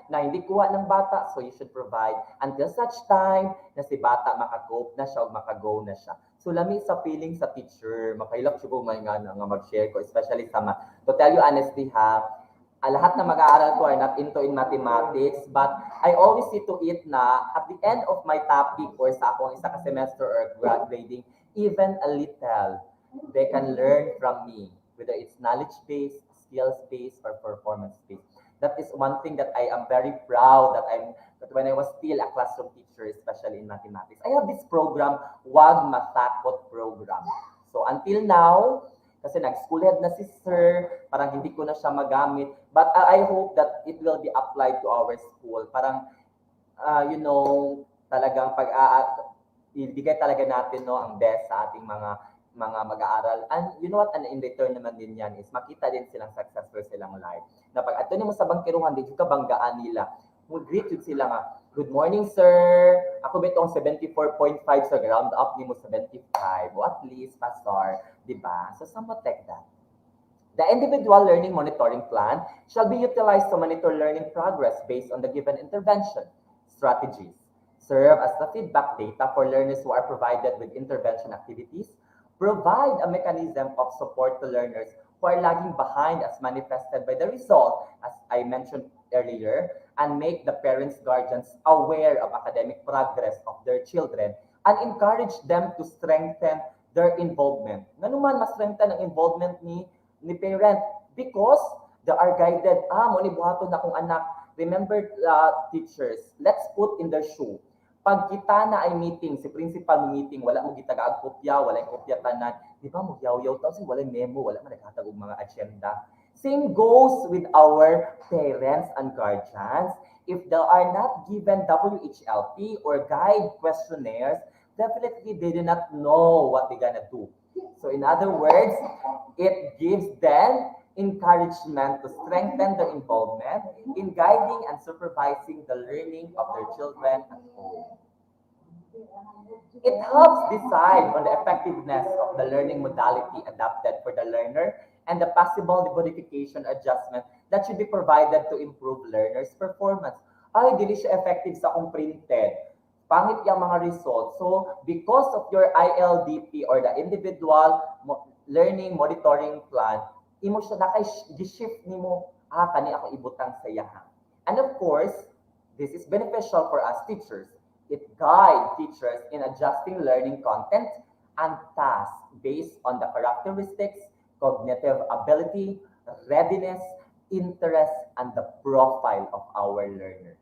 na hindi kuha ng bata, so you should provide until such time na si bata makacope na siya o makago na siya. So lami sa feeling sa teacher, makailap siya ko nga mag-share ko, especially sa math. To tell you honestly lahat na mag-aaral ko are not into in mathematics, but I always see to it na at the end of my topic or sa akong isa ka semester or grading, even a little, they can learn from me, whether it's knowledge-based, skills-based, or performance-based. That is one thing that I am very proud that when I was still a classroom teacher, especially in mathematics, I have this program, Wag Matakot program. So until now, kasi nag-school head na si sir, parang hindi ko na siya magamit. But I hope that it will be applied to our school. Parang, talagang ibigay talaga natin ang best sa ating mga mag-aaral. And you know what, and in return naman din yan is makita din silang successful silang life. Na pag ato mo sa bangkiruhan, di ka banggaan nila. Greet yun sila nga, good morning, sir. Ako bitong 74.5, so round up ni mo 75. O at least, pastor, di ba? So somewhat like that. The individual learning monitoring plan shall be utilized to monitor learning progress based on the given intervention strategies, serve as the feedback data for learners who are provided with intervention activities, provide a mechanism of support to learners who are lagging behind as manifested by the result, as I mentioned earlier, and make the parents, guardians aware of academic progress of their children and encourage them to strengthen their involvement. Nga naman, mas-strengthen ang involvement ni parent because they are guided, mo ni buhaton na akong anak. Remember, teachers, let's put in their shoe. Pag kita na ay meeting, si principal meeting, wala mo gitagaag kopya, wala yung kopya tanan, di ba mo yaw-yaw tapos wala memo, wala man naghatag og mga agenda. Same goes with our parents and guardians. If they are not given WHLP or guide questionnaires, definitely they do not know what they're gonna do. So in other words, it gives them encouragement to strengthen their involvement in guiding and supervising the learning of their children at home. It helps decide on the effectiveness of the learning modality adapted for the learner and the possible modification adjustment that should be provided to improve learners' performance. Ay, dili siya effective sa akong printed. Pangit yung mga results. So, because of your ILDP or the individual learning monitoring plan, imo siya nakay-shift nimo, kani ako ibutang sa yahan. And of course, this is beneficial for us teachers. It guides teachers in adjusting learning content and tasks based on the characteristics, cognitive ability, readiness, interest, and the profile of our learner.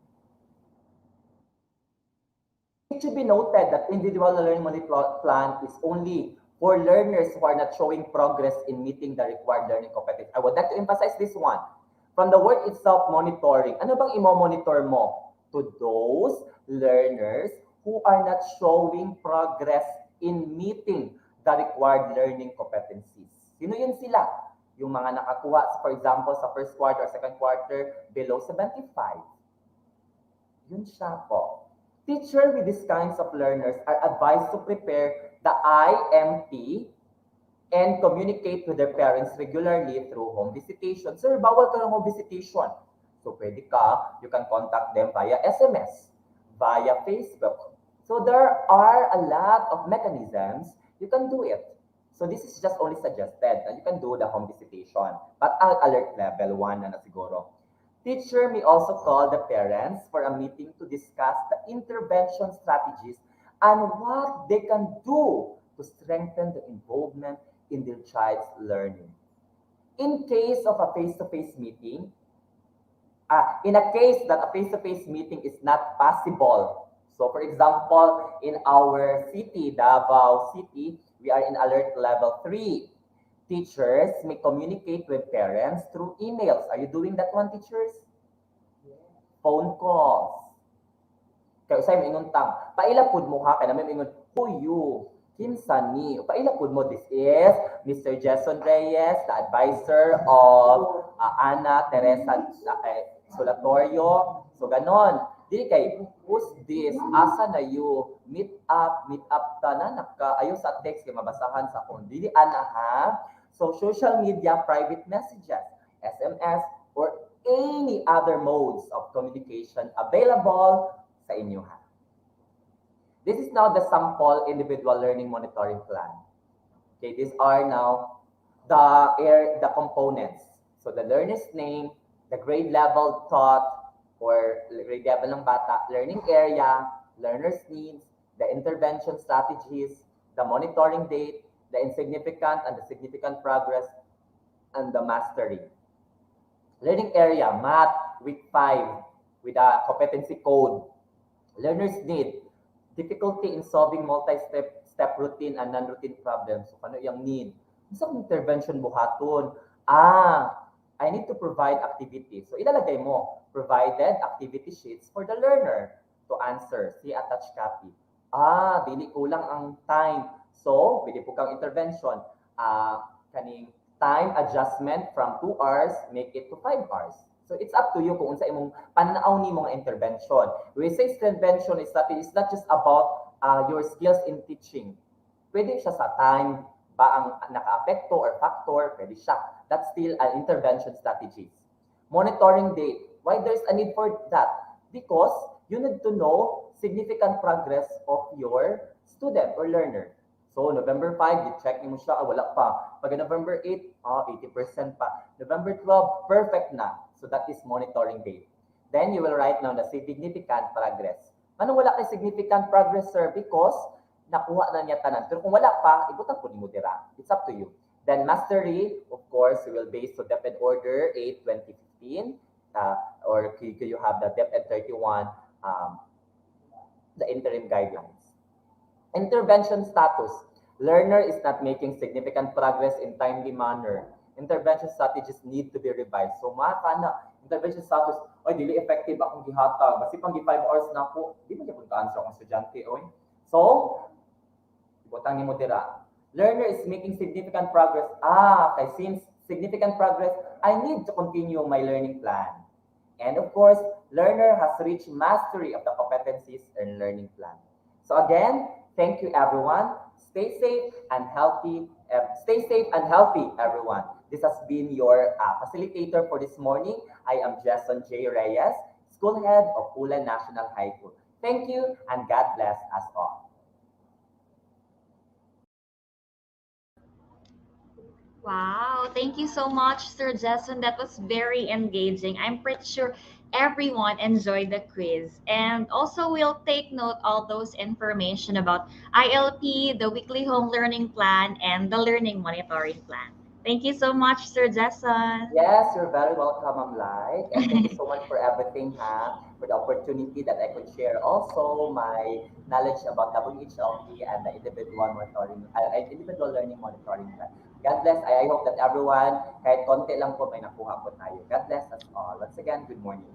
It should be noted that individual learning monitoring plan is only for learners who are not showing progress in meeting the required learning competencies. I would like to emphasize this one. From the word itself, monitoring. Ano bang imo-monitor mo? To those learners who are not showing progress in meeting the required learning competencies. Sino yun sila? Yung mga nakakuha, for example, sa first quarter or second quarter, below 75. Yun siya po. Teachers with these kinds of learners are advised to prepare the IMP and communicate with their parents regularly through home visitation. Sir, bawal ka ng home visitation. So, pwede ka, you can contact them via SMS, via Facebook. So, there are a lot of mechanisms you can do it. So, this is just only suggested that you can do the home visitation. But alert level 1 na siguro. Teacher may also call the parents for a meeting to discuss the intervention strategies and what they can do to strengthen the involvement in their child's learning. In case of a face-to-face meeting, in a case that a face-to-face meeting is not possible, so for example, in our city, Davao City, we are in alert level 3. Teachers may communicate with parents through emails. Are you doing that one, teachers? Phone calls. Kaya usay mo tang, pailapod mo ha, kaya namin ingon, who you? Kinsa ni? Pailapod mo, this is Mr. Jason Reyes, the advisor of Ana Teresa Solatorio. So ganon. Dili kay, who's this? Asa na you? Meet up ta na, ayo sa text kay mabasahan sa phone. Dili ana ha. So social media, private messages, SMS, or any other modes of communication available sa inyo ha. This is now the sample individual learning monitoring plan. Okay, these are now the components. So the learner's name, the grade level taught, or grade level ng bata, learning area, learner's needs, the intervention strategies, the monitoring date, the insignificant and the significant progress, and the mastery. Learning area, math, week 5, with a competency code. Learner's need, difficulty in solving multi-step step routine and non-routine problems. So, ano yung need? Isang intervention buhaton. I need to provide activity. So, ilalagay mo, provided activity sheets for the learner to answer. See attached copy. Dili kulang ang time. So, pwede po kang intervention. Kaning time adjustment from 2 hours, make it to 5 hours. So it's up to you kung unsa imong pananaw ni mga intervention. We say intervention is that it's not just about your skills in teaching. Pwede siya sa time ba ang naka-apekto or factor, pwede siya. That's still an intervention strategies. Monitoring date. Why there's a need for that? Because you need to know significant progress of your student or learner. So, November 5, i-check mo siya, wala pa. Pag November 8, 80% pa. November 12, perfect na. So, that is monitoring date. Then, you will write down the significant progress. Ano wala kay significant progress, sir? Because, nakuha na niya tanan. Pero kung wala pa, ibutan po ni mo dira. It's up to you. Then, mastery, of course, you will base to DepEd Order 8, 2015. Or you have the DepEd 31, the interim guidelines. Intervention status. Learner is not making significant progress in timely manner. Intervention strategies need to be revised. So, na, intervention status, dili effective akong gihatag. Basi pang 5 hours na ako, di mo niya kung ka-answer akong estudyante, So, ibutang ni mo dira. Learner is making significant progress. Kay since significant progress, I need to continue my learning plan. And of course, learner has reached mastery of the competencies and learning plan. So again, thank you everyone. Stay safe and healthy. Everyone. This has been your facilitator for this morning. I am Jason J. Reyes, School Head of Ulan National High School. Thank you and God bless us all. Wow, thank you so much, Sir Jason. That was very engaging. I'm pretty sure everyone enjoyed the quiz. And also, we'll take note all those information about ILP, the weekly home learning plan, and the learning monitoring plan. Thank you so much, Sir Jason. Yes, you're very welcome, Ma'am Lai. And thank you so much for everything, for the opportunity that I could share also my knowledge about WHLP and the individual learning monitoring plan. God bless. I hope that everyone, kahit konti lang po, may nakuha po tayo. God bless us all. Once again, good morning.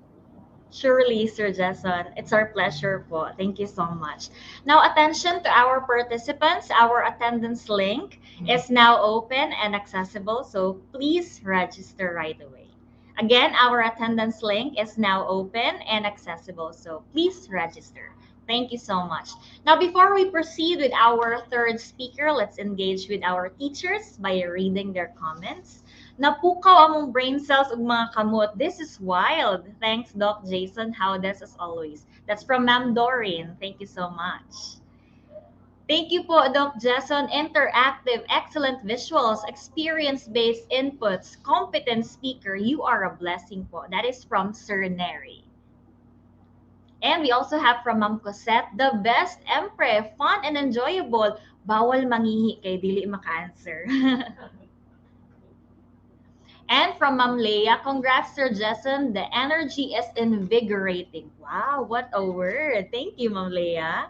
Surely, Sir Jason. It's our pleasure po. Thank you so much. Now, attention to our participants. Our attendance link is now open and accessible, so please register right away. Again, our attendance link is now open and accessible, so please register. Thank you so much. Now, before we proceed with our third speaker, let's engage with our teachers by reading their comments. Napukaw among brain cells ug mga kamot. This is wild. Thanks, Doc Jason. How does as always? That's from Ma'am Doreen. Thank you so much. Thank you po, Doc Jason. Interactive, excellent visuals, experience-based inputs, competent speaker. You are a blessing po. That is from Sir Neri. And we also have from Ma'am Cosette, the best MPRE, fun and enjoyable. Bawal mangihi kay dili maka-answer. And from Ma'am Leia, congrats, Sir Jason. The energy is invigorating. Wow, what a word. Thank you, Ma'am Leia.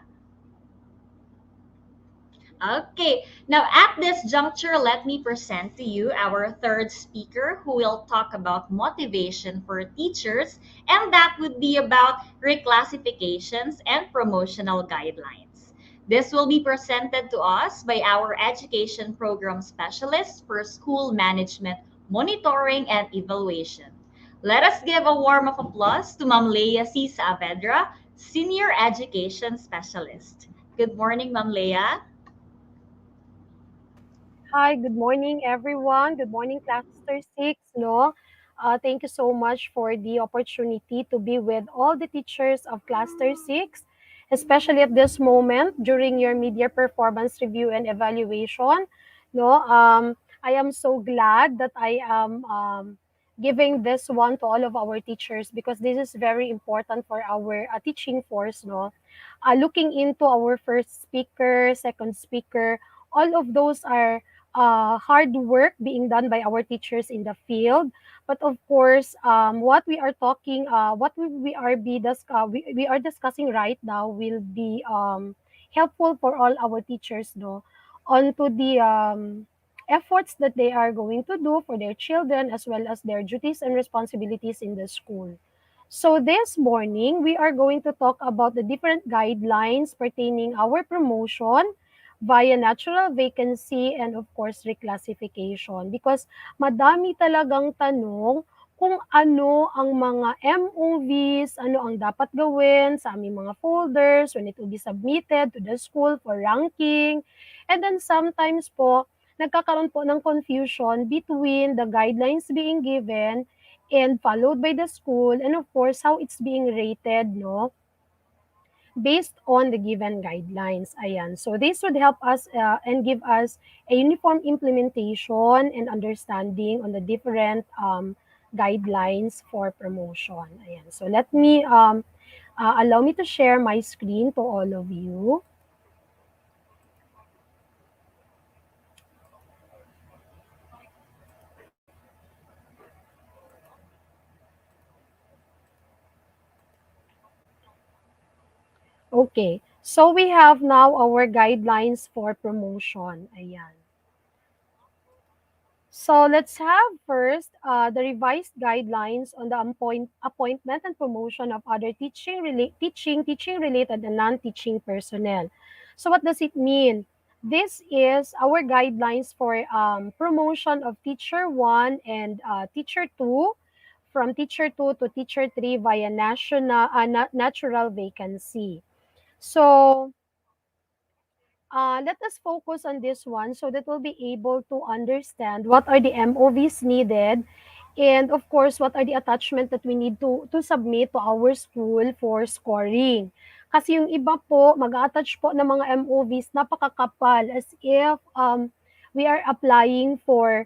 Okay, now at this juncture, let me present to you our third speaker who will talk about motivation for teachers, and that would be about reclassifications and promotional guidelines. This will be presented to us by our education program specialist for school management, monitoring, and evaluation. Let us give a warm of applause to Ma'am Leia C. Saavedra, Senior Education Specialist. Good morning, Ma'am Leia. Hi, good morning, everyone. Good morning, Cluster 6. Thank you so much for the opportunity to be with all the teachers of Cluster 6, especially at this moment during your media performance review and evaluation. I am so glad that I am giving this one to all of our teachers because this is very important for our teaching force. Looking into our first speaker, second speaker, all of those are hard work being done by our teachers in the field. But of course, what we are talking, what we are discussing right now will be helpful for all our teachers, no, onto the efforts that they are going to do for their children as well as their duties and responsibilities in the school. So this morning, we are going to talk about the different guidelines pertaining our promotion via natural vacancy and of course reclassification because madami talagang tanong kung ano ang mga MOVs, ano ang dapat gawin sa aming mga folders when it will be submitted to the school for ranking. And then sometimes po, nagkakaroon po ng confusion between the guidelines being given and followed by the school and of course how it's being rated, no, based on the given guidelines. Ayan. So this would help us and give us a uniform implementation and understanding on the different guidelines for promotion. Ayan. So let me allow me to share my screen to all of you. Okay, so we have now our guidelines for promotion. Ayan. So let's have first the revised guidelines on the appointment and promotion of other teaching related and non-teaching personnel. So what does it mean? This is our guidelines for promotion of teacher 1 and teacher 2, from teacher 2 to teacher 3 via natural vacancy. So let us focus on this one so that we'll be able to understand what are the MOVs needed and of course what are the attachment that we need to submit to our school for scoring. Kasi yung iba po, mag-attach po ng mga MOVs napakakapal as if we are applying for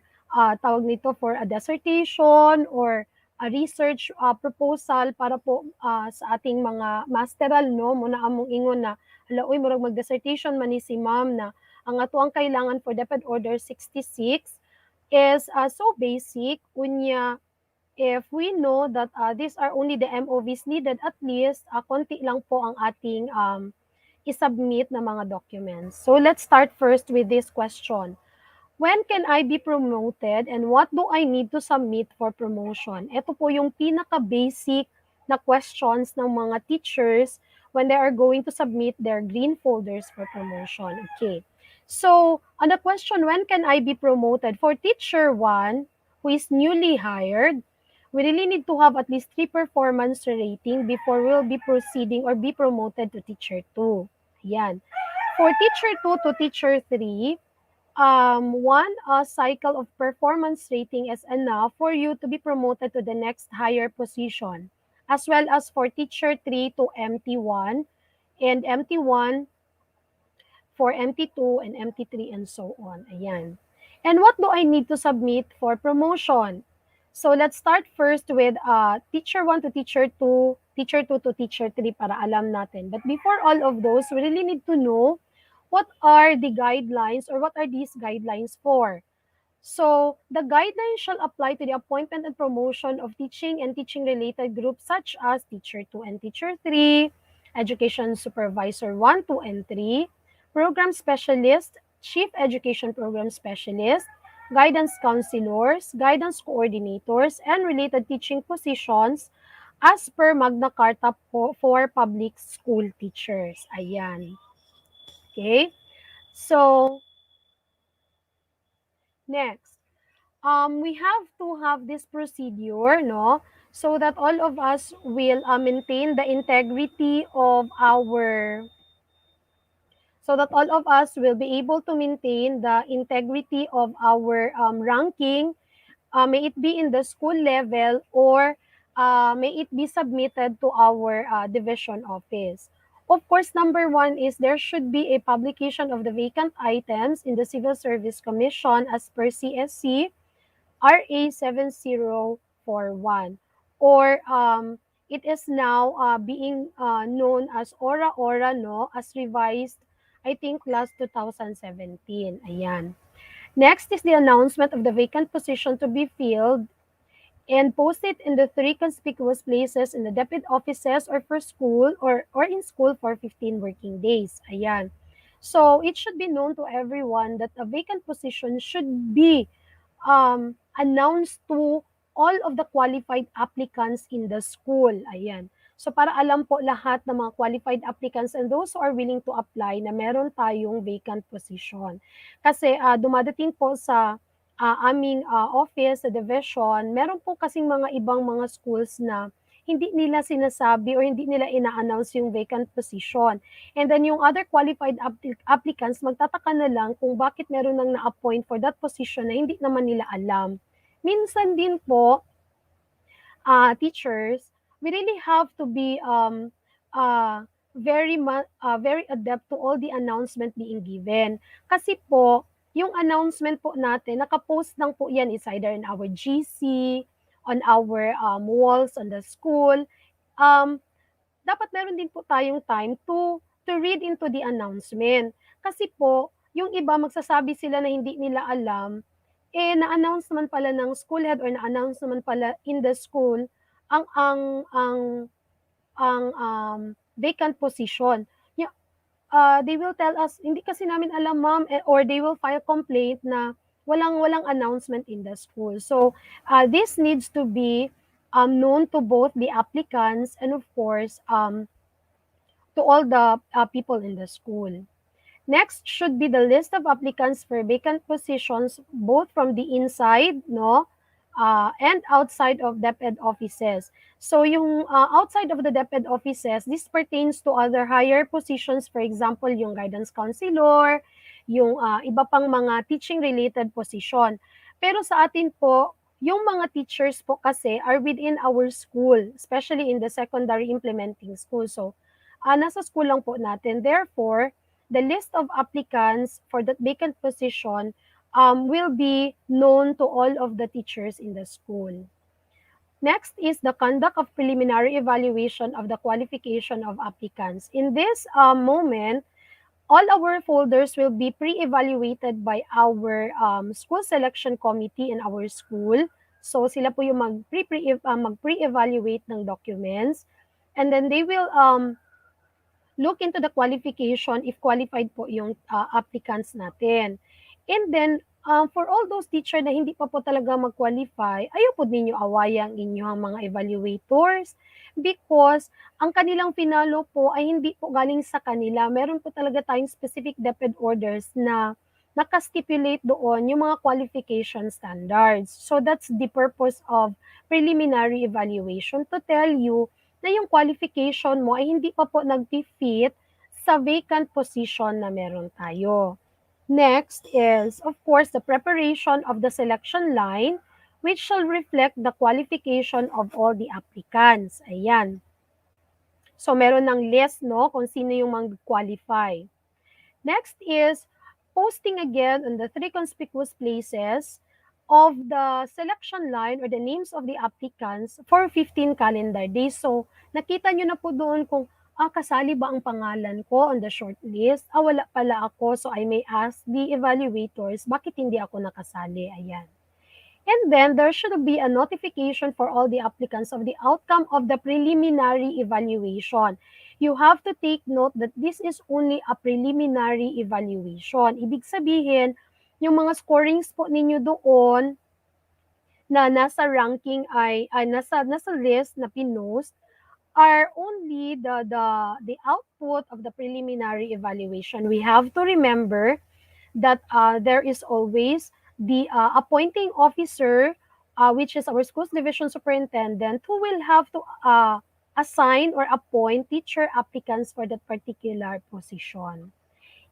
tawag nito for a dissertation or a research proposal para po sa ating mga masteral, no, muna among ingon na hala, uy, murag mag-dissertation man ni si ma'am na ang ato ang kailangan for DepEd Order 66 is so basic. Unya, if we know that these are only the MOVs needed, at least konti lang po ang ating isubmit na mga documents. So let's start first with this question. When can I be promoted and what do I need to submit for promotion? Ito po yung pinaka-basic na questions ng mga teachers when they are going to submit their green folders for promotion. Okay. So, on the question, when can I be promoted? For teacher 1, who is newly hired, we really need to have at least 3 performance rating before we'll be proceeding or be promoted to teacher 2. Ayan. For teacher 2 to teacher 3, one cycle of performance rating is enough for you to be promoted to the next higher position, as well as for teacher 3 to MT1 and MT1 for MT2 and MT3 and so on. Ayan. And what do I need to submit for promotion? So let's start first with teacher 1 to teacher 2, teacher 2 to teacher 3 para alam natin. But before all of those, we really need to know what are the guidelines or what are these guidelines for? So, the guidelines shall apply to the appointment and promotion of teaching and teaching-related groups such as teacher 2 and teacher 3, education supervisor 1, 2, and 3, program specialist, chief education program specialist, guidance counselors, guidance coordinators, and related teaching positions as per Magna Carta for public school teachers. Ayan. Okay, so next, we have to have this procedure, no, so that all of us will maintain the integrity of our, so that all of us will be able to maintain the integrity of our ranking, may it be in the school level or may it be submitted to our division office. Of course, number 1 is there should be a publication of the vacant items in the Civil Service Commission as per CSC RA 7041, or it is now being known as Ora Ora, no, as revised, I think, last 2017. Ayan. Next is the announcement of the vacant position to be filled and post it in the 3 conspicuous places in the DepEd offices or for school or in school for 15 working days. Ayan. So it should be known to everyone that a vacant position should be announced to all of the qualified applicants in the school. Ayan. So para alam po lahat ng mga qualified applicants and those who are willing to apply na meron tayong vacant position. Kasi dumadating po sa aming office, sa division, meron po kasing mga ibang mga schools na hindi nila sinasabi or hindi nila ina-announce yung vacant position. And then yung other qualified applicants, magtataka na lang kung bakit meron nang na-appoint for that position na hindi naman nila alam. Minsan din po, teachers, we really have to be very adept to all the announcement being given. Kasi po, yung announcement po natin, nakapost lang po yan is either in our GC, on our walls, on the school. Dapat meron din po tayong time to read into the announcement. Kasi po, yung iba magsasabi sila na hindi nila alam, na-announce naman pala ng school head or na-announce naman pala in the school ang vacant position. They will tell us, hindi kasi namin alam ma'am, or they will file complaint na walang announcement in the school. So this needs to be known to both the applicants and of course to all the people in the school. Next should be the list of applicants for vacant positions both from the inside, and outside of DepEd offices. So yung outside of the DepEd offices, this pertains to other higher positions, for example, yung guidance counselor, yung iba pang mga teaching-related position. Pero sa atin po, yung mga teachers po kasi are within our school, especially in the secondary implementing school. So, nasa school lang po natin. Therefore, the list of applicants for that vacant position will be known to all of the teachers in the school. Next is the conduct of preliminary evaluation of the qualification of applicants. In this moment, all our folders will be pre-evaluated by our school selection committee in our school. So sila po yung mag-pre-evaluate ng documents. And then they will look into the qualification if qualified po yung applicants natin. And then, for all those teacher na hindi pa po talaga mag-qualify, ayaw po ninyo awayang inyong mga evaluators because ang kanilang pinalo po ay hindi po galing sa kanila. Meron po talaga tayong specific DepEd orders na nakastipulate doon yung mga qualification standards. So that's the purpose of preliminary evaluation to tell you na yung qualification mo ay hindi pa po nag-fit sa vacant position na meron tayo. Next is, of course, the preparation of the selection line which shall reflect the qualification of all the applicants. Ayan. So, meron ng list, kung sino yung mag-qualify. Next is posting again on the 3 conspicuous places of the selection line or the names of the applicants for 15 calendar days. So, nakita nyo na po doon kung kasali ba ang pangalan ko on the short list? Wala pala ako, so I may ask the evaluators, bakit hindi ako nakasali? Ayan. And then, there should be a notification for all the applicants of the outcome of the preliminary evaluation. You have to take note that this is only a preliminary evaluation. Ibig sabihin, yung mga scorings po ninyo doon na nasa ranking ay nasa list na pinost are only the output of the preliminary evaluation. We have to remember that there is always the appointing officer, which is our schools division superintendent, who will have to assign or appoint teacher applicants for that particular position.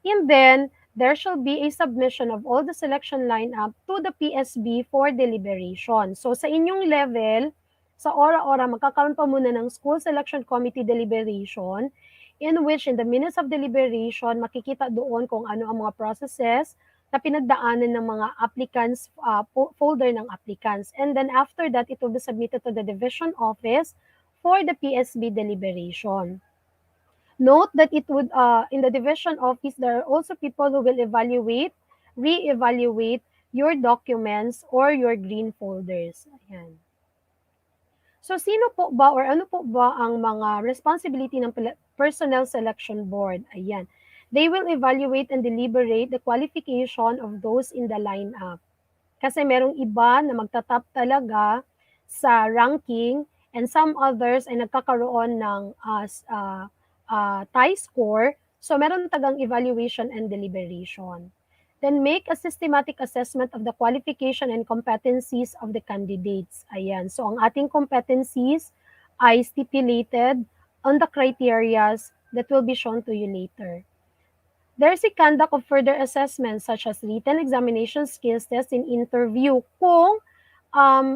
And then, there shall be a submission of all the selection lineup to the PSB for deliberation. So, sa inyong level, sa ora-ora, magkakaroon pa muna ng school selection committee deliberation in which in the minutes of deliberation, makikita doon kung ano ang mga processes na pinagdaanan ng mga applicants, folder ng applicants. And then after that, it will be submitted to the division office for the PSB deliberation. Note that it would, in the division office, there are also people who will re-evaluate your documents or your green folders. Ayan. So sino po ba or ano po ba ang mga responsibility ng personnel selection board? Ayan. They will evaluate and deliberate the qualification of those in the lineup. Kasi merong iba na magtatap talaga sa ranking and some others ay nagkakaroon ng tie score. So meron tagang evaluation and deliberation. Then make a systematic assessment of the qualification and competencies of the candidates. Ayan. So ang ating competencies ay stipulated on the criterias that will be shown to you later. There's a conduct of further assessments such as written examination, skills test, and interview kung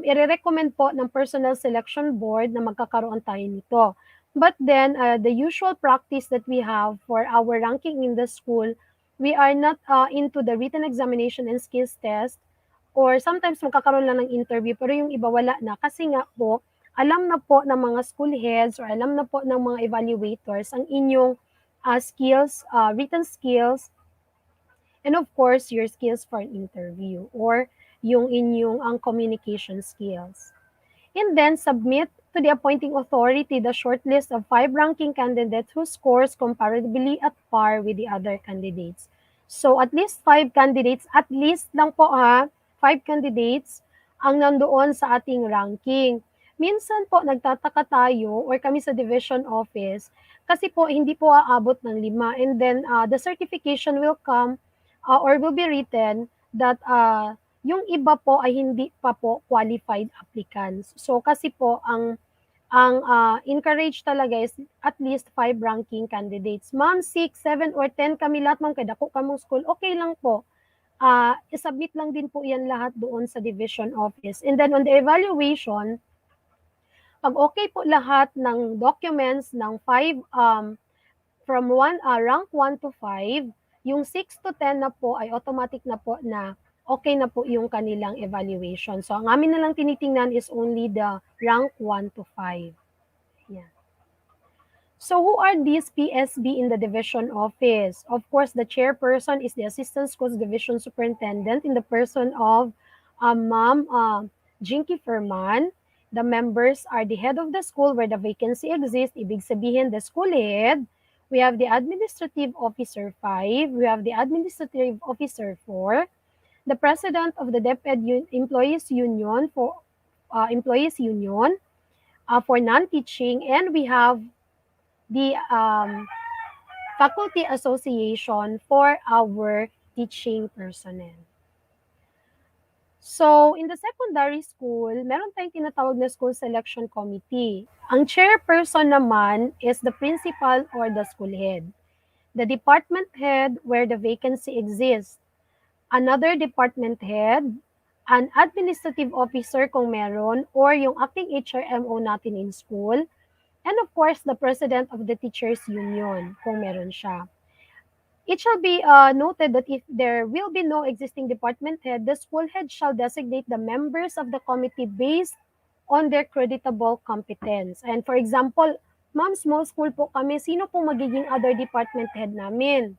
i-recommend po ng personal selection board na magkakaroon tayo nito. But then, the usual practice that we have for our ranking in the school, we are not into the written examination and skills test, or sometimes magkakaroon lang ng interview, pero yung iba wala na. Kasi nga po, alam na po ng mga school heads or alam na po ng mga evaluators ang inyong skills, written skills, and of course, your skills for an interview or yung inyong ang communication skills. And then submit to the appointing authority the shortlist of 5 ranking candidates who scores comparably at par with the other candidates. So at least 5 candidates, at least lang po 5 candidates ang nandoon sa ating ranking. Minsan po nagtataka tayo or kami sa division office kasi po hindi po aabot ng 5 and then the certification will come or will be written that yung iba po ay hindi pa po qualified applicants. So kasi po ang encourage talaga is at least 5 ranking candidates. Ma'am, 6, 7 or 10 kami lahat, ma'am, kaya dako kamong school, okay lang po. Isubmit lang din po yan lahat doon sa division office. And then on the evaluation, pag okay po lahat ng documents ng 5 from rank 1 to 5, yung 6 to 10 na po ay automatic na po na okay na po yung kanilang evaluation. So, ang amin na lang tinitingnan is only the rank 1 to 5. Yeah. So, who are these PSB in the division office? Of course, the chairperson is the Assistant Schools Division Superintendent in the person of Ma'am Jinky Ferman. The members are the head of the school where the vacancy exists. Ibig sabihin, the school head. We have the Administrative Officer 5. We have the Administrative Officer 4. The president of the DepEd Employees Union for for non-teaching, and we have the Faculty Association for our teaching personnel. So, in the secondary school, meron tayong tinatawag na school selection committee. Ang chairperson naman is the principal or the school head. The department head where the vacancy exists. Another department head, an administrative officer kung meron, or yung acting HRMO natin in school, and of course, the president of the teachers union kung meron siya. It shall be noted that if there will be no existing department head, the school head shall designate the members of the committee based on their creditable competence. And for example, ma'am, small school po kami, sino po magiging other department head namin?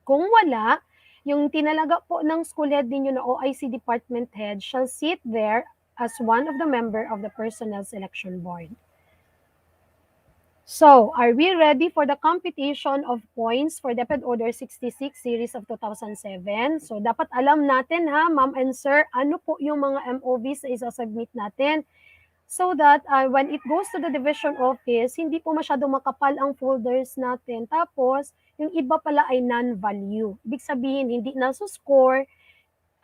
Kung wala, yung tinalaga po ng school head ninyo na OIC department head shall sit there as one of the member of the personnel selection board. So, are we ready for the computation of points for DepEd Order 66 series of 2007? So, dapat alam natin ma'am and sir, ano po yung mga MOVs na isasubmit natin so that when it goes to the division office, hindi po masyadong makapal ang folders natin. Tapos, yung iba pala ay non-value. Ibig sabihin, hindi na-score,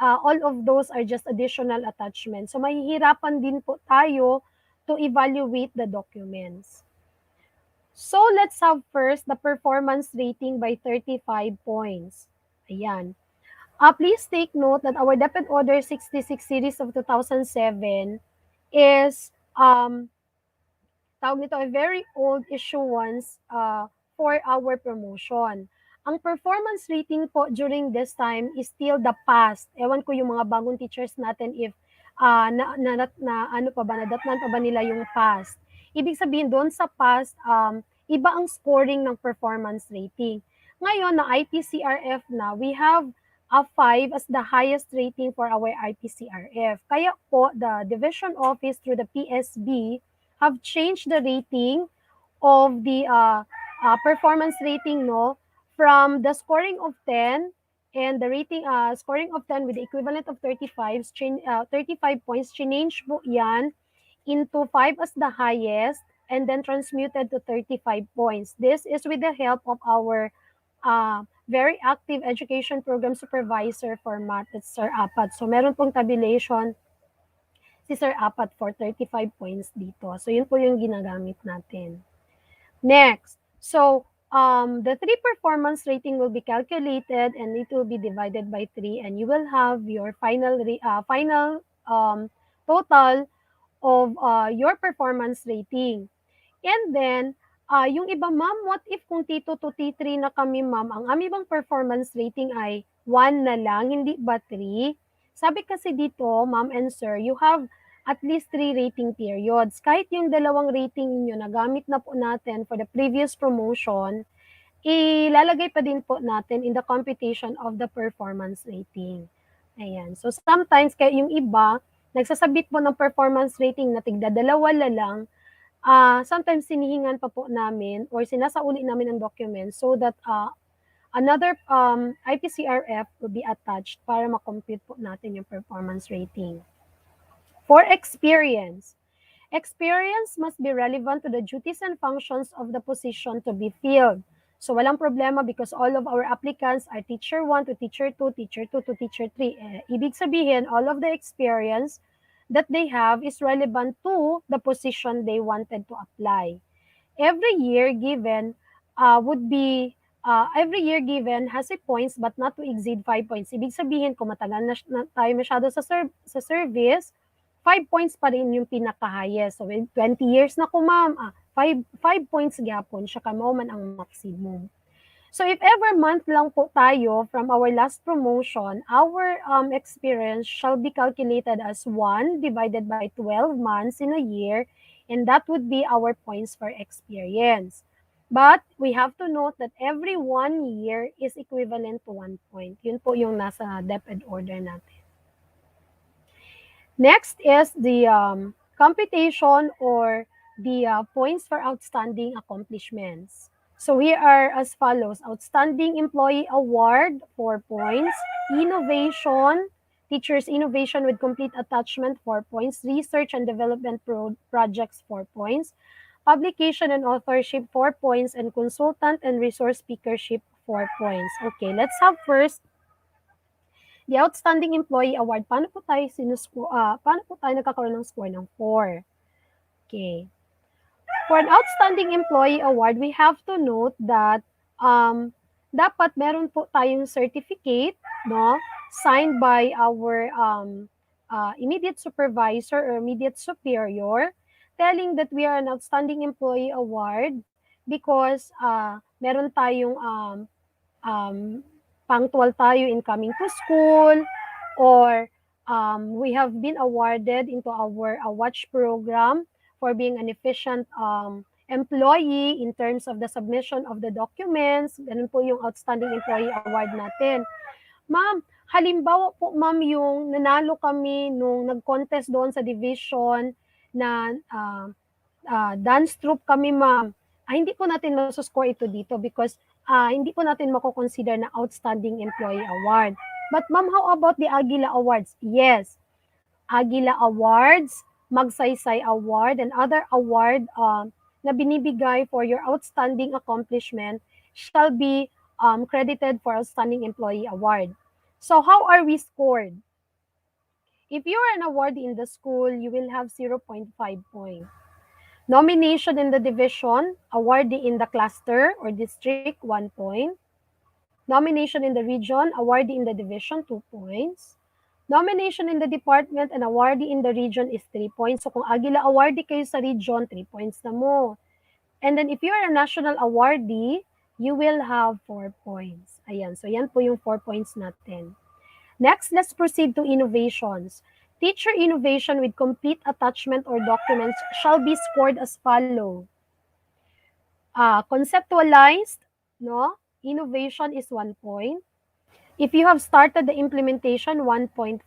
all of those are just additional attachments. So, mahihirapan din po tayo to evaluate the documents. So, let's have first the performance rating by 35 points. Ayan. Please take note that our DepEd Order 66 series of 2007 is tawag nito a very old issuance for our promotion. Ang performance rating po during this time is still the past. Ewan ko yung mga bagong teachers natin if nadatnan pa ba nila yung past. Ibig sabihin doon sa past, iba ang scoring ng performance rating. Ngayon, na IPCRF na, we have a 5 as the highest rating for our IPCRF. Kaya po, the division office through the PSB have changed the rating of the performance rating, no, from the scoring of 10 and the rating scoring of 10 with the equivalent of 35 points, change po yan into 5 as the highest and then transmuted to 35 points. This is with the help of our very active education program supervisor for math, it's Sir Apat. So meron pong tabulation si Sir Apat for 35 points dito. So yun po yung ginagamit natin. Next, so the 3 performance rating will be calculated and it will be divided by 3 and you will have your final total of your performance rating. And then, yung iba, ma'am, what if kung T2 to T3 na kami, ma'am, ang aming bang performance rating ay 1 na lang, hindi ba 3? Sabi kasi dito, ma'am and sir, you have at least 3 rating periods. Kahit yung dalawang rating niyo nagamit na po natin for the previous promotion, ilalagay pa din po natin in the computation of the performance rating. Ayan. So sometimes, kaya yung iba, nagsasabit po ng performance rating na tigda dalawa na lang, sometimes sinihingan pa po namin or sinasauli namin ang document so that another IPCRF will be attached para makompute po natin yung performance rating. For experience, experience must be relevant to the duties and functions of the position to be filled. So walang problema because all of our applicants are teacher 1 to teacher 2, teacher 2 to teacher 3. Ibig sabihin, all of the experience that they have is relevant to the position they wanted to apply. Every year given every year given has a points but not to exceed 5 points. Ibig sabihin, kung matagal na tayo masyado sa service, 5 points pa rin yung pinaka-highest. So, 20 years na ko, ma'am, 5 points gyapon, siya ka mo man ang maximum. So, if ever month lang po tayo from our last promotion, our experience shall be calculated as 1 divided by 12 months in a year, and that would be our points for experience. But we have to note that every 1 year is equivalent to 1 point. Yun po yung nasa DepEd order natin. Next is the computation or the points for outstanding accomplishments. So here are as follows: Outstanding Employee Award, 4 points. Innovation, Teachers Innovation with Complete Attachment, 4 points. Research and Development Projects, 4 points. Publication and Authorship, 4 points. And Consultant and Resource Speakership, 4 points. Okay, let's have first the Outstanding Employee Award. Paano po tayo nagkakaroon ng score ng 4? Okay. For an Outstanding Employee Award, we have to note that dapat meron po tayong certificate, no, signed by our immediate supervisor or immediate superior telling that we are an Outstanding Employee Award because meron tayong punctual tayo in coming to school, or we have been awarded into our watch program for being an efficient employee in terms of the submission of the documents. Ganun po yung Outstanding Employee Award natin. Ma'am, halimbawa po ma'am yung nanalo kami nung nag-contest doon sa division na dance troupe kami ma'am. Hindi po natin masuscore ito dito because hindi po natin mako-consider na Outstanding Employee Award. But ma'am, how about the Aguila Awards? Yes, Aguila Awards, Magsaysay Award, and other award na binibigay for your outstanding accomplishment shall be credited for Outstanding Employee Award. So how are we scored? If you are an awardee in the school, you will have 0.5 point. Nomination in the division, awardee in the cluster or district, 1 point. Nomination in the region, awardee in the division, 2 points. Nomination in the department and awardee in the region is 3 points. So kung Aguila awardee kayo sa region, 3 points na mo. And then if you are a national awardee, you will have 4 points. Ayan, so yan po yung 4 points natin. Next, let's proceed to innovations. Teacher innovation with complete attachment or documents shall be scored as follow. Conceptualized, no? Innovation is 1 point. If you have started the implementation, 1.5.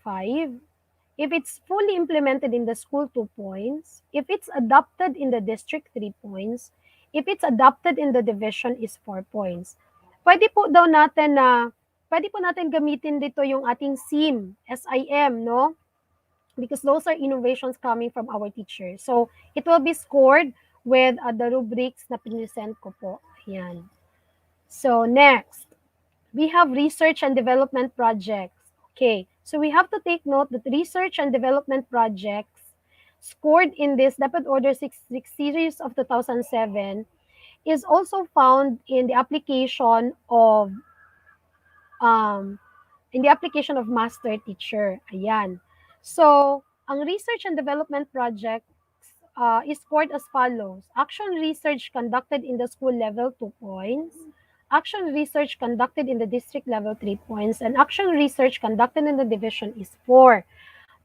If it's fully implemented in the school, 2 points. If it's adopted in the district, 3 points. If it's adopted in the division, is 4 points. Pwede po daw natin na, pwede po natin gamitin dito yung ating SIM, no? Because those are innovations coming from our teachers. So, it will be scored with the rubrics na pinisend ko po. Ayan. So, next, we have research and development projects. Okay, so we have to take note that research and development projects scored in this Deped Order 66 series of 2007 is also found um, in the application of master teacher. Ayan. So, ang research and development project is scored as follows. Action research conducted in the school level, 2 points. Action research conducted in the district level, 3 points. And action research conducted in the division is 4.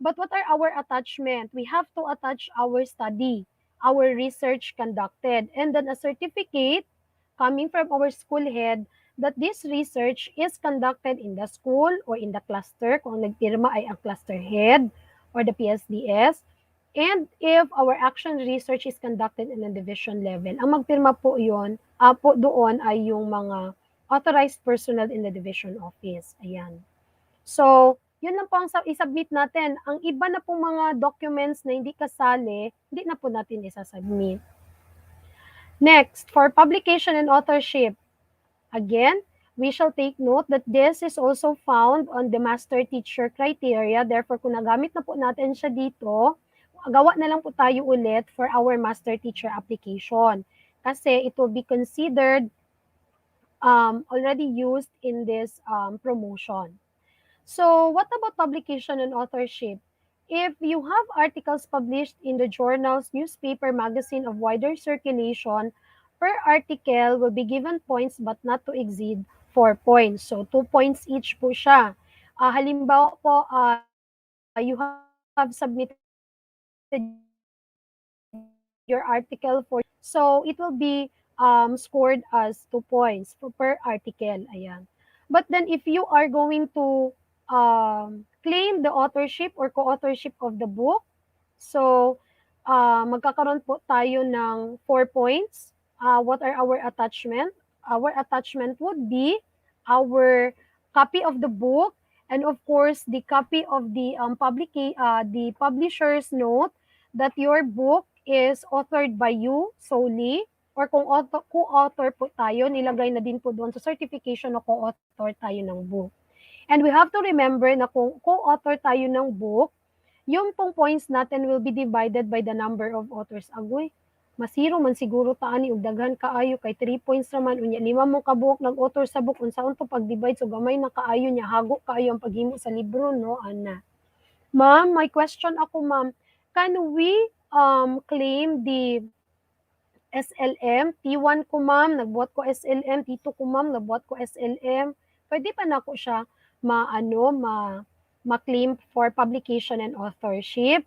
But what are our attachment? We have to attach our study, our research conducted, and then a certificate coming from our school head that this research is conducted in the school or in the cluster, kung nagpirma ay ang cluster head or the PSDS. And if our action research is conducted in a division level, ang magpirma po yun, po doon ay yung mga authorized personnel in the division office. Ayan. So, yun lang po ang isubmit natin. Ang iba na pong mga documents na hindi kasali, hindi na po natin isasubmit. Next, for publication and authorship. Again, we shall take note that this is also found on the master teacher criteria. Therefore, kung nagamit na po natin siya dito, gawa na lang po tayo ulit for our master teacher application. Kasi it will be considered already used in this promotion. So, what about publication and authorship? If you have articles published in the journals, newspaper, magazine of wider circulation, per article will be given points but not to exceed 4 points. So, 2 points each po siya. Halimbawa po, you have submitted your article for so it will be scored as 2 points per article. Ayan. But then if you are going to claim the authorship or co-authorship of the book, so magkakaroon po tayo ng 4 points. What are our attachment? Our attachment would be our copy of the book and of course the copy of the the publisher's note that your book is authored by you solely, or kung co-author po tayo, nilagay na din po doon sa certification na co-author tayo ng book. And we have to remember na kung co-author tayo ng book, yung pong points natin will be divided by the number of authors. Agoy, masiro man siguro taan ni daghan kaayo kay 3 points naman unya 5 mo ka buok nag-author sa book unsaon to pag-divide so gamay na kaayo niya hago kaayo ang paghimo sa libro, no ana. Ma'am, my question ako ma'am, can we claim the SLM? T1 ko ma'am, nagbuhat ko SLM, T2 ko ma'am, nagbuhat ko SLM. Pwede pa na ko siya ma-claim for publication and authorship.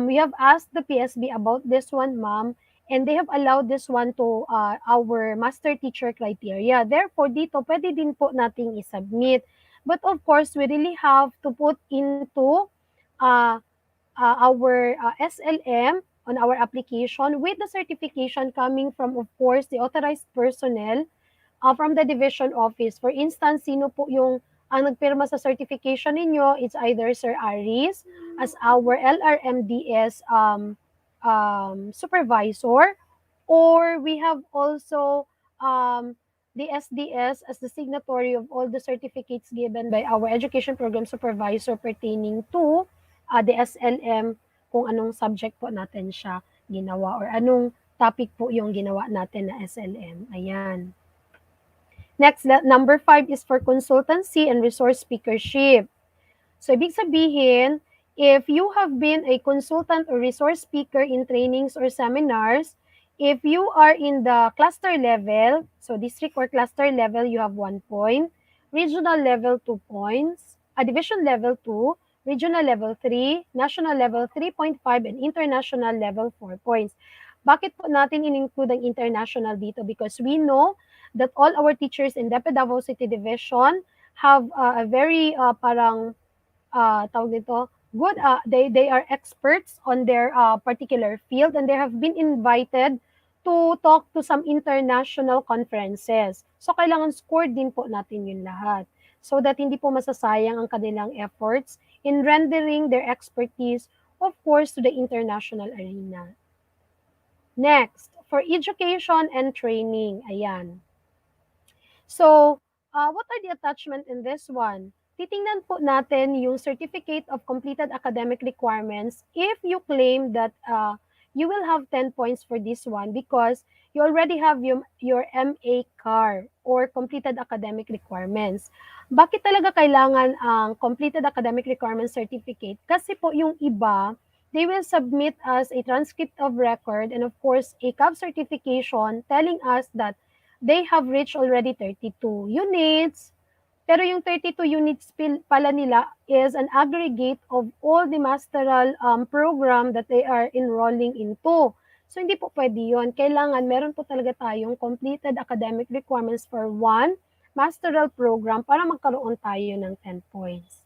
We have asked the PSB about this one, ma'am, and they have allowed this one to our master teacher criteria. Therefore, dito pwede din po nating isubmit. But of course, we really have to put into our SLM on our application with the certification coming from, of course, the authorized personnel from the division office. For instance, sino po yung ang nagpirma sa certification ninyo? It's either Sir Aris as our LRMDS supervisor, or we have also the SDS as the signatory of all the certificates given by our education program supervisor pertaining to the SLM, kung anong subject po natin siya ginawa or anong topic po yung ginawa natin na SLM. Ayan. Next, number 5 is for consultancy and resource speakership. So, ibig sabihin, if you have been a consultant or resource speaker in trainings or seminars, if you are in the cluster level, so district or cluster level, you have 1 point. Regional level, 2 points. Division level, 2. Regional level, 3. National level, 3.5. And international level, 4 points. Bakit po natin in-include ang international dito? Because we know that all our teachers in DepEd Davao City Division have a very tawag nito, good. They are experts on their particular field, and they have been invited to talk to some international conferences. So kailangan score din po natin yun lahat, so that hindi po masasayang ang kanilang efforts in rendering their expertise, of course, to the international arena. Next, for education and training, ayan. So, what are the attachment in this one? Titingnan po natin yung Certificate of Completed Academic Requirements if you claim that you will have 10 points for this one because you already have your MA CAR or Completed Academic Requirements. Bakit talaga kailangan ang Completed Academic Requirements Certificate? Kasi po yung iba, they will submit us a transcript of record and of course a CAB certification telling us that they have reached already 32 units. Pero yung 32 units pala nila is an aggregate of all the masteral program that they are enrolling into. So, hindi po pwede yun. Kailangan meron po talaga tayong completed academic requirements for one masteral program para magkaroon tayo ng 10 points.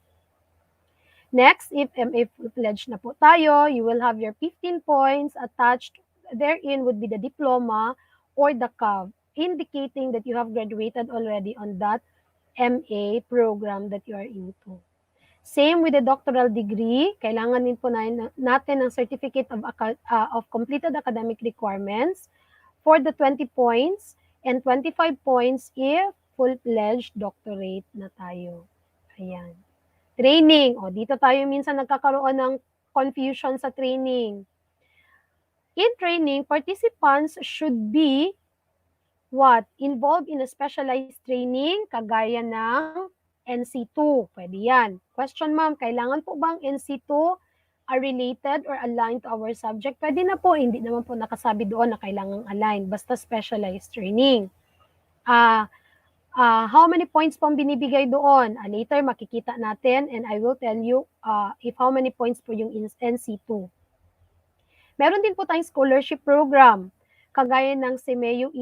Next, if MA pledge na po tayo, you will have your 15 points attached. Therein would be the diploma or the CAV, indicating that you have graduated already on that MA program that you are into. Same with the doctoral degree, kailangan din po natin ng certificate of completed academic requirements for the 20 points and 25 points if full-fledged doctorate na tayo. Ayan. Training. O, dito tayo minsan nagkakaroon ng confusion sa training. In training, participants should be what? Involved in a specialized training, kagaya ng NC2. Pwede yan. Question, ma'am, kailangan po bang NC2 are related or aligned to our subject? Pwede na po. Hindi naman po nakasabi doon na kailangang align. Basta specialized training. How many points po ang binibigay doon? Later, makikita natin and I will tell you if how many points po yung NC2. Meron din po tayong scholarship program, kagaya ng Semeo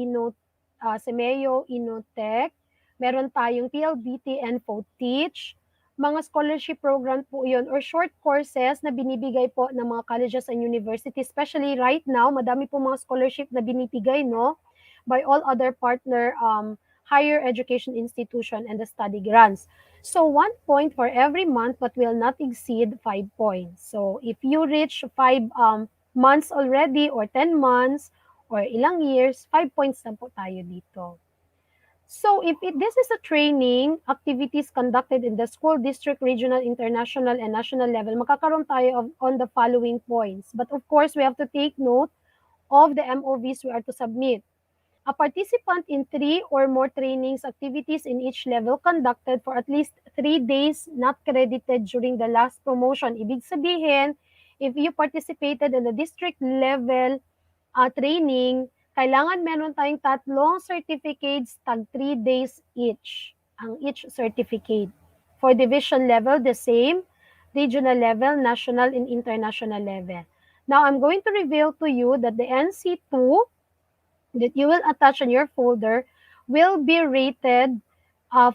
Inotech, meron tayong PLBT and FOTEACH, mga scholarship program po yun or short courses na binibigay po ng mga colleges and universities, especially right now, madami po mga scholarship na binibigay, no, by all other partner higher education institution and the study grants. So 1 point for every month but will not exceed 5 points. So if you reach 5 months already or 10 months or ilang years, 5 points na po tayo dito. So if this is a training, activities conducted in the school, district, regional, international, and national level, makakaroon tayo on the following points. But of course, we have to take note of the MOVs we are to submit. A participant in 3 or more trainings activities in each level conducted for at least 3 days not credited during the last promotion. Ibig sabihin, if you participated in the district level training, kailangan meron tayong 3 certificates tag 3 days each, ang each certificate. For division level, the same, regional level, national, and international level. Now, I'm going to reveal to you that the NC2 that you will attach on your folder will be rated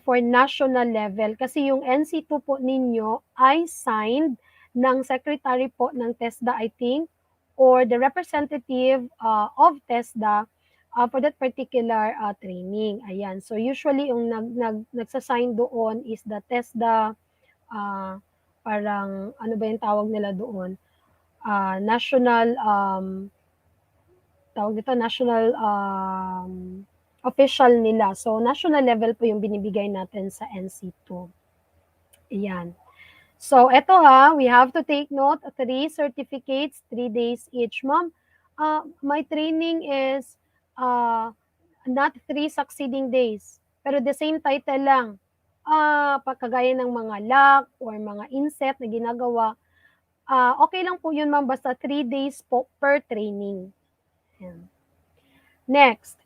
for national level. Kasi yung NC2 po ninyo ay signed ng secretary po ng TESDA, I think, or the representative of TESDA for that particular training. Ayan. So usually yung nagsasign doon is the TESDA, parang ano ba yung tawag nila doon? National tawag dito, national official nila. So, national level po yung binibigay natin sa NC2. Ayan. So, eto we have to take note, 3 certificates, 3 days each. Ma'am, my training is not 3 succeeding days, pero the same title lang. Pagkagaya ng mga LAC or mga inset na ginagawa, okay lang po yun, ma'am, basta 3 days po per training. Ayan. Next,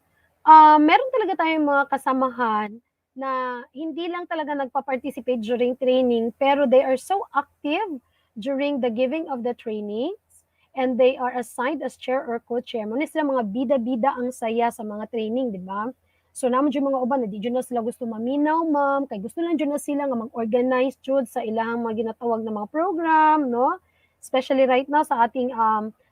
meron talaga tayong mga kasamahan na hindi lang talaga nagpa-participate during training, pero they are so active during the giving of the trainings and they are assigned as chair or co-chair. Muna sila mga bida-bida ang saya sa mga training, di ba? So naman yung mga uban na di jud na sila gusto maminaw, ma'am, kay gusto lang jud na sila nga mag-organize jud sa ilahang mga ginatawag na mga program, no? Especially right now sa ating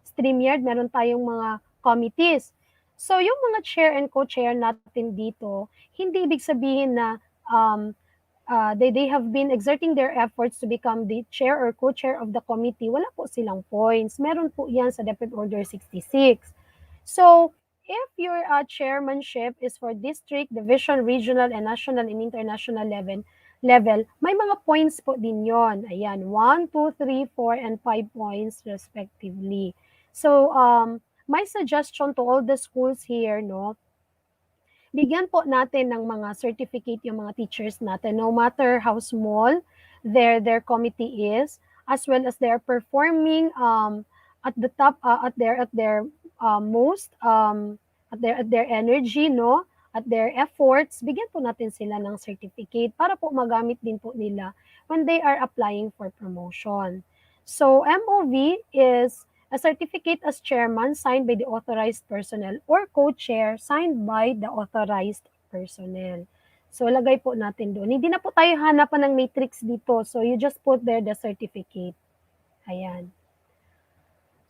StreamYard, meron tayong mga committees. So yung mga chair and co-chair natin dito, hindi ibig sabihin na they have been exerting their efforts to become the chair or co-chair of the committee. Wala po silang points. Meron po yan sa DepEd Order 66. So, if your chairmanship is for district, division, regional, and national and international level, may mga points po din yon. Ayan, 1, 2, 3, 4, and 5 points respectively. So, my suggestion to all the schools here, no, bigyan po natin ng mga certificate yung mga teachers natin, no matter how small their committee is, as well as they are performing at the top at their most at their energy, no, at their efforts. Bigyan po natin sila ng certificate para po magamit din po nila when they are applying for promotion. So MOV is a certificate as chairman signed by the authorized personnel or co-chair signed by the authorized personnel. So, lagay po natin doon. Hindi na po tayo hanapan ng matrix dito. So, you just put there the certificate. Ayan.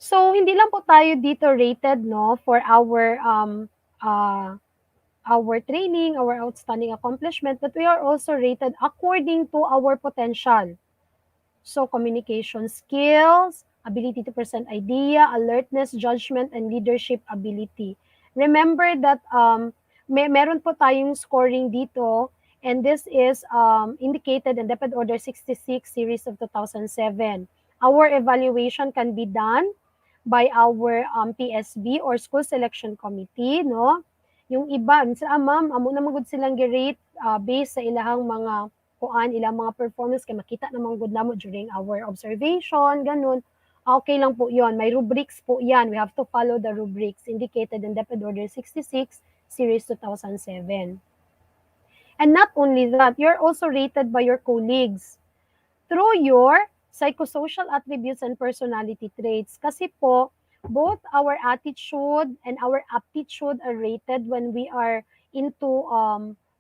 So, hindi lang po tayo dito rated, no, for our training, our outstanding accomplishment, but we are also rated according to our potential. So, communication skills, ability to present idea, alertness, judgment, and leadership ability. Remember that meron po tayong scoring dito, and this is indicated in DepEd Order 66 series of 2007. Our evaluation can be done by our PSB or School Selection Committee, no? Yung iba, ma'am, amo na magud silang gi-rate based sa ilahang mga kuan, ilang mga performance kay makita namang good namo during our observation, ganun. Okay lang po yon. May rubrics po yan. We have to follow the rubrics indicated in DepEd Order 66, Series 2007. And not only that, you're also rated by your colleagues through your psychosocial attributes and personality traits. Kasi po, both our attitude and our aptitude are rated when we are into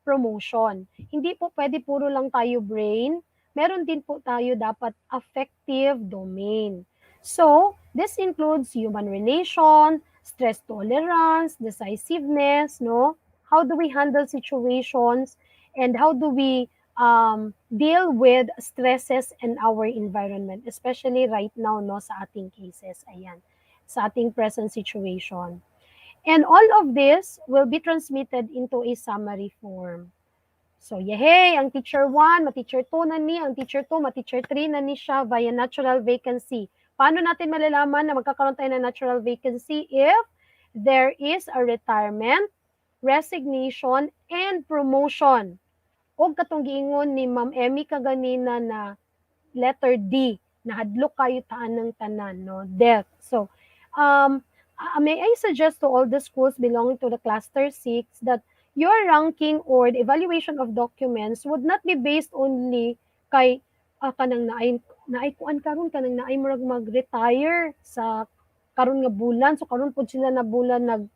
promotion. Hindi po pwede puro lang tayo brain. Meron din po tayo dapat affective domain. So, this includes human relation, stress tolerance, decisiveness, no? How do we handle situations, and how do we deal with stresses in our environment, especially right now, no, sa ating cases, ayan, sa ating present situation. And all of this will be transmitted into a summary form. So, yehey, ang teacher 1, ma-teacher 2 na ni, ang teacher 2, ma-teacher 3 na ni siya via natural vacancy. Paano natin malalaman na magkakaroon tayo ng natural vacancy? If there is a retirement, resignation, and promotion. O katong giingon ni Ma'am Emmy kaganina na letter D, na hadlok kayo taan ng tanan, no? Death. So, may I suggest to all the schools belonging to the cluster 6 that your ranking or the evaluation of documents would not be based only kay kanang naay kuan karon kanang naay murag mag-retire sa karon nga bulan, so karon pud sila na bulan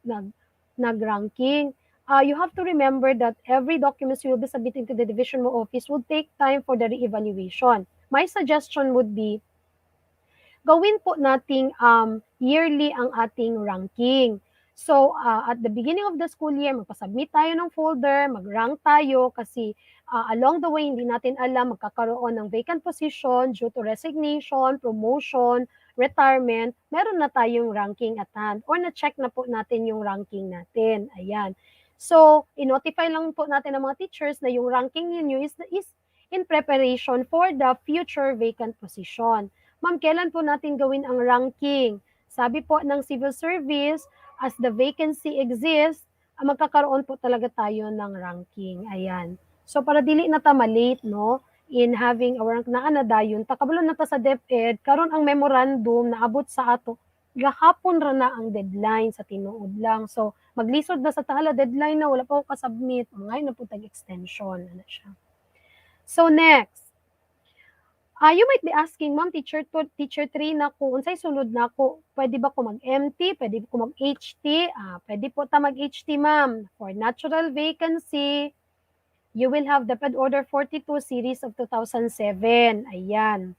nag-ranking. You have to remember that every documents you will be submitting to the division mo office would take time for the re-evaluation. My suggestion would be, gawin po nating yearly ang ating ranking. So, at the beginning of the school year, magpasubmit tayo ng folder, mag-rank tayo kasi along the way, hindi natin alam magkakaroon ng vacant position due to resignation, promotion, retirement, meron na tayong ranking at hand or na-check na po natin yung ranking natin. Ayan. So, i-notify lang po natin ng mga teachers na yung ranking ninyo is in preparation for the future vacant position. Ma'am, kailan po natin gawin ang ranking? Sabi po ng civil service, as the vacancy exists, magkakaroon po talaga tayo ng ranking. Ayan. So, para dili na ta malate, no, in having our rank na anadayon, takabalo na ta sa DepEd, karon ang memorandum na abot sa ato, gahapon ra na ang deadline sa tinuod lang. So, maglisod na sa tahala deadline na, wala pa ko kasubmit, ngayon na po tag-extension. Ano siya. So, next. You might be asking, ma'am, teacher 2, teacher 3 na ko, unsay sunod na ko? Pwede ba ko mag-MT? Pwede ko mag-HT? Pwede po ta mag-HT, ma'am. For natural vacancy, you will have DepEd Order 42 Series of 2007. Ayan.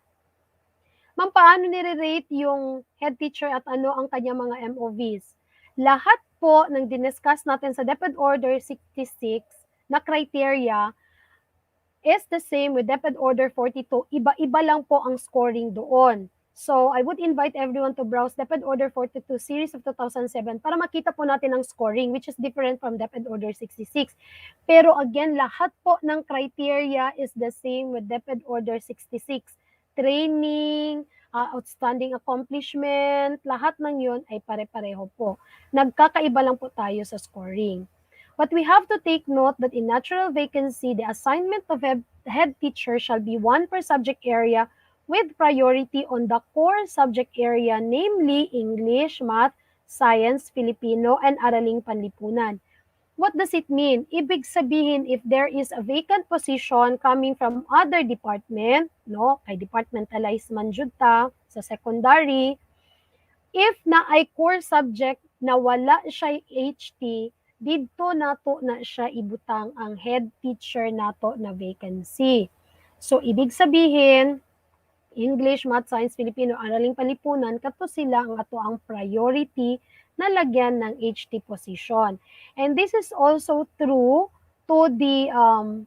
Ma'am, paano nire-rate yung head teacher at ano ang kanyang mga MOVs? Lahat po ng diniscuss natin sa DepEd Order 66 na criteria is the same with DepEd Order 42. Iba-iba lang po ang scoring doon. So, I would invite everyone to browse DepEd Order 42 Series of 2007 para makita po natin ang scoring, which is different from DepEd Order 66. Pero again, lahat po ng criteria is the same with DepEd Order 66. Training, outstanding accomplishment, lahat ng yun ay pare-pareho po. Nagkakaiba lang po tayo sa scoring. But we have to take note that in natural vacancy, the assignment of head teacher shall be one per subject area with priority on the core subject area, namely English, Math, Science, Filipino, and Araling Panlipunan. What does it mean? Ibig sabihin, if there is a vacant position coming from other department, no, kay departmentalize man jud ta sa secondary, if na ay core subject na wala siya HT, didto nato na siya ibutang ang head teacher nato na vacancy. So, ibig sabihin, English, Math, Science, Filipino, Araling Panlipunan, kato sila ang ato ang priority na lagyan ng HT position. And this is also true to the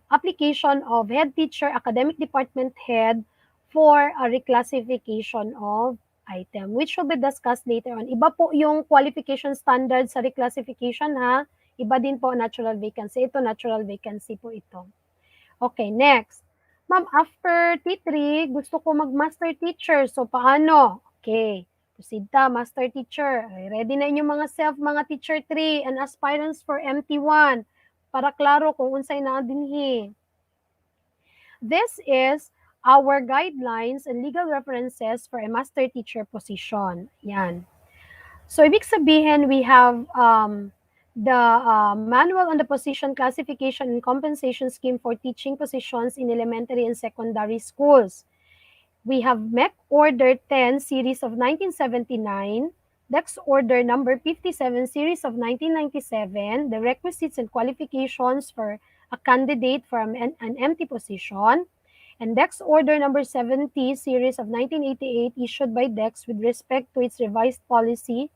application of head teacher, academic department head for a reclassification of item, which will be discussed later on. Iba po yung qualification standard sa reclassification, ha? Iba din po natural vacancy. Ito, natural vacancy po ito. Okay, next. Ma'am, after T3, gusto ko mag-master teacher. So, paano? Okay, proceed ta, master teacher. Ready na inyong mga self, mga teacher 3 and aspirants for MT1 para klaro kung unsay na dinhi. This is our guidelines and legal references for a master teacher position. Yan. So, ibig sabihin, we have the manual on the position classification and compensation scheme for teaching positions in elementary and secondary schools. We have MEC Order 10 Series of 1979, DEX Order number 57 Series of 1997, the requisites and qualifications for a candidate for an empty position, and DEX Order number 70 Series of 1988 issued by DEX with respect to its revised policy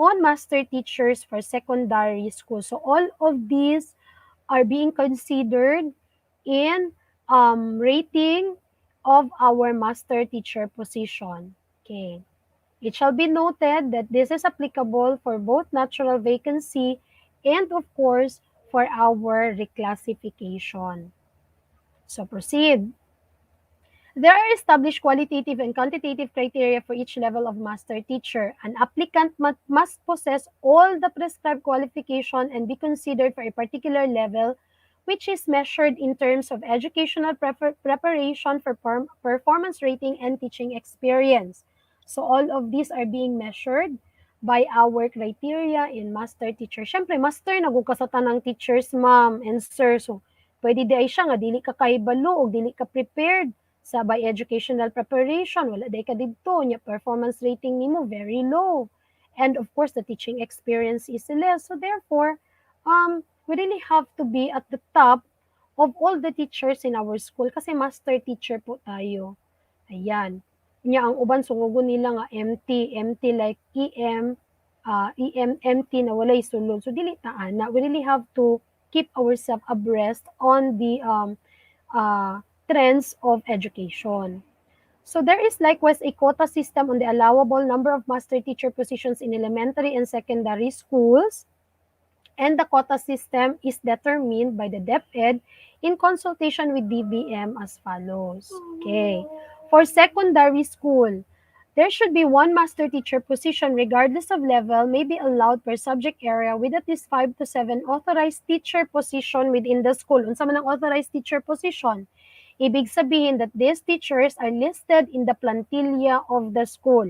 on master teachers for secondary school. So all of these are being considered in rating of our master teacher position. Okay. It shall be noted that this is applicable for both natural vacancy and of course for our reclassification. So proceed. There are established qualitative and quantitative criteria for each level of master teacher. An applicant must possess all the prescribed qualification and be considered for a particular level, which is measured in terms of educational preparation for performance rating and teaching experience. So all of these are being measured by our criteria in master teacher. Siyempre, master, nagukasatan ng teachers, ma'am and sir. So, pwede di ay siya nga, dili ka kaibalo o dili ka prepared sa by educational preparation, wala day ka dito, nya performance rating nimo very low. And of course, the teaching experience is less. So therefore, we really have to be at the top of all the teachers in our school kasi master teacher po tayo. Ayan. Nya ang uban sungugon nila nga MT like MT na walay sulod. So dili ta ana. We really have to keep ourselves abreast on the trends of education. So there is likewise a quota system on the allowable number of master teacher positions in elementary and secondary schools. And the quota system is determined by the DepEd in consultation with DBM as follows. Okay. For secondary school, there should be one master teacher position regardless of level may be allowed per subject area with at least 5 to 7 authorized teacher position within the school. Unsa man ang authorized teacher position? Ibig sabihin that these teachers are listed in the plantilla of the school,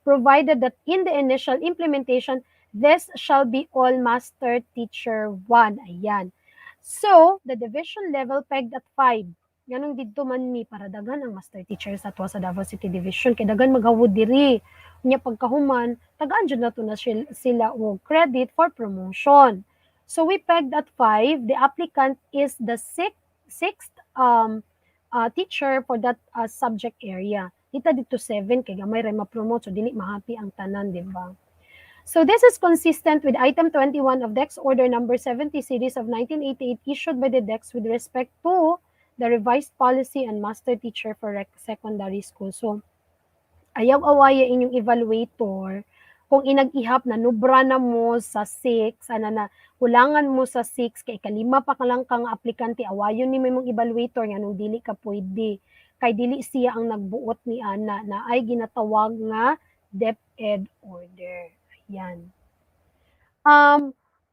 provided that in the initial implementation, this shall be all master teacher 1. Ayan. So, the division level pegged at 5. Nganong didto man mi para daghan ang master teacher sa tuwa sa Davao City Division kay daghan maghawod diri. Unya pagkahuman, tagaan jud nato na sila og credit for promotion. So we pegged at 5. The applicant is the sixth teacher for that subject area. Dito 7 kay gamay ray ma-promote so dili mahappy ang tanan, di ba? So this is consistent with item 21 of DEX Order number 70 series of 1988 issued by the DEX with respect to the revised policy and master teacher for secondary school. So ayaw awaya inyong evaluator kung inag-ihap na nubra na mo sa 6, na kulangan mo sa 6 kay kalima pa ka lang kang aplikante, awayon ni mong evaluator nga nung dili ka pwede kay dili siya ang nagbuot ni ana na ay ginatawag nga DepEd order. Yan.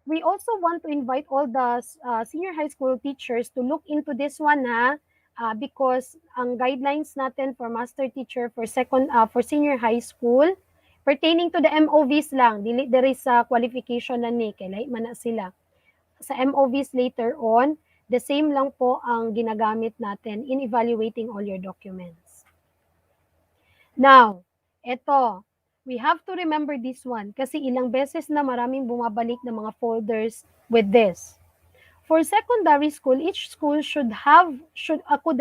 We also want to invite all the senior high school teachers to look into this one because ang guidelines natin for master teacher for senior high school pertaining to the MOVs lang, dili there is qualification na ni kay lahi man na sila. Sa MOVs later on, the same lang po ang ginagamit natin in evaluating all your documents. Now, eto, we have to remember this one kasi ilang beses na maraming bumabalik na mga folders with this. For secondary school, each school could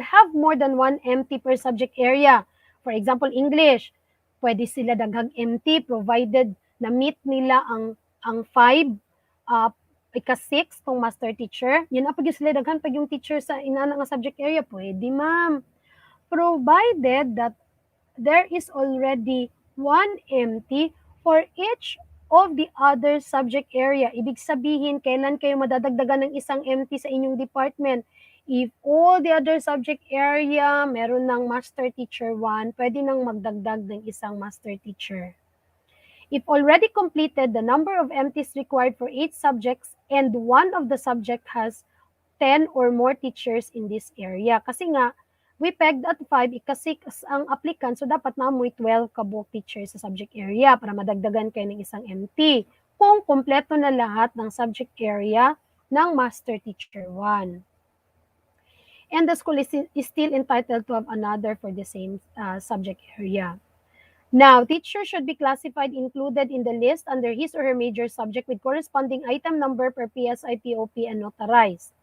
have more than one MT per subject area. For example, English, pwede sila daghang MT provided na meet nila ang 5 ika-6 tong master teacher. Yun pag sila daghan pag yung teacher sa inana nga subject area, pwede ma'am. Provided that there is already one MT for each of the other subject area. Ibig sabihin, kailan kayo madadagdagan ng isang MT sa inyong department? If all the other subject area meron ng master teacher 1, pwede nang magdagdag ng isang master teacher. If already completed the number of MTs required for 8 subjects and one of the subject has 10 or more teachers in this area. Kasi nga, we pegged at 5, ika-6 ang applicant, so dapat namoy 12 kabuk teachers sa subject area para madagdagan kayo ng isang MT. Kung kompleto na lahat ng subject area ng master teacher 1. And the school is still entitled to have another for the same subject area. Now, teacher should be classified included in the list under his or her major subject with corresponding item number per PSI, POP, and notarized.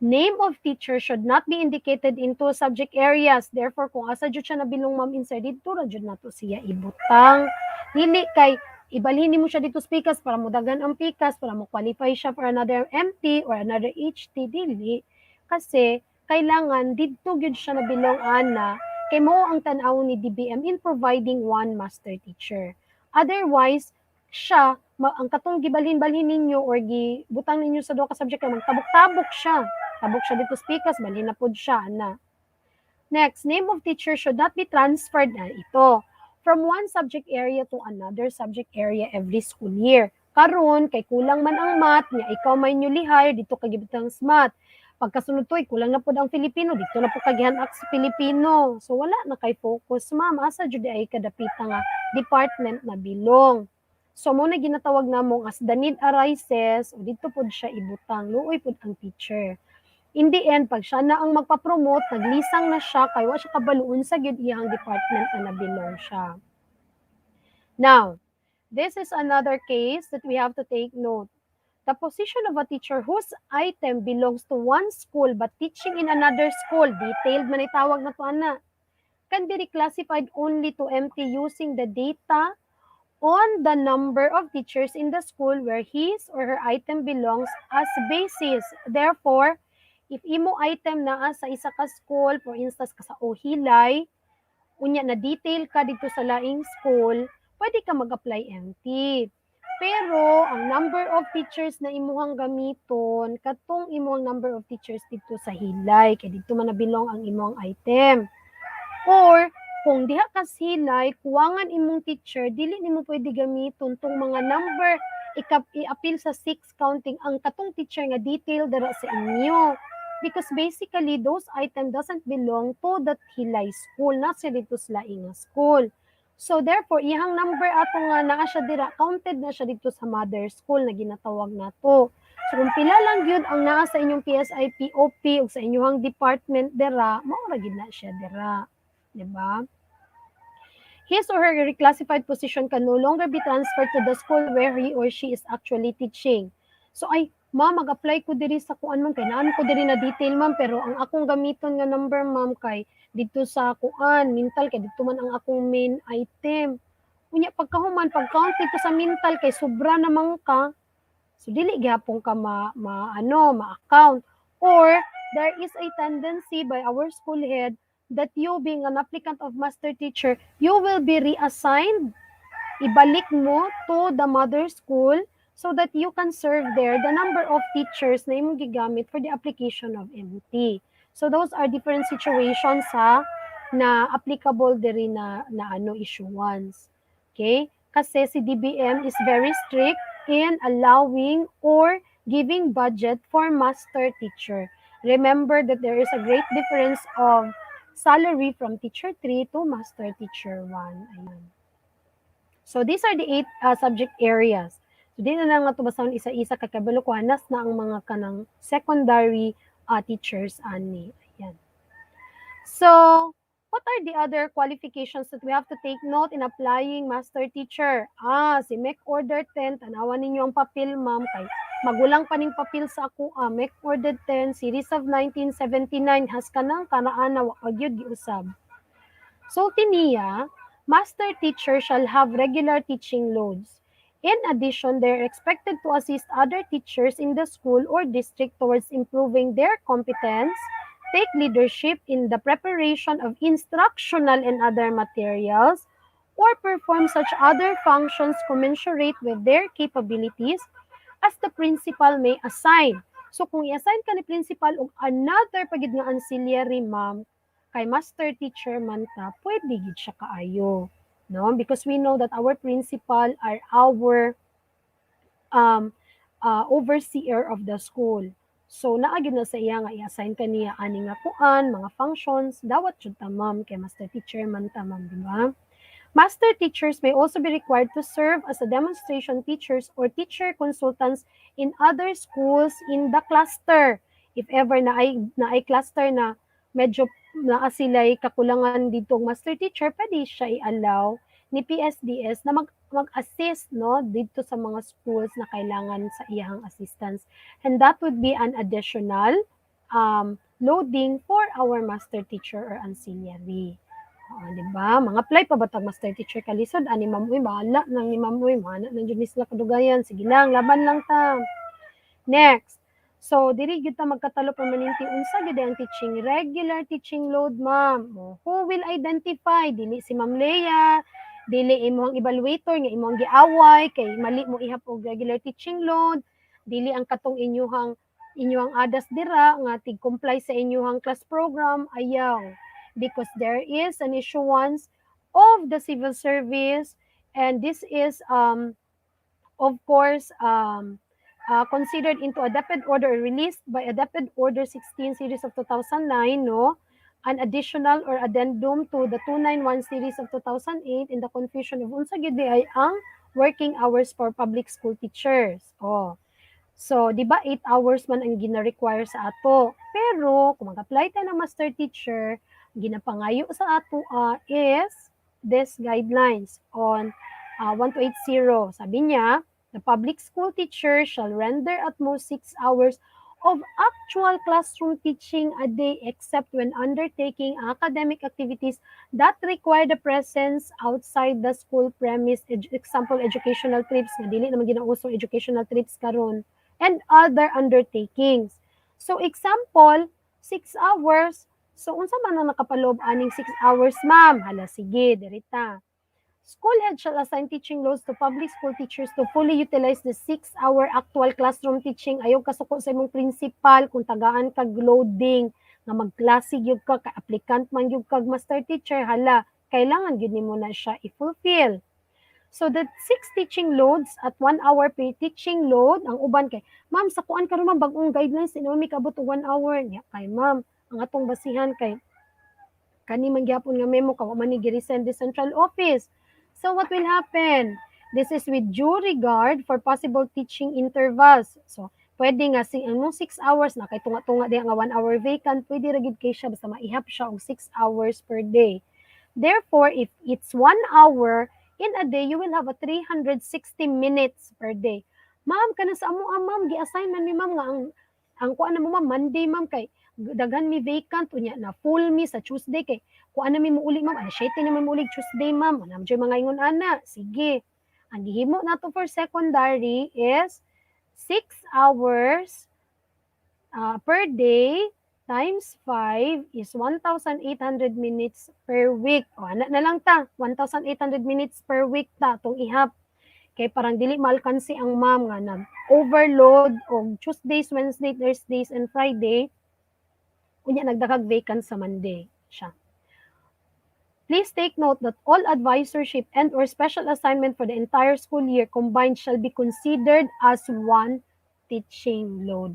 Name of teacher should not be indicated in 2 subject areas. Therefore, kung asa jud siya nabilong ma'am insert dito, ra jud nato siya ibutang. Dili kay ibalhin mo siya dito sa PICAS para mo dagan ang PICAS para mo qualify siya for another MT or another HT, dili. Kasi kailangan dito gyud siya nabilong ana kay mo ang tan-aw ni DBM in providing one master teacher. Otherwise, siya ang katong gibalhin-balhin ninyo or gibutang ninyo sa duha ka subject magtabok-tabok siya. Tabok siya dito speakers, balhin na pod siya na. Next, name of teacher should not be transferred na ito from one subject area to another subject area every school year. Karon kay kulang man ang math niya, ikaw may newly hired dito kay gibutang math. Pagkasunod to, kulang na pod ang Filipino, dito na po kagihanak sa Filipino. So wala na kay focus, ma'am. Asa jud ay kadapita nga department na bilong. So mo na ginatawag namong as the need arises, o dito pod siya ibutang, luoy pod ang teacher. In the end, pag siya na ang magpa-promote, naglisang na siya, kaya wa siya kabaluon sa gyud iyang department na nabilong siya. Now, this is another case that we have to take note. The position of a teacher whose item belongs to one school but teaching in another school, detailed man itawag na to ana, can be reclassified only to MT using the data on the number of teachers in the school where his or her item belongs as basis. Therefore, if imo item naa sa isa ka school, for instance ka sa Ohilay, unya na detail ka dito sa laing school, pwede ka mag-apply MT. Pero ang number of teachers na imuhang gamiton, katong imuhang number of teachers dito sa Hilay, kaya dito man nabilong ang imuhang item. Or kung diha ka Hilay, kuwangan imong teacher, dili nimo pwede gamiton tong mga number i-appeal sa 6 counting ang katong teacher nga detail dara sa inyo. Because basically those item doesn't belong to that Hilay school, not sa dito sa laing school. So therefore, ihang number ato nga naa siya dira, counted na siya dito sa mother school na ginatawag nato. So kung pila lang gyud ang naa sa inyong PSI POP ug sa inyong department dira, mao ra gyud na siya dira, di ba? His or her reclassified position can no longer be transferred to the school where he or she is actually teaching. So ay, ma'am, mag-apply ko diri sa kuan man kay naan ko diri na detail ma'am pero ang akong gamiton nga number ma'am kay dito sa kuan mental kay dito man ang akong main item. Unya pagkahuman pag-count dito sa mental kay sobra namang ka. So dili gyapon ka ma-account or there is a tendency by our school head that you being an applicant of master teacher, you will be reassigned. Ibalik mo to the mother school so that you can serve there the number of teachers na imong gigamit for the application of MT. So those are different situations na applicable diri na issuance. Okay? Kasi si DBM is very strict in allowing or giving budget for master teacher. Remember that there is a great difference of salary from teacher 3 to master teacher 1. Ayan. So these are the 8 subject areas. So di na lang natubasahon isa-isa kakabalo ko hanas na ang mga kanang secondary teachers ani. Ayan. So what are the other qualifications that we have to take note in applying master teacher? Si MEC Order 10, tanawan ninyo ang papel ma'am kay magulang pa ning papel sa ako. MEC Order 10, Series of 1979, has kanang kanaan na wagyud giusab. So tiniya, master teacher shall have regular teaching loads. In addition, they are expected to assist other teachers in the school or district towards improving their competence, take leadership in the preparation of instructional and other materials, or perform such other functions commensurate with their capabilities as the principal may assign. So kung i-assign ka ni principal og another pagid nga ancillary ma'am, kay master teacher man ta, pwede gid siya kaayo. No? Because we know that our principal are our overseer of the school. So naagid na sa iya nga i-assign kaniya ani nga kuan, mga functions, dawat jud ta ma'am kay master teacher man ta ma'am, di ba? Master teachers may also be required to serve as a demonstration teachers or teacher consultants in other schools in the cluster. If ever na ay cluster na medyo na sila'y kakulangan dito master teacher, pwede siya i-allow ni PSDS na mag-assist no dito sa mga schools na kailangan sa iyang assistance, and that would be an additional loading for our master teacher or ancillary. Diba? Mga apply pa ba tag master teacher kalisod ani ma'am uy bahala nang ni ma'am uy mana nang jud sila kadugayan, sige lang laban lang ta. Next, so diri gyud ta magkatalo permanente unsa gyud ang teaching regular teaching load ma'am. Who will identify? Dili si Ma'am Leia, dili imong evaluator nga imong giaway kay mali mo ihap og regular teaching load, dili ang katong inyuhang adas dira nga tig-comply sa inyuhang class program, ayaw. Because there is an issuance of the civil service, and this is of course considered into a DepEd order released by a DepEd order 16 series of 2009, no, an additional or addendum to the 291 series of 2008 in the confusion of unsa gyud ay ang working hours for public school teachers. So, di ba 8 hours man ang gina-require sa ato. Pero kung mag-apply tayo ng master teacher, ginapangayo sa ato is this guidelines on 1280. Sabi niya, the public school teacher shall render at most 6 hours of actual classroom teaching a day except when undertaking academic activities that require the presence outside the school premise, example, educational trips, nga dili naman ginausong educational trips karon, and other undertakings. So, example, 6 hours. So, unsa man ang nakapaloob aning 6 hours, ma'am? Hala, sige, dirita. School head shall assign teaching loads to public school teachers to fully utilize the 6-hour actual classroom teaching. Ayaw kasuko sa imong principal kung tagaan kag loading nga magklase gyud ka, ka-applicant man gyud kag master teacher, hala, kailangan gyud nimo na siya i-fulfill. So the 6 teaching loads at 1 hour per teaching load, ang uban kay, ma'am, sa kuan karon man bag-ong guidelines, may kabot og 1 hour. Nya kay ma'am, ang atong basihan kay kani man gyapon nga memo ka man ni gi-resend the central office. So what will happen? This is with due regard for possible teaching intervals. So pwede nga anong 6 hours na kay tunga-tunga di nga 1 hour vacant, pwede ra gid kay siya basta maihap siya og 6 hours per day. Therefore, if it's 1 hour in a day, you will have a 360 minutes per day. Ma'am, kana sa amo ma'am, gi-assign man mi ma'am nga ang kuan na mo ma'am Monday ma'am kay daghan mi vacant unya na full mi sa Tuesday kay kuan na mi muuli ma'am, alas 7 na mi muuli Tuesday ma'am. Anam jay mga ingon ana. Sige. Ang gihimo nato for secondary is 6 hours per day times 5 is 1,800 minutes per week. O, anak na lang ta, 1,800 minutes per week ta, itong ihap. Kay parang dili malkansi ang ma'am nga nag-overload og Tuesdays, Wednesdays, Thursdays, and Friday. Unya nagdakag vacant sa Monday siya. Please take note that all advisorship and or special assignment for the entire school year combined shall be considered as one teaching load.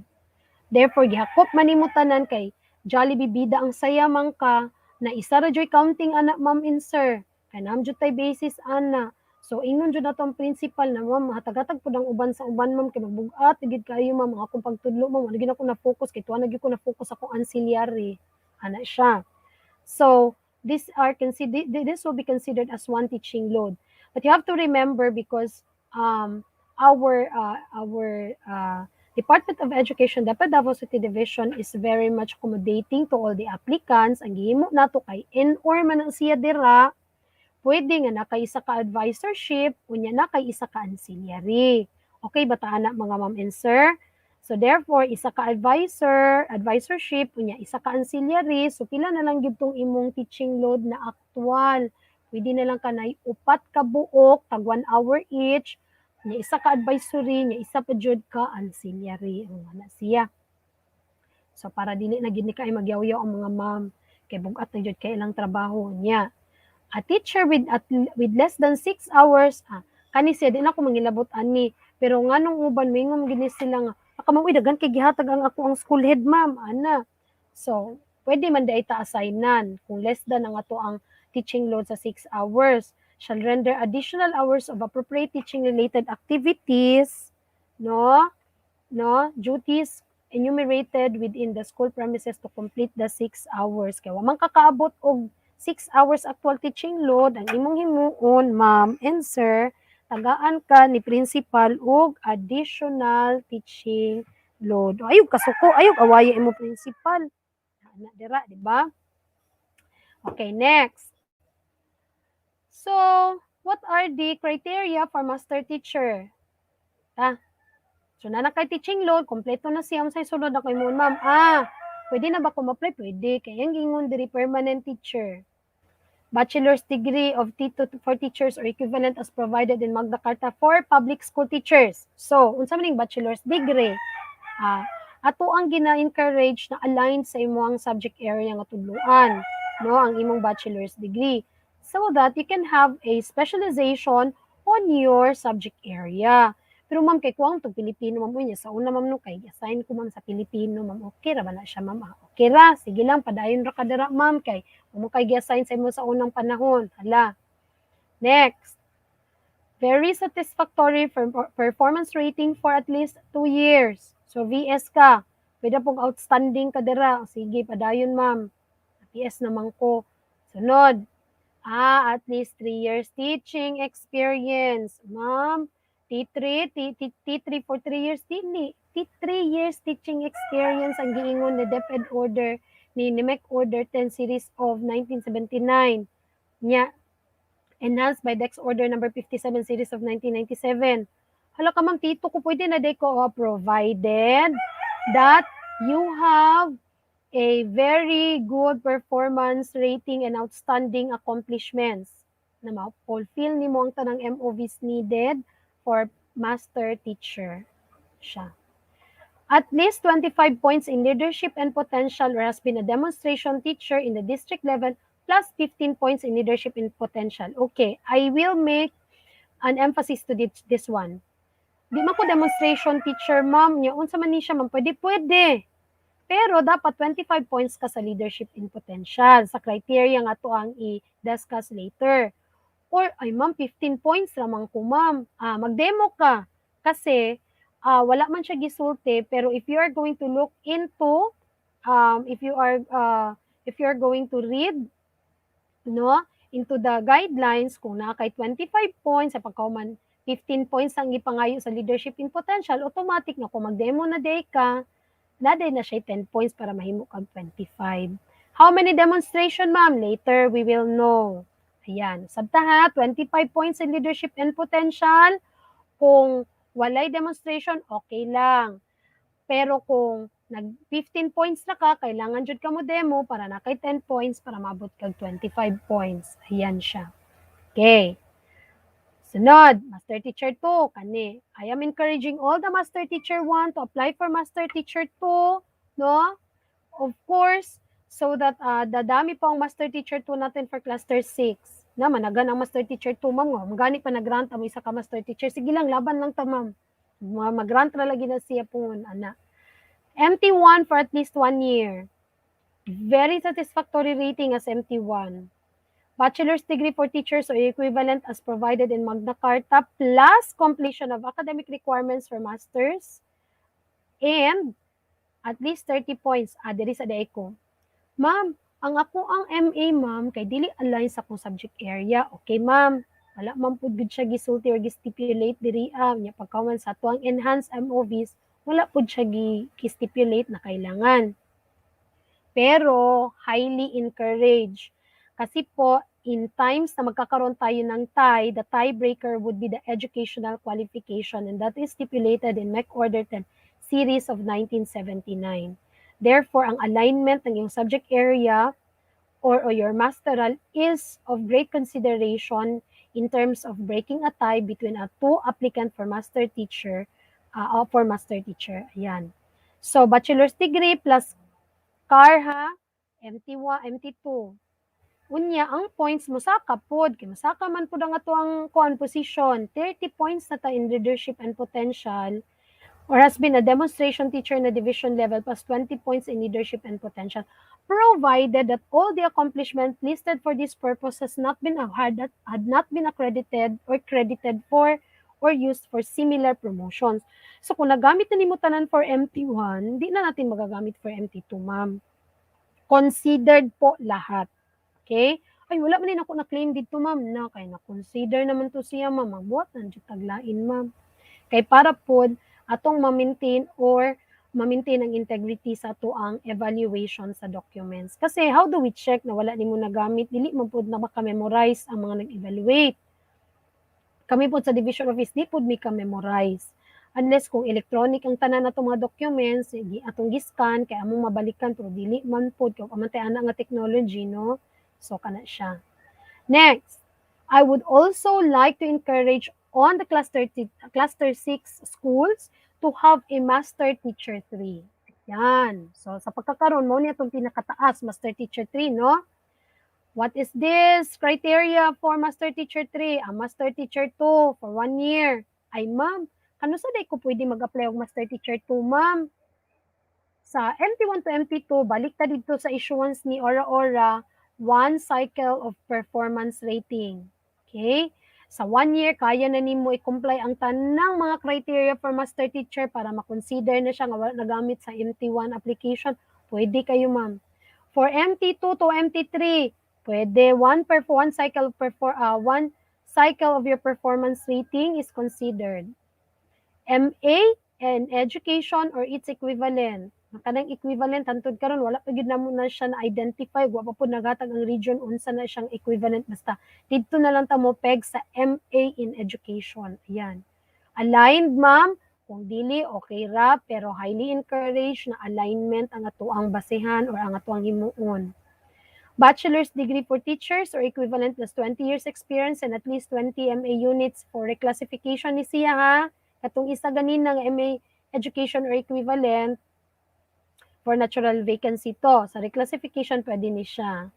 Therefore, gihakop manimo tanan kay Jollibee bida ang saya man ka na isa ra joy counting anak ma'am and sir. Kay naam jud tay basis ana. So ingon jud natong principal na ma'am hatag-hatag pud ang uban sa uban ma'am kay magbugat gid kayo ma'am akong pagtudlo ma'am wala gid ako na focus kay tuwa na gyud ko na focus ako ancillary. Ana siya. So this will be considered as one teaching load. But you have to remember because our Department of Education, the Davao City Division is very much accommodating to all the applicants. Ang gihimo nato kay in-or man ang siya dira, pwede nga nakay isa ka advisorship, unya nakay isa ka ancillary. Okay, bataan na mga ma'am and sir? So therefore, isa ka advisorship, unya isa ka ancillary, so pila na lang gyud tong imong teaching load na actual. Pwede na lang kanay 4 ka buok, tag 1 hour each, nya isa ka advisory, nya isa pa jud ka ancillary ang ana siya. So para dili na gid ni kay magyaw-yaw ang mga ma'am kay bugat na jud kay ilang trabaho niya. A teacher with less than 6 hours, kani siya di na ko mangilabot ani, pero nganong uban mingon gid sila nga akamang daghan kay gihatag ang ako ang school head ma'am ana. So pwede man day ta assignan kung less than ang ato ang teaching load sa 6 hours. Shall render additional hours of appropriate teaching related activities, duties enumerated within the school premises to complete the 6 hours. Kaya man kakaabot og 6 hours actual teaching load, ang imong himuon, ma'am and sir, tagaan ka ni principal og additional teaching load. Ayog kasuko, ayog awaya imo principal. Ana dira, di ba? Okay, next. So, what are the criteria for master teacher? So, na kay teaching load, kompleto na siya sa sulod ako mo, ma'am. Pwede na ba ko ma-apply? Pwede. Kaya yung gingon diri permanent teacher. Bachelor's degree of for teachers or equivalent as provided in Magna Carta for public school teachers. So, unsa man bachelor's degree? Ato ang gina-encourage na aligned sa imong subject area nga tudloan, ang imong bachelor's degree, so that you can have a specialization on your subject area. Pero ma'am, kay kuwang itong Pilipino, ma'am, niya sa una, ma'am, kay assign ko, ma'am, sa Pilipino, ma'am, okay ra ba na siya, ma'am? Okay ra, sige lang, padayon ra kadara, ma'am, kay kay gi-assign sa imo sa unang panahon. Hala. Next. Very satisfactory performance rating for at least 2 years. So, VS ka. Pwede pong outstanding kadara. Sige, padayon, ma'am. PS naman ko. Sunod. At least 3 years teaching experience. Ma'am, T3 for 3 years, dili. T3 years teaching experience ang giingon ni DepEd Order ni NIMEC Order 10 Series of 1979. Nya, enhanced by Dex Order number 57 Series of 1997. Hala ka ma'am, tito ko pwede na day ko, provided that you have a very good performance rating and outstanding accomplishments na ma-fulfill ni mo ang tanang MOVs needed for master teacher siya. At least 25 points in leadership and potential or has been a demonstration teacher in the district level plus 15 points in leadership and potential. Okay, I will make an emphasis to this one. Di man ko demonstration teacher, ma'am. Unsa man ni siya, ma'am? Pwede. Pero dapat 25 points ka sa leadership in potential. Sa criteria nga to ang i-discuss later. Or, ay ma'am, 15 points lamang ko, ma'am. Mag-demo ka. Kasi, wala man siya gisulti, pero if you are going to look into, if you are going to read, no, into the guidelines, kung na kay 25 points, sa pagkauman 15 points ang ipangayo sa leadership in potential, automatic na kung mag-demo na day ka, naday na siya 10 points para mahimo kag 25. How many demonstration, ma'am? Later, we will know. Ayan. Sabta 25 points in leadership and potential. Kung walay demonstration, okay lang. Pero kung nag 15 points na ka, kailangan jud ka mo demo para na kay 10 points para maabot kag 25 points. Ayan siya. Okay. Sunod, Master Teacher 2, kani. I am encouraging all the Master Teacher 1 to apply for Master Teacher 2, no? Of course, so that dadami pa ang Master Teacher 2 natin for Cluster 6. Na, managan ang Master Teacher 2, ma'am. Magani pa nag-grant mo isa ka Master Teacher. Sige lang, laban lang ta, ma'am. Mag-grant na lagi na siya po, ana. MT1 for at least 1 year. Very satisfactory rating as MT1. Bachelor's degree for teachers or equivalent as provided in Magna Carta plus completion of academic requirements for masters and at least 30 points. Diri sa day ko. Ma'am, ang ako ang MA, ma'am, kay dili align sa akong subject area. Okay, ma'am. Wala man pud gid siya gisulti or gistipulate diri nya pagkawan sa tuang enhanced MOVs, wala pud siya gi-stipulate na kailangan. Pero highly encouraged. Kasi po, in times na magkakaroon tayo ng tie, the tiebreaker would be the educational qualification and that is stipulated in MEC Order 10 Series of 1979. Therefore, ang alignment ng iyong subject area or your masteral is of great consideration in terms of breaking a tie between a two applicant for master teacher. Ayan. So, bachelor's degree plus CAR MT1, MT2. Unya, ang points mo sa kapod, kay masaka man po ang ato ang position, 30 points na ta in leadership and potential, or has been a demonstration teacher na division level plus 20 points in leadership and potential, provided that all the accomplishments listed for this purpose had not been accredited or credited for or used for similar promotions. So kung nagamit na nimo tanan for MT1, di na natin magagamit for MT2, ma'am. Considered po lahat. Okay? Ay, wala man din ako na-claim dito, ma'am. Na, kaya na-consider naman to siya, ma'am. Mabuhat na dito taglain, ma'am. Kay para po, atong ma-maintain ang integrity sa ato ang evaluation sa documents. Kasi, how do we check na wala nimo nagamit? Dili man po na maka-memorize ang mga nag-evaluate. Kami po sa division office, di po mi ka-memorize. Unless kung electronic ang tanan na mga documents, atong giscan, kaya among mabalikan, pero dili man po, kung amantayan nga technology, no? So, kana siya. Next, I would also like to encourage on the cluster 6 schools to have a master teacher 3. Yan. So, sa pagkakaroon mo niya itong pinakataas, master teacher 3, no? What is this criteria for master teacher 3? A master teacher 2 for 1 year. Ay, ma'am, ano sa day ko pwede mag-apply og master teacher 2, ma'am? Sa MT1 to MT2, balik ta dito sa issuance ni Ora-Ora, 1 cycle of performance rating. Okay? Sa 1 year, kaya na nimo i-comply ang tanang mga criteria for master teacher para makonsider na siya nga wala nagamit sa MT1 application. Pwede kayo, ma'am. For MT2 to MT3, pwede 1 cycle of your performance rating is considered. MA and education or its equivalent. Kanang equivalent hantod karon wala pa gyud namo na siya na identify, wa pa pud nagatag ang region unsa na siyang equivalent, basta dito na lang ta mo peg sa MA in education. Ayan. Aligned, ma'am, kung dili okay ra, pero highly encouraged na alignment ang atuang basehan or ang atuang himuon. Bachelor's degree for teachers or equivalent plus 20 years experience and at least 20 MA units for reclassification ni siya, ha. Katong isa ganin ng MA education or equivalent for natural vacancy to. Sa reclassification, pwede ni siya.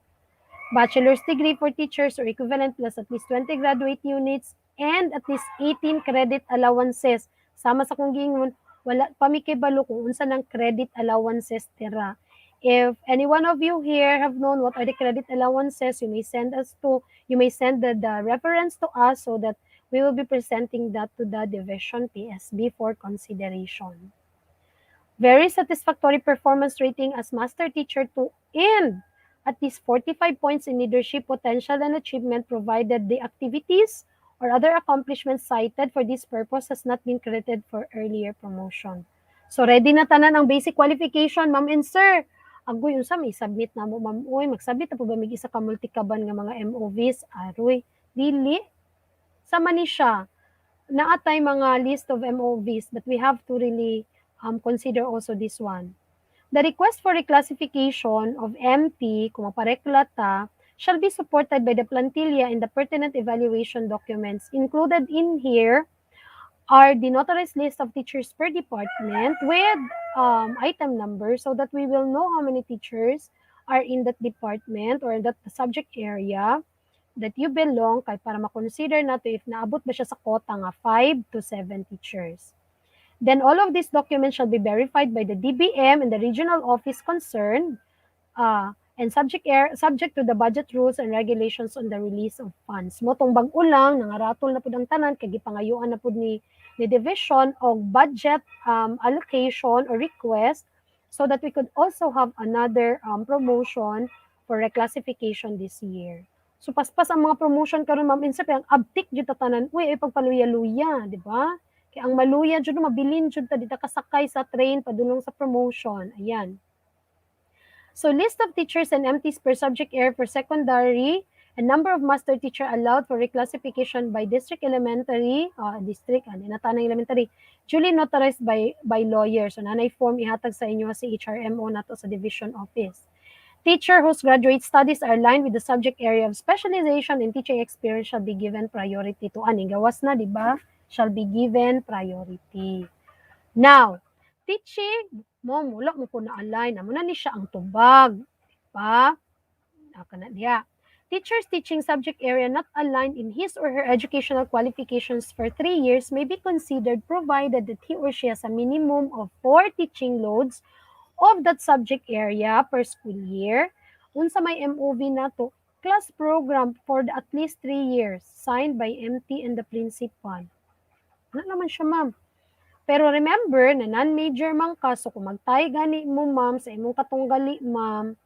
Bachelor's degree for teachers or equivalent plus at least 20 graduate units and at least 18 credit allowances. Sama sa kong gingon, wala pa mi kay balo kung unsa ng credit allowances tira. If any one of you here have known what are the credit allowances, you may send the reference to us so that We will be presenting that to the Division PSB for consideration. Very satisfactory performance rating as master teacher to end at least 45 points in leadership potential and achievement provided the activities or other accomplishments cited for this purpose has not been credited for earlier promotion. So ready na tanan ang basic qualification, ma'am and sir. Agoy unsa may submit na mo ma'am oy, magsubmit na po ba mig isa ka multikaban nga mga MOVs? Aroy, dili. Sama ni siya. Naatay mga list of MOVs, but we have to really consider also this one. The request for reclassification of MP, kung maparekla ta, shall be supported by the plantilla in the pertinent evaluation documents. Included in here are the notarized list of teachers per department with item number so that we will know how many teachers are in that department or in that subject area that you belong kay para ma-consider nato if naabot ba siya sa quota nga 5 to 7 teachers. Then all of these documents shall be verified by the DBM and the regional office concerned and subject to the budget rules and regulations on the release of funds. Mo tong bag-o lang nangaratol na pud ang tanan kay gipangayuan na pud ni division og budget allocation or request so that we could also have another promotion for reclassification this year. So paspas ang mga promotion karon ma'am insa ang abtik jud ta tanan. Uy ay pagpaluya-luya, di ba? Kaya ang maluya jud mabilin jud ta dita kasakay sa train padulong sa promotion. Ayan. So list of teachers and MTs per subject area for secondary and number of master teacher allowed for reclassification by district elementary, natanang elementary, duly notarized by lawyers. So nanay form ihatag sa inyo sa HRMO nato sa division office. Teacher whose graduate studies are aligned with the subject area of specialization and teaching experience shall be given priority to aning gawas na, di ba? Shall be given priority. Now, teaching mo mula mo ko na-align amo na ni siya ang tubag, di ba? Kana diya. Teachers teaching subject area not aligned in his or her educational qualifications for 3 years may be considered provided that he or she has a minimum of 4 teaching loads of that subject area per school year. Unsa may MOV nato, class program for at least 3 years, signed by MT and the principal. Ano naman siya, ma'am? Pero remember, na non-major man ka, so kung magtay gani mo, ma'am, sa imong katunggali, ma'am,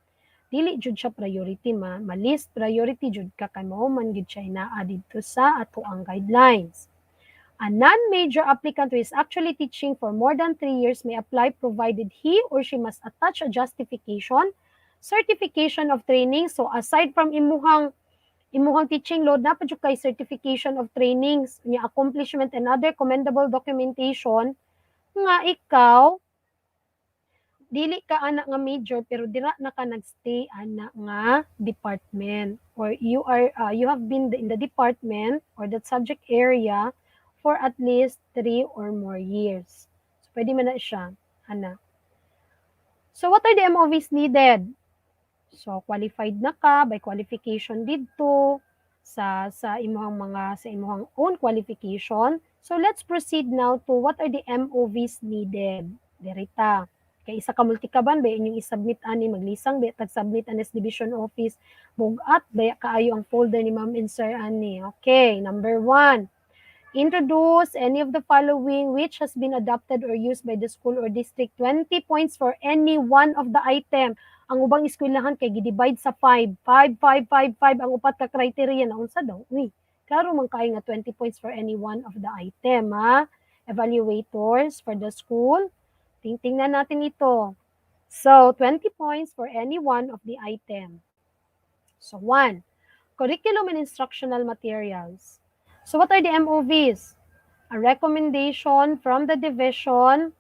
dili jud siya priority, ma'am. Malist priority jud ka kay mao man gid siya inaa dito sa ato ang guidelines. A non-major applicant who is actually teaching for more than 3 years may apply provided he or she must attach a justification, certification of training. So aside from imuhang teaching load, dapat jud kay certification of trainings, niya accomplishment and other commendable documentation nga ikaw dili ka anak nga major pero dira na ka nagstay anak nga department or you have been in the department or that subject area for at least 3 or more years. So, pwede man na siya. Ana. So, what are the MOVs needed? So, qualified na ka by qualification dito sa imong own qualification. So, let's proceed now to what are the MOVs needed. Derita. Kaya isa ka multikaban ba inyong isubmit ani maglisang ba tag-submit anes division office bugat ba kaayo ang folder ni ma'am and sir ani. Okay, number 1. Introduce any of the following which has been adopted or used by the school or district. 20 points for any one of the item. Ang ubang eskwelahan kay gi-divide sa 5. 5, 5, 5, 5 ang upat ka criteria na unsa daw. Uy, klaro man kay nga 20 points for any one of the item, ha? Evaluators for the school. Tingnan natin ito. So, 20 points for any one of the item. So, 1. Curriculum and instructional materials. So what are the MOVs? A recommendation from the division,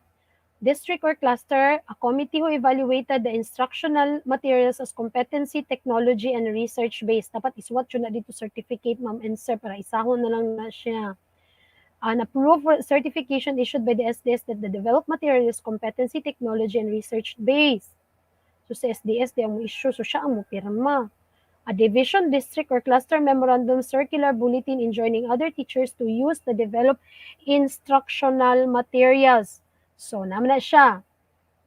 district or cluster, a committee who evaluated the instructional materials as competency, technology, and research-based. Dapat iswat yun na dito certificate, ma'am and sir, para isahon na lang na siya. An approved certification issued by the SDS that the developed material is competency, technology, and research-based. So sa SDS, di ang issue, so siya ang mo pirma. A division, district, or cluster memorandum circular bulletin enjoining other teachers to use the developed instructional materials. So, naman na siya.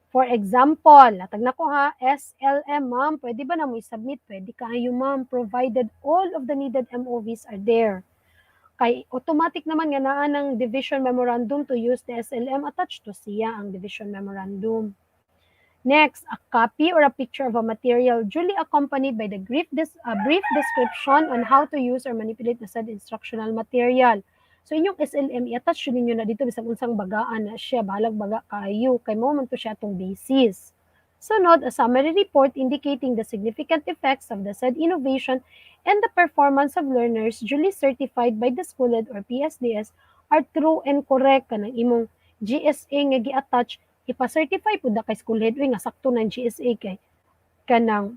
For example, natag na ko ha, SLM, ma'am, pwede ba na mo i-submit? Pwede kayo, ma'am, provided all of the needed MOVs are there. Kay automatic naman nga naa ng division memorandum to use the SLM, attached to siya ang division memorandum. Next, a copy or a picture of a material duly accompanied by the brief description on how to use or manipulate the said instructional material. So inyong SLM, i-attach yun ninyo na dito bisag unsang bagaan na siya, bahalag baga kayo, kay mo man to siya atong basis. Sunod, a summary report indicating the significant effects of the said innovation and the performance of learners duly certified by the school head or PSDS are true and correct kanang imong GSA nga gi-attach, ipa-certify pud na kay school head nga sakto ng GSA kay kanang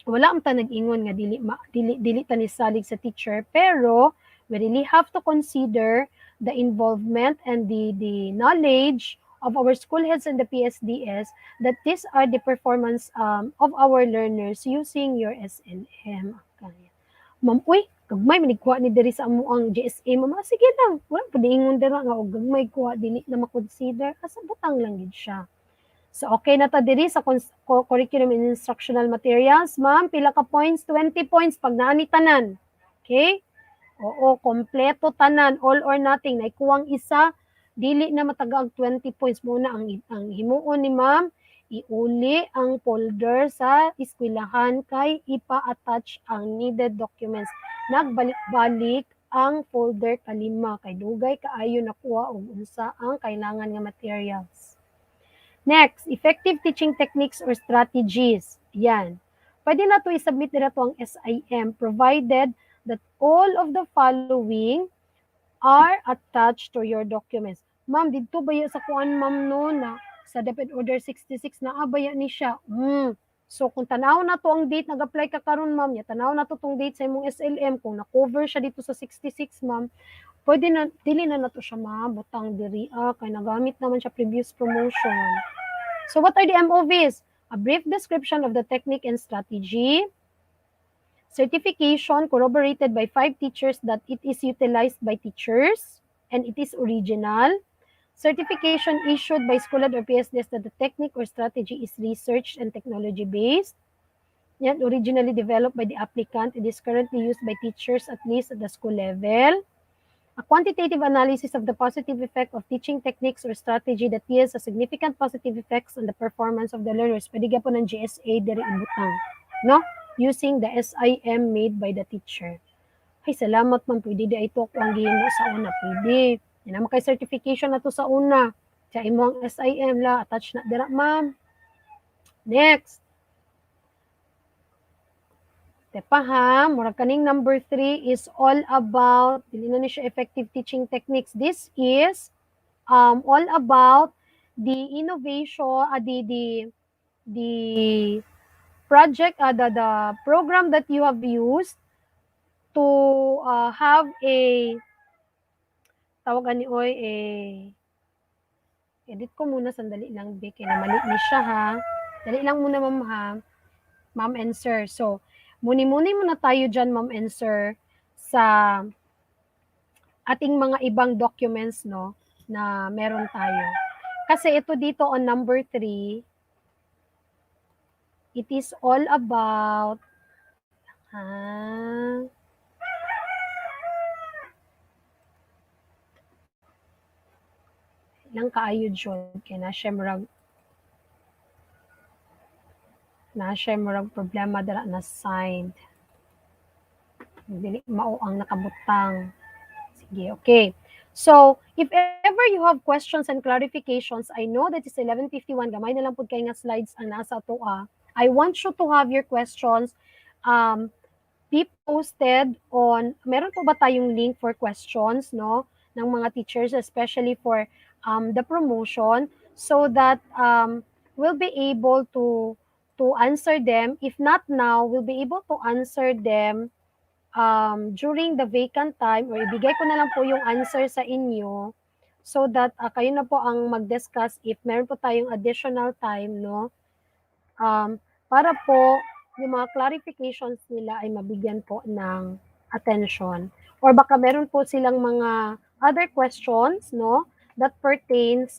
wala ang nag-ingon nga dili ta ni salig sa teacher, pero we really have to consider the involvement and the knowledge of our school heads and the PSDS that these are the performance of our learners using your SLM. Okay. Ma'am, uy, gagmay manigkuha ni diri sa amo ang GSA, ma'am. Sige lang, wala pa diingon dira nga og gagmay kuha dili na ma-consider, asa butang lang gid siya. So okay na ta diri sa curriculum and instructional materials, ma'am. Pila ka points? 20 points pag naani tanan. Okay? Oo, kompleto tanan, all or nothing. Naikuwang isa, dili na matagaag 20 points muna ang himuon ni ma'am. Iuli ang folder sa eskwelahan kay ipa-attach ang needed documents. Nagbalik-balik ang folder kalima kay dugay kaayo nakuha og unsa ang kailangan nga materials. Next, effective teaching techniques or strategies. Yan. Pwede na to i-submit nila to ang SIM provided that all of the following are attached to your documents. Ma'am, dito ba sa kuan ma'am no na sa DepEd Order 66 na abaya ni siya? So kung tanaw na to ang date nag-apply ka karon ma'am, ya tanaw na to tong date sa imong SLM kung na-cover siya dito sa 66 ma'am, pwede na dili na nato siya mabutang diri kay nagamit naman siya previous promotion. So what are the MOVs? A brief description of the technique and strategy. Certification corroborated by 5 teachers that it is utilized by teachers and it is original. Certification issued by school head or PSDS that the technique or strategy is research and technology based. Yan, originally developed by the applicant. It is currently used by teachers at least at the school level. A quantitative analysis of the positive effect of teaching techniques or strategy that yields a significant positive effects on the performance of the learners. Pwede ka po ng GSA diri ibutang, no? Using the SIM made by the teacher. Ay, salamat man, pwede di ito ako ang gihimo sa una, pwede. Yan naman kay certification na to sa una. Sa imo ang SIM la, attach na dira, ma'am. Next. Tepa ha, murag kaning number 3 is all about, dili na ni siya effective teaching techniques. This is all about the innovation, the project, the program that you have used to have a, tawagan ni Oy, edit ko muna, sandali lang, Vic, na mali ni siya ha. Dali lang muna ma'am ha, ma'am and sir. So, muni-muni muna tayo dyan, ma'am and sir, sa ating mga ibang documents, no, na meron tayo. Kasi ito dito on number 3, it is all about, lang kaayo dyan, kaya na siya murag problema dara na signed. Dili mao ang nakabutang. Sige, okay. So, if ever you have questions and clarifications, I know that it's 11:51, gamay na lang pud kay nga slides ang nasa to. I want you to have your questions be posted on, meron po ba tayong link for questions, no, ng mga teachers, especially for the promotion, so that we'll be able to answer them. If not now, we'll be able to answer them during the vacant time, or ibigay ko na lang po yung answer sa inyo so that kayo na po ang mag-discuss if meron po tayong additional time, no? Para po yung mga clarifications nila ay mabigyan po ng attention. Or baka meron po silang mga other questions, no, that pertains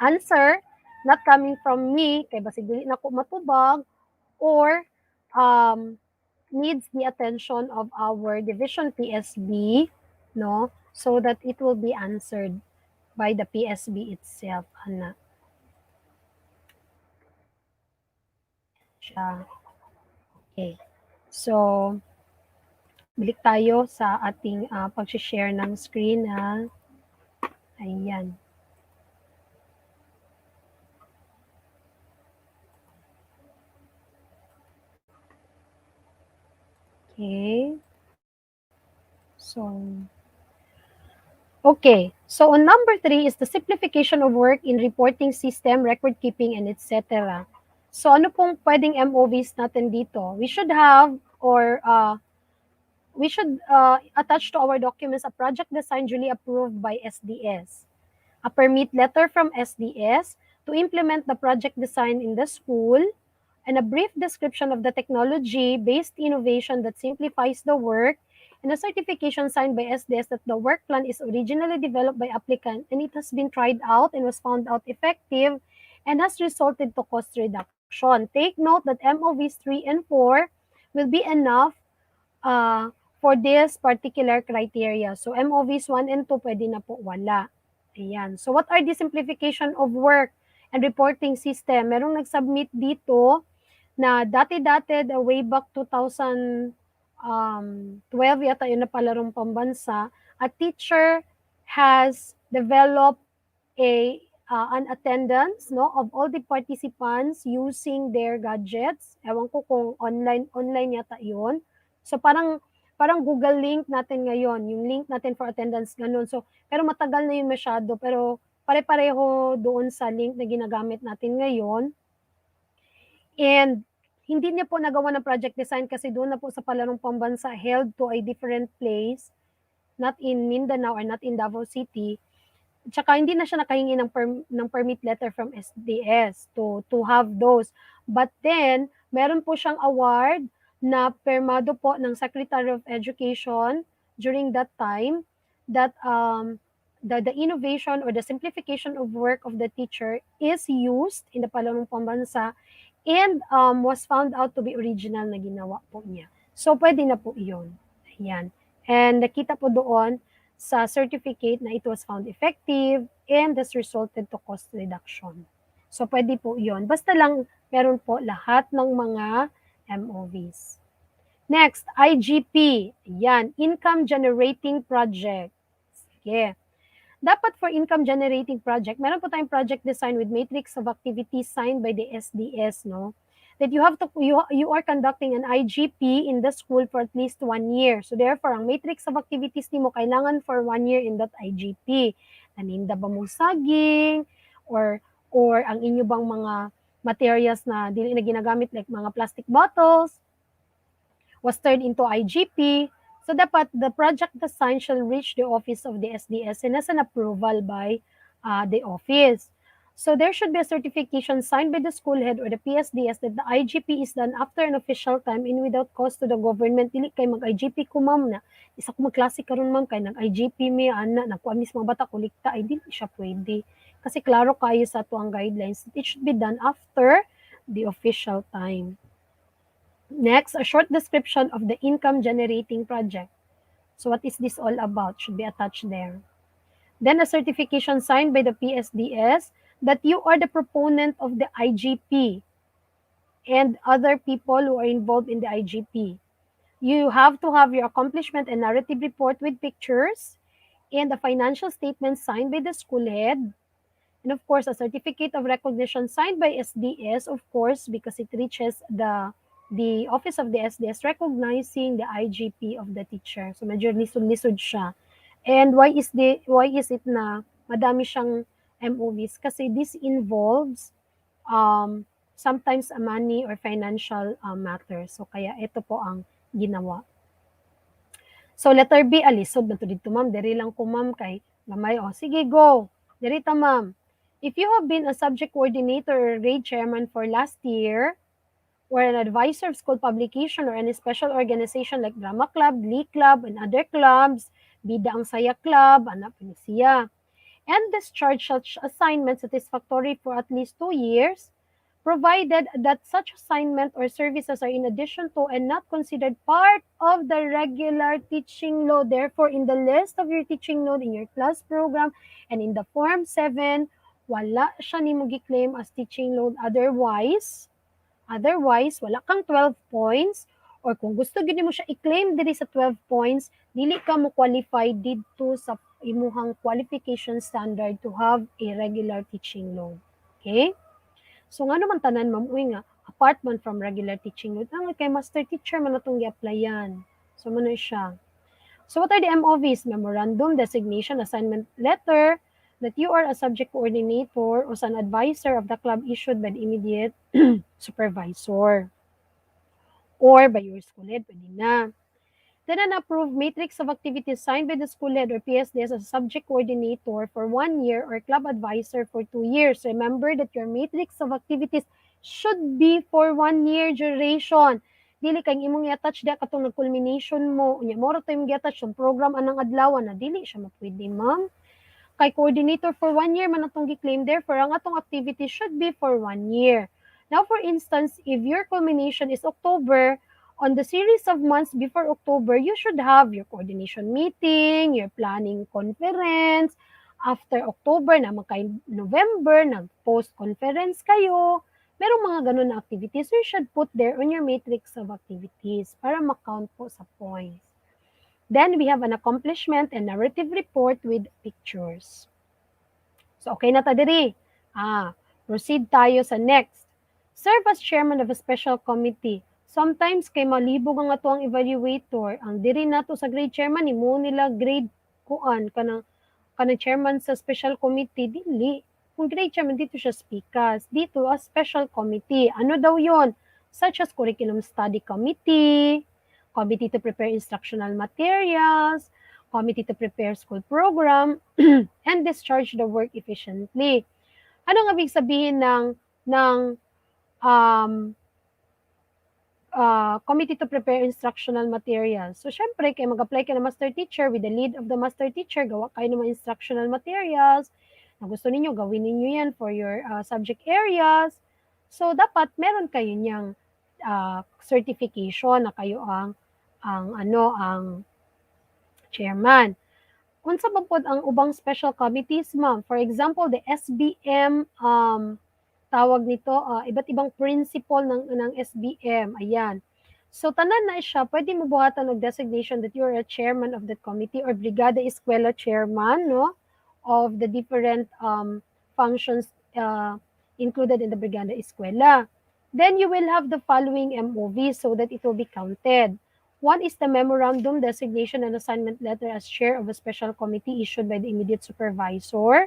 answer not coming from me, kay basig dili na ko matubag, or needs the attention of our division PSB, no, so that it will be answered by the PSB itself, ana. Siya. Okay. So, balik tayo sa ating pag-share ng screen, ha. Ayan. Okay. Okay. So on number 3 is the simplification of work in reporting system, record keeping, and etc. So ano pong pwedeng MOVs natin dito? We should have or attach to our documents a project design duly approved by SDS, a permit letter from SDS to implement the project design in the school, and a brief description of the technology-based innovation that simplifies the work, and a certification signed by SDS that the work plan is originally developed by applicant and it has been tried out and was found out effective and has resulted to cost reduction. Take note that MOVs 3 and 4 will be enough for this particular criteria. So MOVs 1 and 2 pwede na po wala. Ayan. So what are the simplification of work and reporting system? Merong nag-submit dito na dati-dati, way back 2012 yata yun na palarong pambansa, a teacher has developed an attendance, no, of all the participants using their gadgets. Ewan ko kung online yata yun. So parang Google link natin ngayon, yung link natin for attendance, ganun. So, pero matagal na yun masyado, pero pare-pareho doon sa link na ginagamit natin ngayon. And hindi niya po nagawa ng project design kasi doon na po sa palarong pambansa held to a different place, not in Mindanao or not in Davao City. Tsaka hindi na siya nakahingi ng permit letter from SDS to have those. But then, meron po siyang award na permado po ng Secretary of Education during that time that the innovation or the simplification of work of the teacher is used in the Palarong Pambansa and was found out to be original na ginawa po niya. So, pwede na po iyon. Ayan. And nakita po doon sa certificate na it was found effective and has resulted to cost reduction. So, pwede po yun. Basta lang meron po lahat ng mga MOVs. Next, IGP. Yan, Income Generating Project. Sige. Dapat for income generating project, meron po tayong project design with matrix of activities signed by the SDS, no? That you are conducting an IGP in the school for at least 1 year. So therefore, ang matrix of activities nimo kailangan for 1 year in that IGP. Naninda ba mo saging or ang inyo bang mga materials na dili na ginagamit like mga plastic bottles was turned into IGP. So dapat the project design shall reach the office of the SDS and as an approval by the office. So there should be a certification signed by the school head or the PSDS that the IGP is done after an official time and without cost to the government. Dili kay mag-IGP ko ma'am na isa ko magklase karon ma'am kay nag-IGP mi ana nakuha mismo bata kulikta ay dili siya pwede. Kasi klaro kayo sa ato ang guidelines. It should be done after the official time. Next, a short description of the income generating project. So what is this all about? Should be attached there. Then a certification signed by the PSDS that you are the proponent of the IGP and other people who are involved in the IGP. You have to have your accomplishment and narrative report with pictures and a financial statement signed by the school head. And of course, a certificate of recognition signed by SDS, of course, because it reaches the office of the SDS recognizing the IGP of the teacher. So medyo lisod-lisod siya. And why is it na madami siyang MOVs? Kasi this involves sometimes a money or financial matter. So kaya ito po ang ginawa. So letter B, alisod na to dito ma'am. Diri lang ko ma'am kay gamay. O sige, go. Diri ta ma'am. If you have been a subject coordinator or grade chairman for last year, or an advisor of school publication or any special organization like drama club, glee club, and other clubs, bida ang saya club, anak ni siya, and discharge such assignment satisfactory for at least 2 years, provided that such assignment or services are in addition to and not considered part of the regular teaching load. Therefore, in the list of your teaching load in your class program and in the Form 7, wala siya nimo gi-claim as teaching load. Otherwise, wala kang 12 points, or kung gusto gid mo siya i-claim diri sa 12 points, dili ka mo qualify didto sa imuhang qualification standard to have a regular teaching load. Okay? So nga naman tanan ma'am, uy nga, apart man from regular teaching load, ang kay master teacher man natong gi-applyan. So mano siya. So what are the MOVs? Memorandum, designation, assignment letter, that you are a subject coordinator or an advisor of the club issued by the immediate supervisor or by your school head, pwede na. Then an approved matrix of activities signed by the school head or PSDS as a subject coordinator for 1 year or club advisor for 2 years. Remember that your matrix of activities should be for 1 year duration. Dili kay imong i-attach da katong nag-culmination mo. Unya mo ra to imong i-attach yung program anang adlaw na dili siya mapwede, ma'am. Kay coordinator for 1 year man atong gi-claim, therefore ang atong activity should be for 1 year. Now for instance, if your culmination is October, on the series of months before October, you should have your coordination meeting, your planning conference. After October, na magkay November, nag-post conference kayo. Merong mga ganun na activities you should put there on your matrix of activities para makount po sa points. Then we have an accomplishment and narrative report with pictures. So okay na ta diri. Proceed tayo sa next. Serve as chairman of a special committee. Sometimes kay malibog ang ato ang evaluator, ang diri nato sa grade chairman imo nila grade kuan kanang chairman sa special committee dili. Kung grade chairman dito siya speakers, dito a special committee. Ano daw 'yon? Such as curriculum study committee, committee to prepare instructional materials, committee to prepare school program, and discharge the work efficiently. Ano ang ibig sabihin ng committee to prepare instructional materials? So, syempre, kay mag-apply ka na master teacher, with the lead of the master teacher, gawa kayo ng mga instructional materials, na gusto ninyo, gawin ninyo yan for your subject areas. So, dapat meron kayo niyang certification na kayo ang chairman. Unsa ba pod ang ubang special committees, ma'am? For example, the SBM, tawag nito, iba't ibang principle ng SBM. Ayan. So, tanan na siya, pwede mo buhatan ng designation that you're a chairman of that committee or brigada eskwela chairman, no? Of the different functions included in the brigada eskwela. Then you will have the following MOV so that it will be counted. One is the memorandum, designation, and assignment letter as chair of a special committee issued by the immediate supervisor.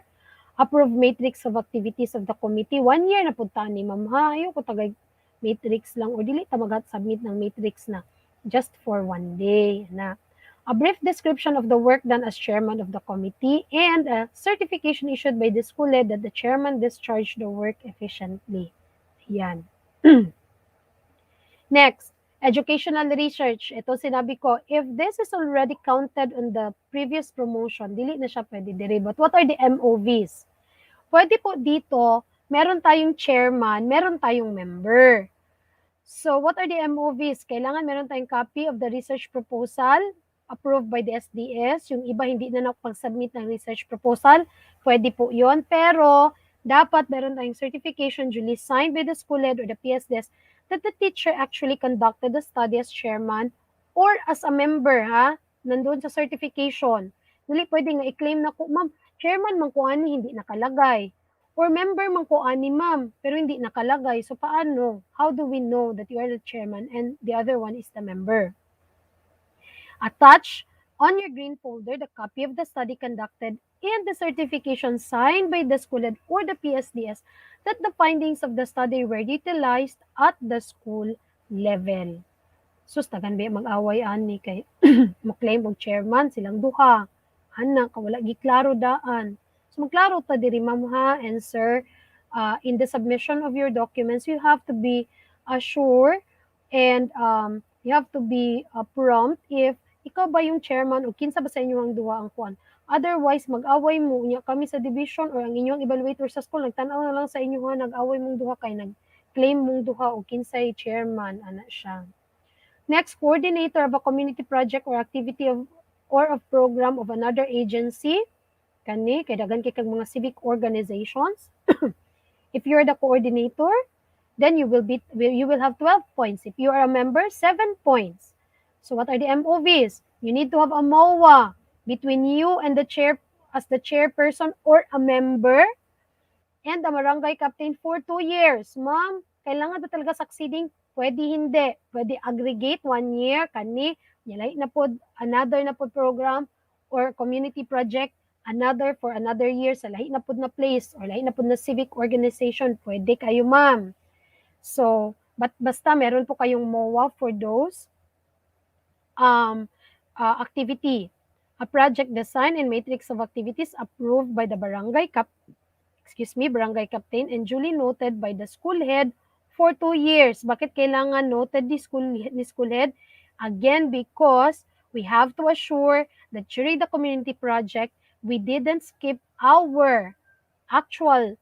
Approved matrix of activities of the committee. 1 year na punta ni ma'am ha. Ayaw ko tagay matrix lang o dili ta mag-submit ng matrix na just for 1 day na. A brief description of the work done as chairman of the committee and a certification issued by the school head that the chairman discharged the work efficiently. Yan. Next, educational research. Ito sinabi ko, if this is already counted on the previous promotion, dili na siya pwede dire. But what are the MOVs? Pwede po dito, meron tayong chairman, meron tayong member. So what are the MOVs? Kailangan meron tayong copy of the research proposal approved by the SDS. Yung iba hindi na nakapag-submit ng research proposal, pwede po yon. Pero dapat meron tayong certification duly signed by the school head or the PSDS that the teacher actually conducted the study as chairman or as a member, ha? Nandun sa certification. Dili pwede nga i-claim na ko, ma'am, chairman man ko ani, hindi nakalagay. Or member man ko ani, ma'am, pero hindi nakalagay. So paano? How do we know that you are the chairman and the other one is the member? Attach on your green folder the copy of the study conducted and the certification signed by the school head or the PSDS that the findings of the study were utilized at the school level. Sus, tagan ba mag-away ani kay maklaim og chairman silang duha. Ana, kawala giklaro daan. So magklaro ta diri ma'am ha and sir, in the submission of your documents, you have to be sure and you have to be prompt if ikaw ba yung chairman o kinsa ba sa inyo ang duha ang kuan. Otherwise, mag-away mo, unya kami sa division or ang inyong evaluator sa school, nagtanaw na lang sa inyo ha, nag-away mong duha kay claim mong duha o kinsay chairman ana siya. Next, coordinator of a community project or activity of program of another agency. Kani kay daghan kay kag mga civic organizations. If you're the coordinator, then you will have 12 points. If you are a member, 7 points. So what are the MOVs? You need to have a MOA between you and the chair as the chairperson or a member and the barangay captain for 2 years. Ma'am, kailangan ba talaga succeeding? Pwede hindi. Pwede aggregate 1 year, kani, nilay na pod, another na pod program or community project, another for another year sa lahi na pod na place or lahi na pod na civic organization. Pwede kayo, ma'am. So, basta meron po kayong MOA for those activity. A project design and matrix of activities approved by the barangay captain and duly noted by the school head for 2 years. Bakit kailangan noted ni school head? Again, because we have to assure that during the community project, we didn't skip our actual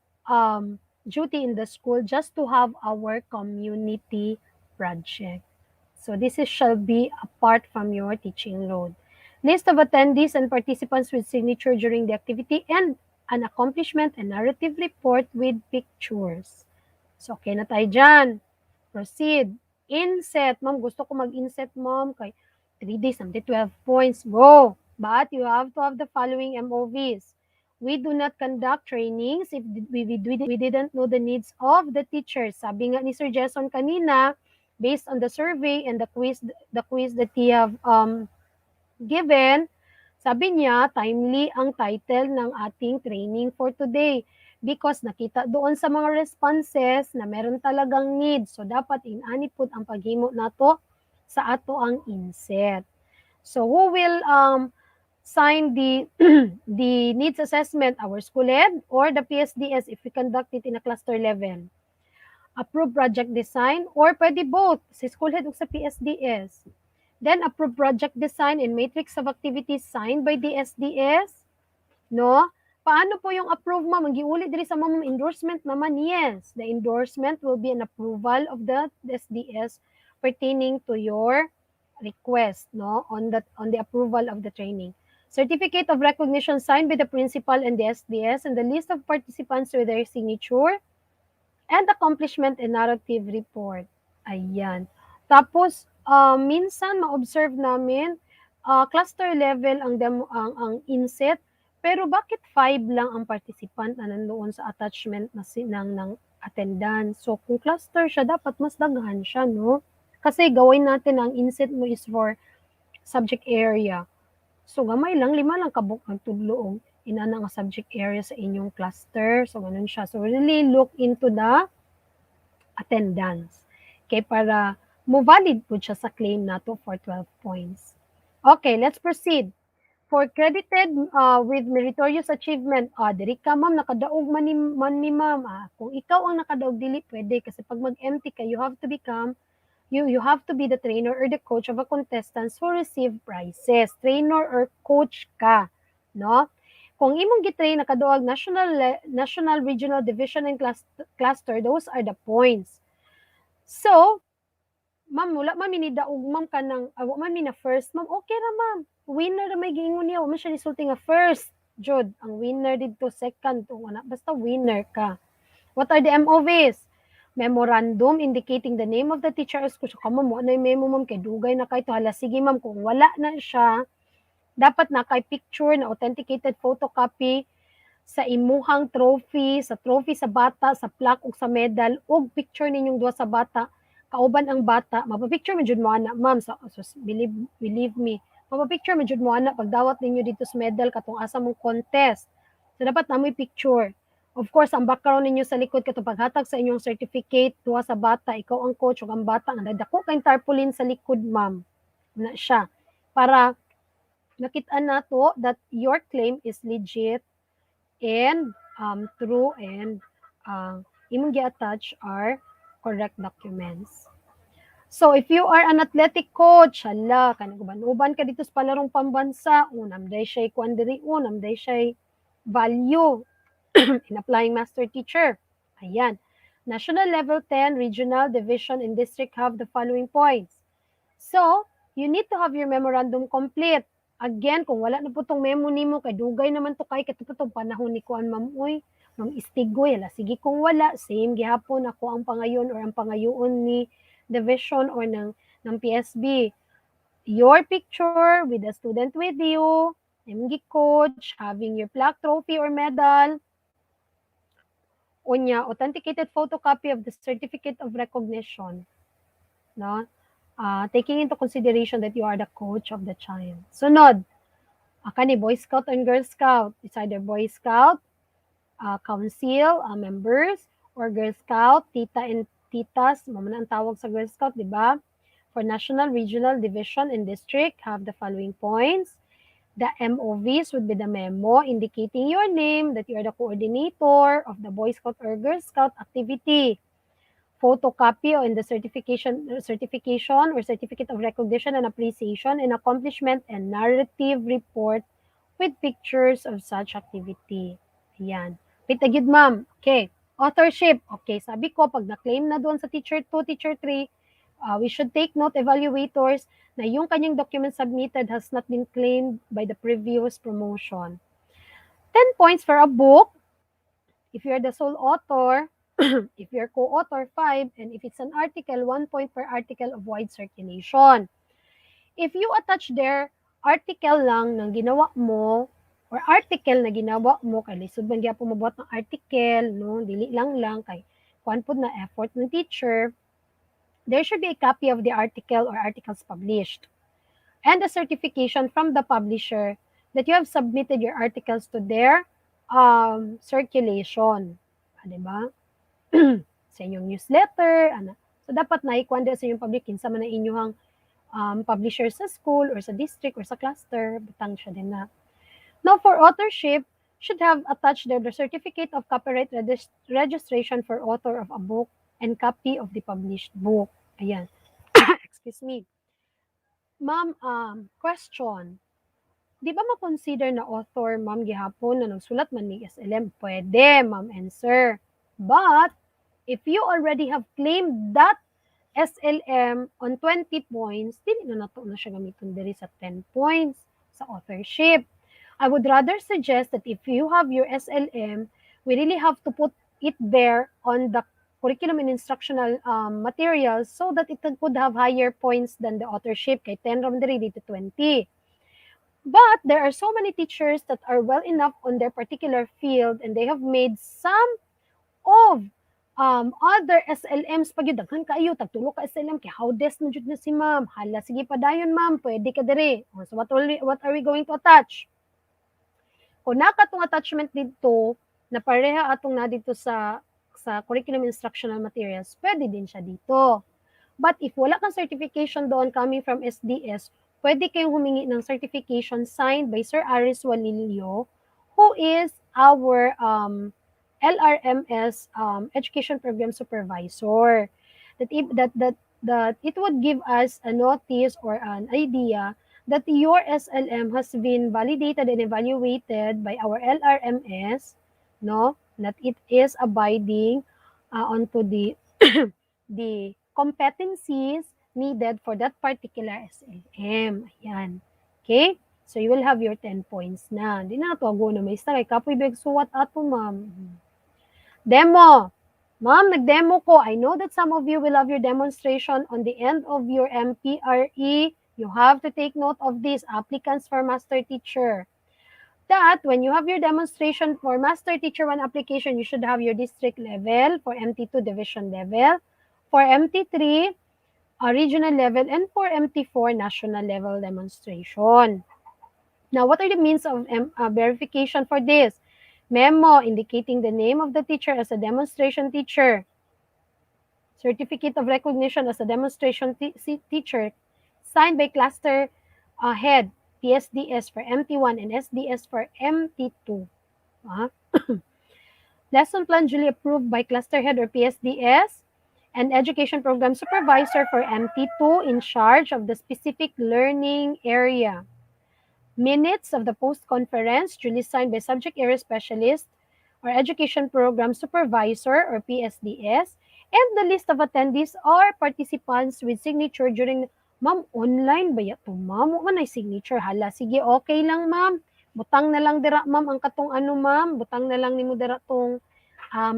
duty in the school just to have our community project. So this shall be apart from your teaching load. List of attendees and participants with signature during the activity and an accomplishment and narrative report with pictures. So, okay na tayo dyan. Proceed. Inset. Ma'am, gusto ko mag-inset, ma'am. Kay 3 days, 12 points. Go. But you have to have the following MOVs. We do not conduct trainings if we didn't know the needs of the teachers. Sabi nga ni Sir Jason kanina, based on the survey and the quiz that he have given, sabi niya, timely ang title ng ating training for today because nakita doon sa mga responses na meron talagang need. So, dapat inanipod ang paghimo nato sa ato ang inset. So, who will sign the the needs assessment? Our school head or the PSDS if we conduct it in a cluster level? Approve project design or pwede both sa school head o sa PSDS. Then approve project design and matrix of activities signed by the SDS. No? Paano po yung approve, ma'am? Ang giulit diri sa ma'am endorsement naman, yes. The endorsement will be an approval of the SDS pertaining to your request, no? On the approval of the training. Certificate of recognition signed by the principal and the SDS and the list of participants with their signature and accomplishment and narrative report. Ayan. Tapos, minsan ma-observe namin, cluster level ang inset, pero bakit 5 lang ang participant na nandoon sa attachment na ng attendance? So, kung cluster siya, dapat mas daghan siya, no? Kasi gawin natin ang inset mo is for subject area. So, gamay lang, 5 lang kabuk ang tudlo inana nga subject area sa inyong cluster. So, ganun siya. So, really look into the attendance. Okay, para mo valid po siya sa claim nato for 12 points. Okay, let's proceed. For credited with meritorious achievement, diri ka ma'am, nakadaog man ni ma'am. Kung ikaw ang nakadaog, dili pwede. Kasi pag mag-empty ka, you have to be the trainer or the coach of a contestants who receive prizes. Trainer or coach ka, no? Kung imong gitrain nakaduag national, regional, division, and cluster, those are the points. So, ma'am, wala man minidaog, ma'am, kanang, man mina first, ma'am, okay ra, ma'am. Winner na may giingon niya, wala siya resulti nga first. Jud, ang winner dito, second, basta winner ka. What are the MOVs? Memorandum indicating the name of the teacher or school. So, ma'am, wala na yung memo, ma'am, kay dugay na kayo. Hala, sige, ma'am, kung wala na siya, dapat na kay picture na authenticated photocopy sa imuhang trophy sa bata, sa plaque o sa medal, o picture ninyong duha sa bata, kauban ang bata, mapapicture mo jud mo ana, ma'am, so believe me, mapapicture mo jud mo ana pagdawat ninyo dito sa medal katong asa mong contest. So dapat namoy picture. Of course, ang background ninyo sa likod katong paghatag sa inyong certificate duha sa bata, ikaw ang coach ug ang bata nga dako kay tarpaulin sa likod, ma'am. Na siya para nakita nato that your claim is legit and true and imong gi-attach are correct documents. So, if you are an athletic coach, hala, kanag-uban ka dito sa palarong pambansa, namday siya kuandiri, namday siya value in applying master teacher. Ayan. National level 10, regional, division, and district have the following points. So, you need to have your memorandum complete. Again, kung wala na po tong memo nimo, kay dugay naman to kay katuto tong panahon ni kuan ma'am, uy, ma'am istigoy, hala, sige kung wala, same gihapon ako ang pangayon or ang pangayoon ni division or ng PSB. Your picture with a student with you, MG coach, having your plaque, trophy, or medal, unya, authenticated photocopy of the certificate of recognition, no? Taking into consideration that you are the coach of the child. Sunod, kani Boy Scout and Girl Scout. It's either Boy Scout, council, members, or Girl Scout, tita and titas, mamana ang tawag sa Girl Scout, di ba? For national, regional, division, and district, have the following points. The MOVs would be the memo indicating your name, that you are the coordinator of the Boy Scout or Girl Scout activity. Photocopy in the certification or certificate of recognition and appreciation and accomplishment and narrative report with pictures of such activity. Ayan. Wait, agad ma'am. Okay. Authorship. Okay, sabi ko, pag na-claim na doon sa teacher 2, teacher 3, we should take note, evaluators, na yung kanyang document submitted has not been claimed by the previous promotion. 10 points for a book. If you're the sole author, if you're co-author, 5, and if it's an article, 1 point per article of wide circulation. If you attach there, article lang ng ginawa mo, or article na ginawa mo, kay lisod man gyapon mabuhat ng article, no, dili lang kay kuan pud na effort ng teacher, there should be a copy of the article or articles published, and a certification from the publisher that you have submitted your articles to their circulation. Diba? Sa inyong newsletter, ana. So, dapat naikuan sa inyong public, kinsa man ang inyong publisher sa school or sa district or sa cluster, butang siya din na. Now, for authorship, should have attached the certificate of copyright registration for author of a book and copy of the published book. Ayan. Excuse me. Ma'am, question. Di ba ma-consider na author, ma'am, gihapon na nagsulat man ni SLM? Pwede, ma'am, answer. But, if you already have claimed that SLM on 20 points, dili na nato na siya gamiton diri sa 10 points sa authorship. I would rather suggest that if you have your SLM, we really have to put it there on the curriculum and instructional materials so that it could have higher points than the authorship, kay 10 ram diri dito 20. But there are so many teachers that are well enough on their particular field and they have made some of other SLMs pag yun, daghan kayo, tagtulo ka SLM, kay how des na jud na si ma'am, hala, sige pa dayon ma'am, pwede ka diri. So what are we going to attach? Kung nakatong attachment dito, na pareha atong na dito sa curriculum instructional materials, pwede din siya dito. But if wala kang certification doon coming from SDS, pwede kayong humingi ng certification signed by Sir Aris Walilio, who is our LRMS education program supervisor. That it would give us a notice or an idea that your SLM has been validated and evaluated by our LRMS, no, that it is abiding onto the the competencies needed for that particular SLM. Ayan. Okay? So, you will have your 10 points na. Hindi na ito ako na may start. Kapoy beg suwat ato, ma'am. Demo. Ma'am, nag-demo ko. I know that some of you will have your demonstration on the end of your MPRE. You have to take note of this, applicants for master teacher. That when you have your demonstration for master teacher 1 application, you should have your district level, for MT2 division level, for MT3 regional level, and for MT4 national level demonstration. Now, what are the means of verification for this? Memo indicating the name of the teacher as a demonstration teacher. Certificate of recognition as a demonstration teacher signed by cluster head, PSDS for MT1 and SDS for MT2. Lesson plan duly approved by cluster head or PSDS, and education program supervisor for MT2 in charge of the specific learning area. Minutes of the post-conference duly signed by subject area specialist or education program supervisor or PSDS And the list of attendees are participants with signature during, ma'am, online ba yato, ma'am? O man ay signature, hala. Sige, okay lang, ma'am. Butang na lang dira, ma'am, ang katong ano, ma'am. Butang na lang nimo dira tong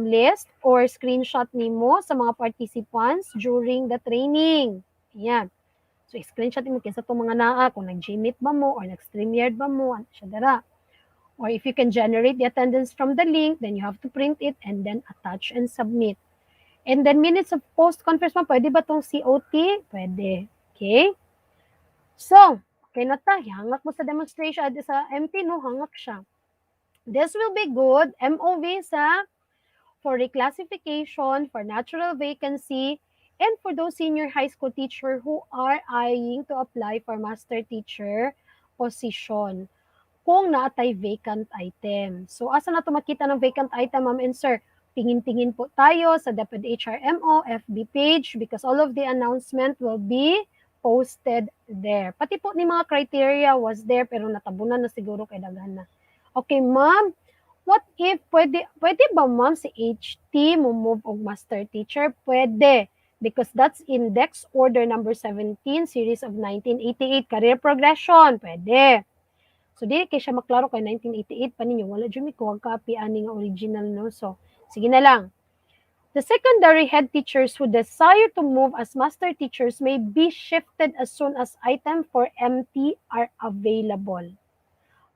list or screenshot nimo sa mga participants during the training. Ayan. So, screenshot mo kinsa itong mga naa, kung nag-Gmeet ba mo or nag-StreamYard ba mo, ano siya dara. Or if you can generate the attendance from the link, then you have to print it and then attach and submit. And then minutes of post-conference mo, pwede ba itong COT? Pwede. Okay? So, okay na ta. Hangak mo sa demonstration at sa MT, no? Hangak siya. This will be good. MOV sa for reclassification, for natural vacancy, and for those senior high school teacher who are eyeing to apply for master teacher position kung naatay vacant item. So, asa na ito makita ng vacant item, ma'am and sir? Tingin-tingin po tayo sa DepEd HRMO FB page because all of the announcement will be posted there. Pati po ni mga criteria was there pero natabunan na siguro kay daghan na. Okay, ma'am. What if pwede ba ma'am si HT mo move og master teacher? Pwede. Because that's index order number 17, series of 1988, career progression. Pwede. So, di kay siya maklaro kay 1988 pa ninyo. Wala dyan may kuwag copy ani nga original, no? So, sige na lang. The secondary head teachers who desire to move as master teachers may be shifted as soon as item for MT are available,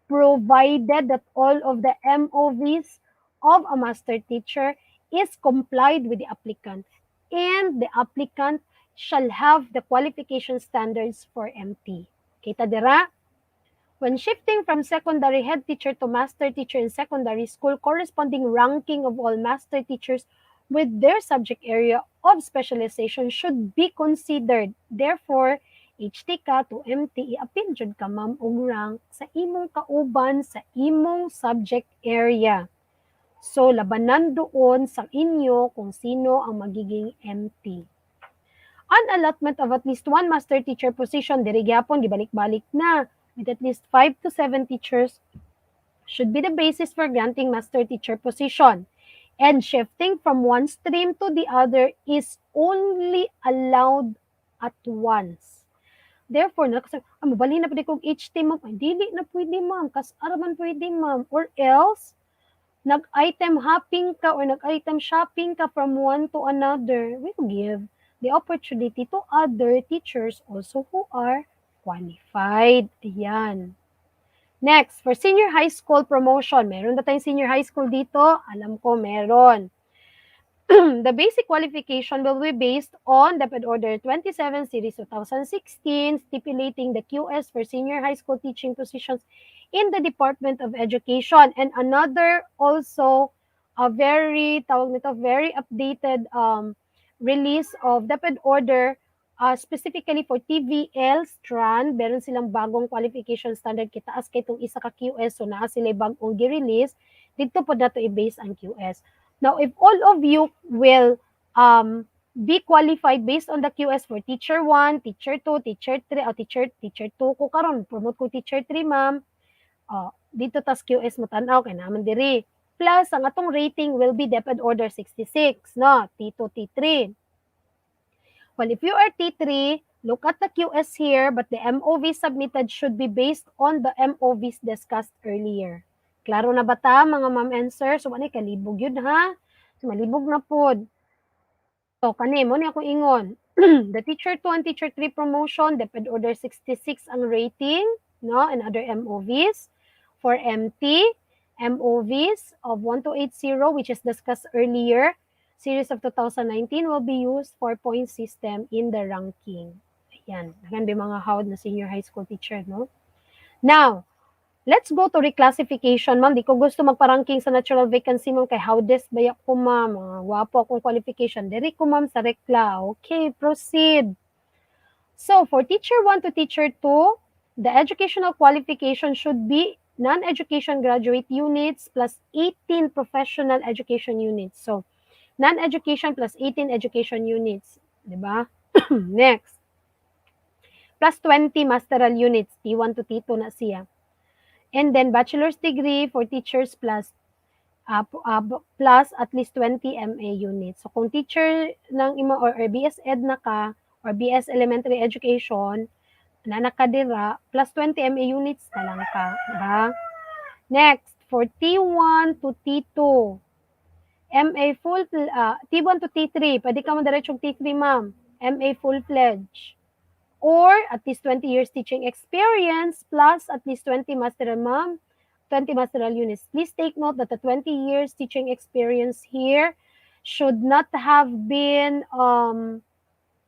provided that all of the MOVs of a master teacher is complied with the applicant, and the applicant shall have the qualification standards for MT. Kita dira? When shifting from secondary head teacher to master teacher in secondary school, corresponding ranking of all master teachers with their subject area of specialization should be considered. Therefore, HT ka to MT, i-appeal jud ka ma'am og rank sa imong kauban sa imong subject area. So, labanan doon sa inyo kung sino ang magiging MT. An allotment of at least one master teacher position, diri gyapon gibalik-balik na, with at least 5 to 7 teachers should be the basis for granting master teacher position. And shifting from one stream to the other is only allowed at once. Therefore, mabalhin na pwede kong HT, ma'am. Ay, dili na pwede, ma'am. Kasaraman pwede, ma'am. Or else, nag-item hopping ka or nag-item shopping ka from one to another, we will give the opportunity to other teachers also who are qualified. Ayan. Next, for senior high school promotion. Meron ba tayong senior high school dito? Alam ko, meron. The basic qualification will be based on DepEd Order 27 Series 2016, stipulating the QS for senior high school teaching positions in the Department of Education. And another also a very updated release of DepEd Order specifically for TVL strand. Meron silang bagong qualification standard kitaas kay itong isa ka QS, so naa sila bagong gi-release. Dito po na to i-base ang QS. Now, if all of you will be qualified based on the QS for teacher 1, teacher 2, teacher 3, o teacher 2 ko karon, promote ko teacher 3, ma'am. Dito tas QS mo tanaw kay naman diri. Plus, ang atong rating will be DepEd Order 66, no? T2, T3. Well, if you are T3, look at the QS here, but the MOV submitted should be based on the MOVs discussed earlier. Klaro na ba ta, mga ma'am and sir? So, ano, kalibog yun, ha? So, malibog na po. So, kani, mo ni ako ingon. The teacher 2 and teacher 3 promotion, DepEd Order 66 ang rating, no? And other MOVs. For MT, MOVs of 1280, which is discussed earlier, series of 2019 will be used for point system in the ranking. Ayan, nagan ba mga hawad na senior high school teacher, no? Now, let's go to reclassification, ma'am. Di ko gusto magpa-ranking sa natural vacancy, ma'am, kay howdes bayak ko, ma'am. Wapo akong qualification. Diri ko, ma'am, sa rekla. Okay, proceed. So, for teacher 1 to teacher 2, the educational qualification should be non-education graduate units plus 18 professional education units. So, non-education plus 18 education units. Diba? Next. Plus 20 masteral units. T1 to T2 na siya. And then, bachelor's degree for teachers plus plus at least 20 MA units. So kung teacher ng imo or BS Ed na ka or BS Elementary Education na nakadira, plus 20 MA units na lang ka, diba? Next, for T1 to T2, MA T1 to T3, pwede ka madiretsyong T3, ma'am. MA full-fledged. Or at least 20 years teaching experience plus at least 20 masteral, ma'am. 20 masteral units. Please take note that the 20 years teaching experience here should not have been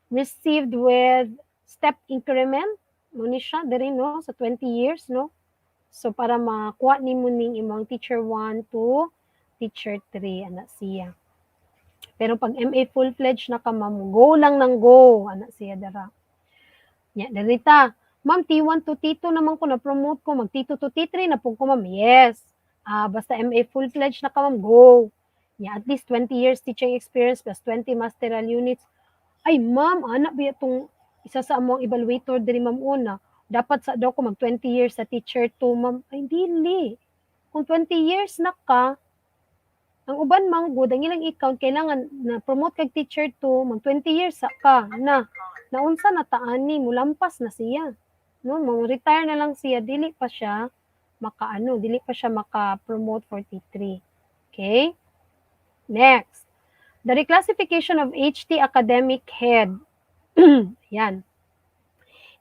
received with step increment. Muna siya, diri, no? Sa 20 years, no? So, para makuha ni mo ning imong teacher 1 to teacher 3, anak siya. Pero pag MA full-fledged na ka, ma'am, go lang ng go, anak siya, dara. Ya, darita. Ma'am, T1 to T2 naman ko na-promote ko. Mag T2 to T3 na po ko, ma'am. Yes. Basta MA full-fledged na ka, ma'am. Go. Yeah, at least 20 years teaching experience plus 20 masteral units. Ay, ma'am, anak ba itong isa sa among evaluator diri, ma'am, una. Dapat sa daw ko mag 20 years sa teacher 2, ma'am. Ay, dili. Kung 20 years na ka, ang uban mang good, ang ilang account, kailangan na promote kag teacher 2, mag 20 years sa ka na. Naunsa na taani, mulampas na siya. No, retire na lang siya, dili pa siya maka-promote for T3. Okay? Next. The reclassification of HT academic head. Yan.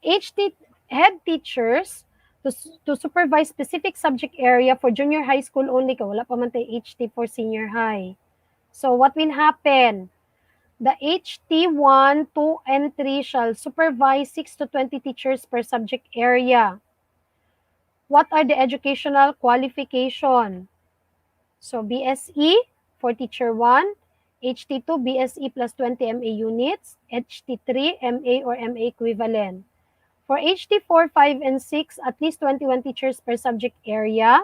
HT head teachers to supervise specific subject area for junior high school only ka. Wala pa man tayo HT for senior high. So what will happen? The HT1, 2, and 3 shall supervise 6 to 20 teachers per subject area. What are the educational qualification? So BSE for teacher 1, HT2 BSE plus 20 MA units, HT3 MA or MA equivalent. For HT4, 5, and 6, at least 21 teachers per subject area.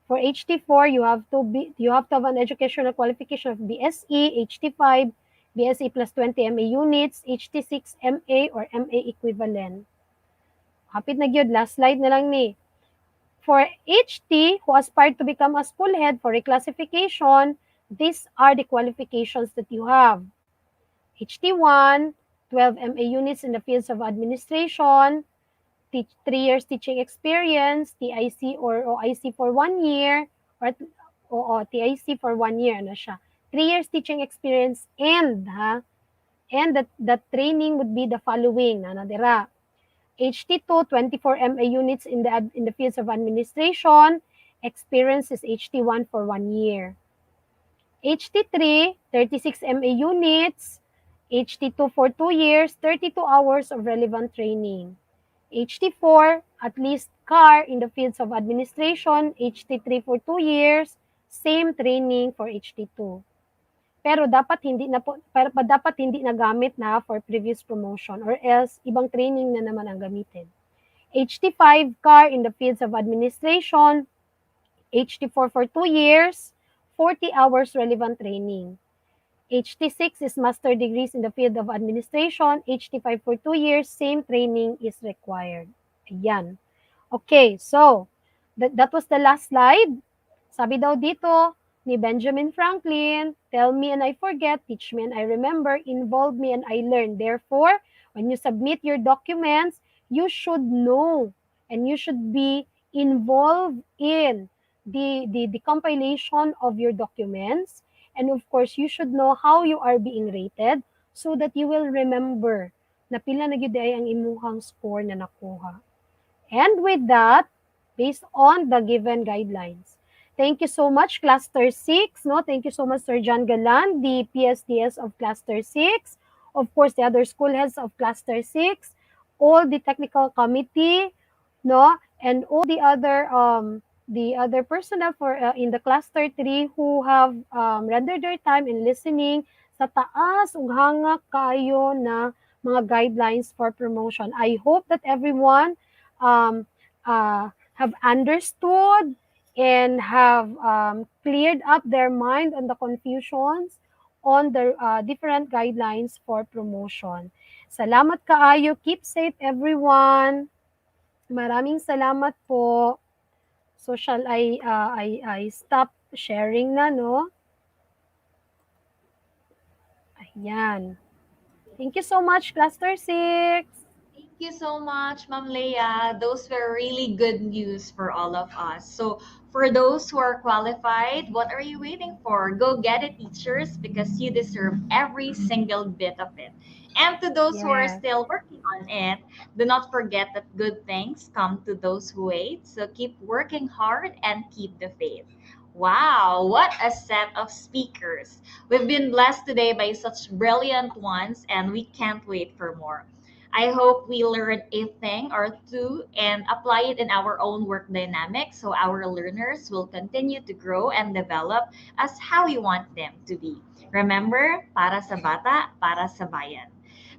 For HT4, you have to have an educational qualification of BSE, HT5, BSE plus 20 MA units, HT6 MA or MA equivalent. Hapit na gyud, last slide na lang ni. For HT who aspired to become a school head for reclassification, these are the qualifications that you have. HT1, 12 MA units in the fields of administration, 3 years teaching experience, TIC or OIC for 1 year, or TIC for 1 year, ano siya. 3 years teaching experience and the training would be the following, ano dira. HT2, 24 MA units in the fields of administration, experience is HT1 for 1 year. HT3, 36 MA units, HT2 for 2 years, 32 hours of relevant training. HT4, at least CAR in the fields of administration, HT3 for 2 years, same training for HT2. Pero dapat hindi nagamit na for previous promotion or else ibang training na naman ang gamitin. HT5, CAR in the fields of administration, HT4 for 2 years, 40 hours relevant training. HT6 is master degrees in the field of administration. HT5 for 2 years, same training is required. Ayan. Okay, so that was the last slide. Sabi daw dito ni Benjamin Franklin, tell me and I forget, teach me and I remember, involve me and I learn. Therefore, when you submit your documents, you should know and you should be involved in the compilation of your documents. And of course, you should know how you are being rated so that you will remember na pila na gyud ay ang imuhang score na nakuha. And with that, based on the given guidelines. Thank you so much, Cluster 6. No? Thank you so much, Sir John Galan, the PSDS of Cluster 6. Of course, the other school heads of Cluster 6, all the technical committee, no, and all the other personnel for in the cluster 3 who have rendered their time in listening sa taas ug hanga kayo na mga guidelines for promotion. I hope that everyone have understood and have cleared up their mind on the confusions on the different guidelines for promotion. Salamat kaayo. Keep safe, everyone. Maraming salamat po. So shall I stop sharing na, no? Ayan. Thank you so much, Cluster 6. Thank you so much, Ma'am Leia. Those were really good news for all of us. So, for those who are qualified, what are you waiting for? Go get it, teachers, because you deserve every single bit of it. And to those who are Yes. still working on it, do not forget that good things come to those who wait. So, keep working hard and keep the faith. Wow, what a set of speakers. We've been blessed today by such brilliant ones, and we can't wait for more. I hope we learn a thing or two and apply it in our own work dynamic so our learners will continue to grow and develop as how we want them to be. Remember, para sa bata, para sa bayan.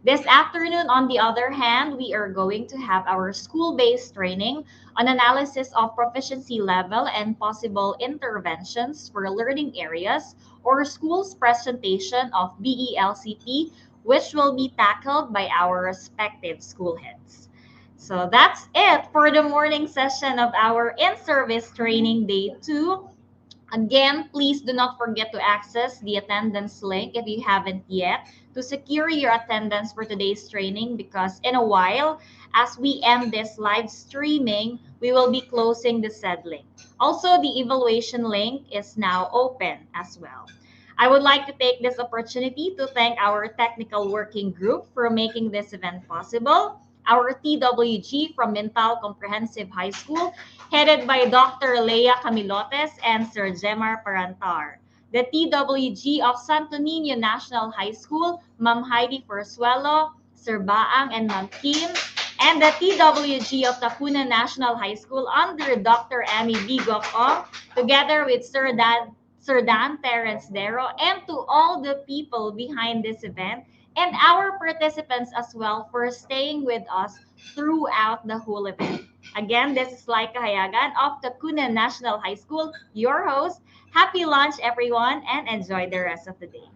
This afternoon, on the other hand, we are going to have our school-based training on analysis of proficiency level and possible interventions for learning areas or school's presentation of BELCP, which will be tackled by our respective school heads. So that's it for the morning session of our in-service training day 2. Again, please do not forget to access the attendance link if you haven't yet to secure your attendance for today's training because in a while, as we end this live streaming, we will be closing the said link. Also, the evaluation link is now open as well. I would like to take this opportunity to thank our technical working group for making this event possible. Our TWG from Mental Comprehensive High School, headed by Dr. Leia Camilotes and Sir Jemar Parantar. The TWG of Santo Niño National High School, Ma'am Heidi Forsuelo, Sir Baang, and Ma'am Kim. And the TWG of Tacuna National High School under Dr. Amy Bigok Ong, together with Sir Dan Terence Dero, and to all the people behind this event and our participants as well for staying with us throughout the whole event. Again, this is Laika Hayagan of Tacuna National High School, your host. Happy lunch, everyone, and enjoy the rest of the day.